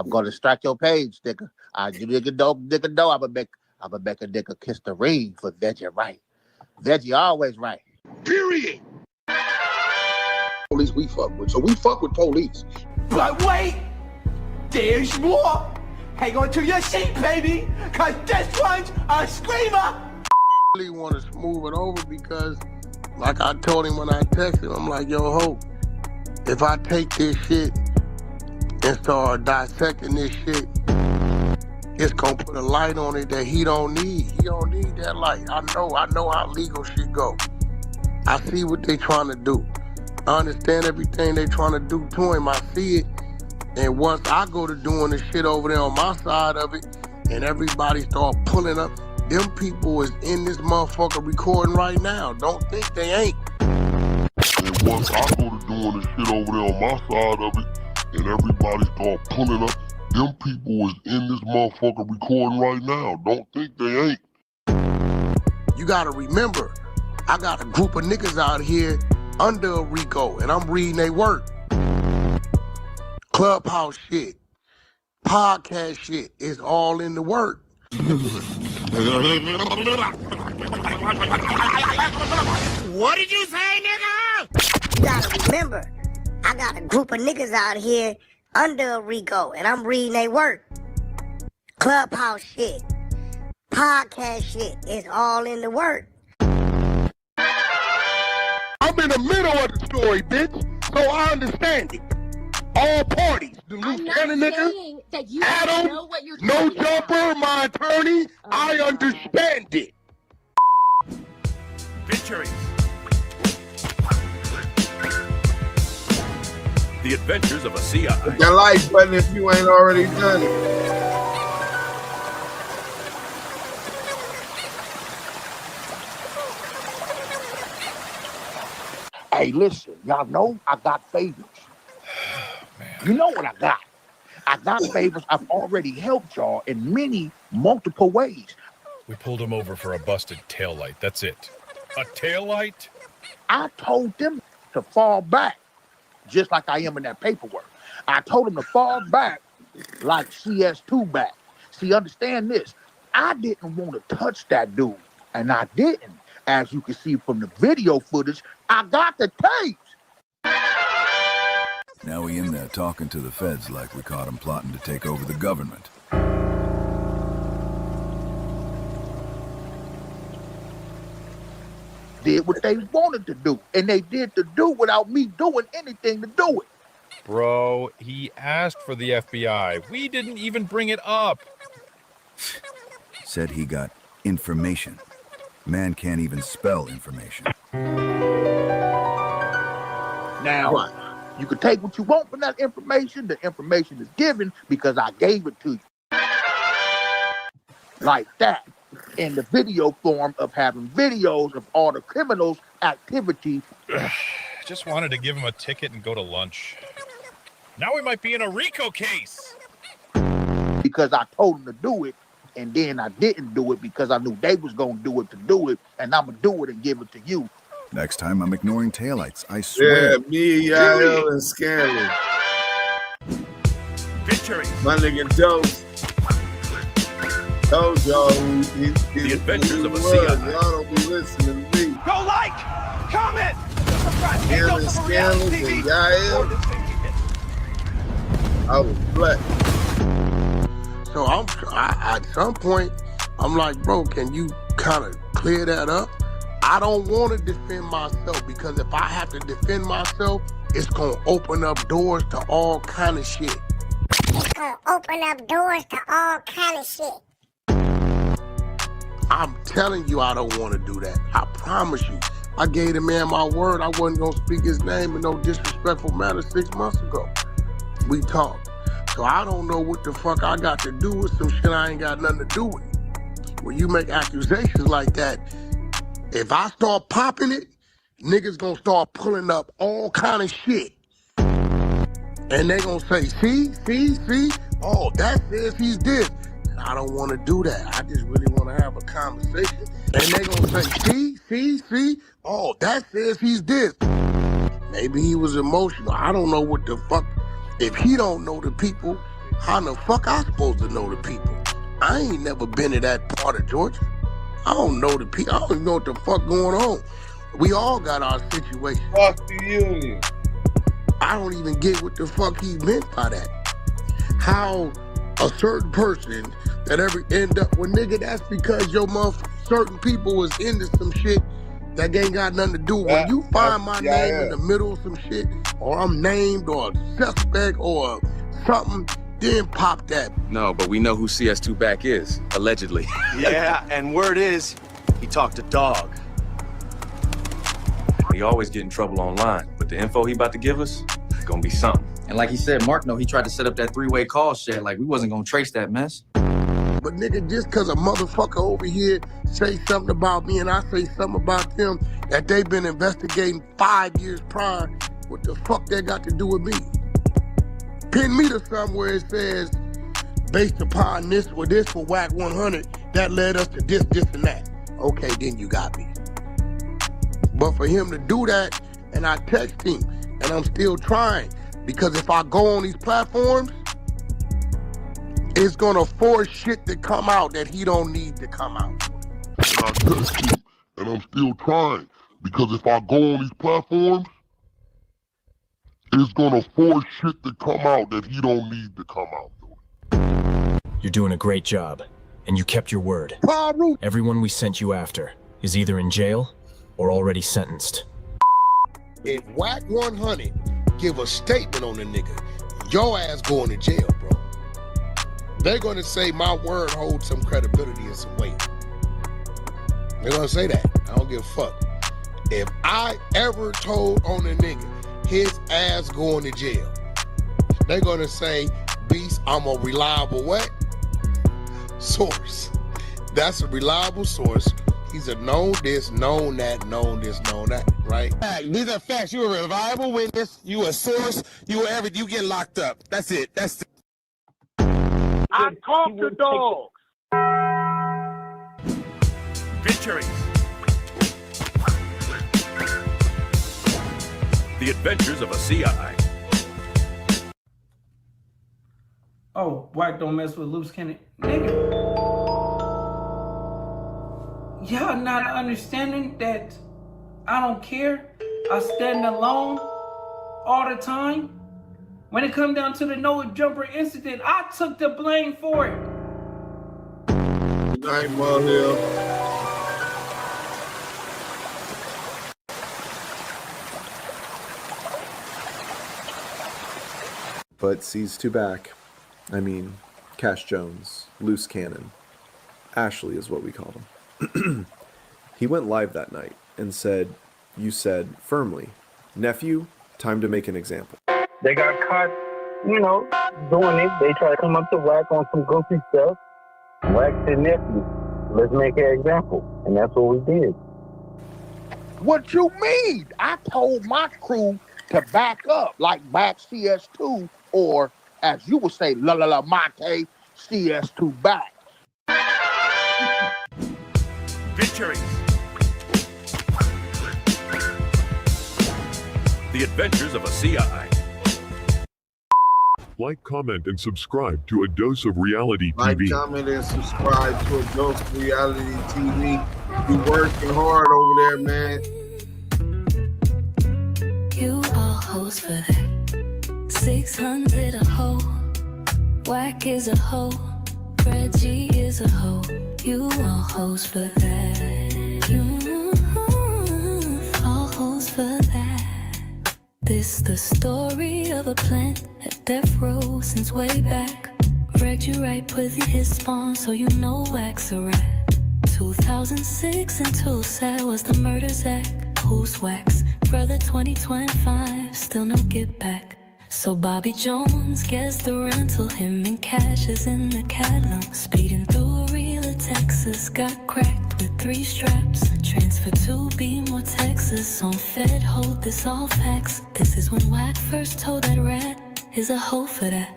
gonna strike your page, nigga. You nigga know I'm a make a nigga kiss the ring for Veggie right. Veggie always right. Period. Police we fuck with, so we fuck with police. But wait, there's more. Hang on to your seat, baby, cause this one's a screamer. I really want to smooth it over because, like I told him when I texted him, I'm like, yo, Hope, if I take this shit and start dissecting this shit, it's gonna put a light on it that he don't need. He don't need that light. I know how legal shit go. I see what they trying to do. I understand everything they trying to do to him. I see it. And once I go to doing the shit over there on my side of it, and everybody start pulling up Them people is in this motherfucker recording right now. Don't think they ain't. And once I go to doing this shit over there on my side of it, and everybody start pulling up, them people is in this motherfucker recording right now. Don't think they ain't. You gotta remember, I got a group of niggas out here under a RICO, and I'm reading they work. Clubhouse shit, podcast shit, is all in the work. What did you say, nigga? You gotta remember, I got a group of niggas out here under a RICO, and I'm reading they work. Clubhouse shit, podcast shit, is all in the work. I'm in the middle of the story, bitch, so I understand it. All parties, the lieutenant nigga, Adam, no jumper, my attorney, I understand it. Victory. The Adventures of a CI. Hit that like button if you ain't already done it. Hey, listen, y'all know I got favors. You know what I got? I got favors. I've already helped y'all in multiple ways. We pulled him over for a busted taillight. That's it. A taillight? I told them to fall back, just like I am in that paperwork. I told them to fall back like CS2 back. See, understand this. I didn't want to touch that dude, and I didn't. As you can see from the video footage, I got the tapes. Now we in there talking to the feds like we caught him plotting to take over the government. Did what they wanted to do, and they did to do without me doing anything to do it. Bro, he asked for the FBI. We didn't even bring it up. Said he got information. Man can't even spell information. Now, you can take what you want from that information. The information is given because I gave it to you. Like that. In the video form of having videos of all the criminals' activity. Just wanted to give him a ticket and go to lunch. Now we might be in a RICO case. Because I told him to do it, and then I didn't do it because I knew they was going to do it to do it, and I'm going to do it and give it to you. Next time I'm ignoring taillights, I swear. Yeah, me, Yael, and Scanlon. Victory. My nigga Dose. Told y'all the Adventures of a CI. Y'all don't be listening to me. Go like, comment, subscribe. Scanlon, Scanlon, and Yael. I was black. So at some point, I'm like, bro, can you kind of clear that up? I don't want to defend myself because if I have to defend myself, it's going to open up doors to all kind of shit. It's going to open up doors to all kind of shit. I'm telling you I don't want to do that. I promise you. I gave the man my word I wasn't going to speak his name in no disrespectful manner 6 months ago. We talked. So I don't know what the fuck I got to do with some shit I ain't got nothing to do with. When you make accusations like that, if I start popping it, niggas gonna start pulling up all kind of shit. And they gonna say, see, oh, that says he's this. And I don't wanna do that. I just really wanna have a conversation. And they gonna say, see, oh, that says he's this. Maybe he was emotional. I don't know what the fuck. If he don't know the people, how the fuck I supposed to know the people? I ain't never been to that part of Georgia. I don't know the people. I don't even know what the fuck going on. We all got our situation. Fuck the union. I don't even get what the fuck he meant by that. How a certain person that ever end up with nigga, that's because your certain people was into some shit that ain't got nothing to do. When you find my name in the middle of some shit, or I'm named or suspect or something, then pop that. No, but we know who CS2 back is, allegedly. Yeah, and word is, he talked to Dog. He always get in trouble online, but the info he about to give us, gonna be something. And like he said, Mark, he tried to set up that three-way call shit, like we wasn't gonna trace that mess. But nigga, just cause a motherfucker over here say something about me and I say something about them that they've been investigating 5 years prior, what the fuck that got to do with me? Pin me to somewhere it says, based upon this for WAC 100, that led us to this, and that. Okay, then you got me. But for him to do that, and I text him, and I'm still trying, because if I go on these platforms, it's gonna force shit to come out that he don't need to come out. And I text him, and I'm still trying, because if I go on these platforms, it's gonna force shit to come out that he don't need to come out. You're doing a great job, and you kept your word. Everyone we sent you after is either in jail or already sentenced. If WAC 100 give a statement on the nigga, your ass going to jail, bro. They're gonna say my word holds some credibility and some weight. They're gonna say that. I don't give a fuck. If I ever told on a nigga his ass going to jail, they're gonna say, Beast, I'm a reliable what? Source. That's a reliable source. He's a known this, known that, known this, known that, right? These are facts. You're a reliable witness. You a source. You are everything. You get locked up. That's it. That's it. I talk to dogs. Featuring The Adventures of a CI. Oh, WAC don't mess with loose cannon. Nigga. Y'all not understanding that I don't care. I stand alone all the time. When it come down to the Noah Jumper incident, I took the blame for it. Good night, Hill. But sees two back. I mean, Cash Jones, Loose Cannon. Ashley is what we called him. He went live that night and said, you said firmly, nephew, time to make an example. They got caught, doing it. They try to come up to WAC on some goofy stuff. WAC said, nephew, let's make an example. And that's what we did. What you mean? I told my crew to back up, like back CS2, or as you would say, mate, CS2 back. Featuring The Adventures of a CI. Like, comment, and subscribe to A Dose of Reality TV. Like, comment, and subscribe to A Dose of Reality TV. You working hard over there, man. You all hoes for that. 600 a hoe. WAC is a hoe. Reggie is a hoe. You all hoes for that. You all hoes for that. This the story of a plant at death row since way back. Regged you right, put in his spawn, so you know WAC's a rat. 2006 and Tucson was the murders act. Who's WAC's brother? 2025, still no get back. So Bobby Jones gets the rental, him and Cash is in the catalog. Speeding through a reel of Texas, got cracked with 3 straps. Transfer to Beemore, Texas, on Fed hold, this all facts. This is when WAC first told that rat is a hoe for that.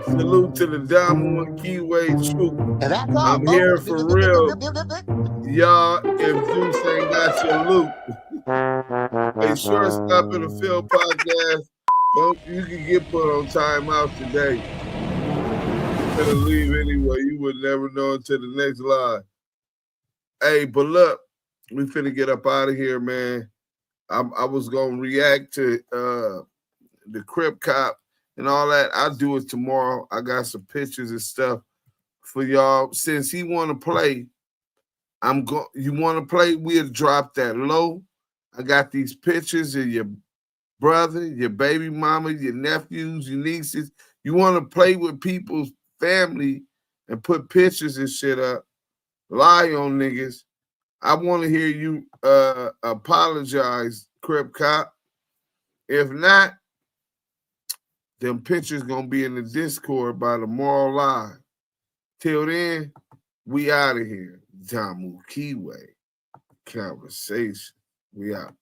Salute to the Damu Kiwe troop. I'm here for real. Y'all, if Duse ain't got your loot. Hey, Shortstop in the Field podcast. You can get put on timeout today. You're gonna leave anyway. You would never know until the next live. Hey, but look, we finna get up out of here, man. I was gonna react to the Crip Cop and all that. I'll do it tomorrow. I got some pictures and stuff for y'all. Since he want to play, you want to play, we'll drop that low. I got these pictures of your brother, your baby mama, your nephews, your nieces. You want to play with people's family and put pictures and shit up, lie on niggas. I want to hear you apologize Crip Cop. If not, them pictures gonna be in the Discord by tomorrow live. Till then, we out of here. Damu Kiwe Conversation. We out.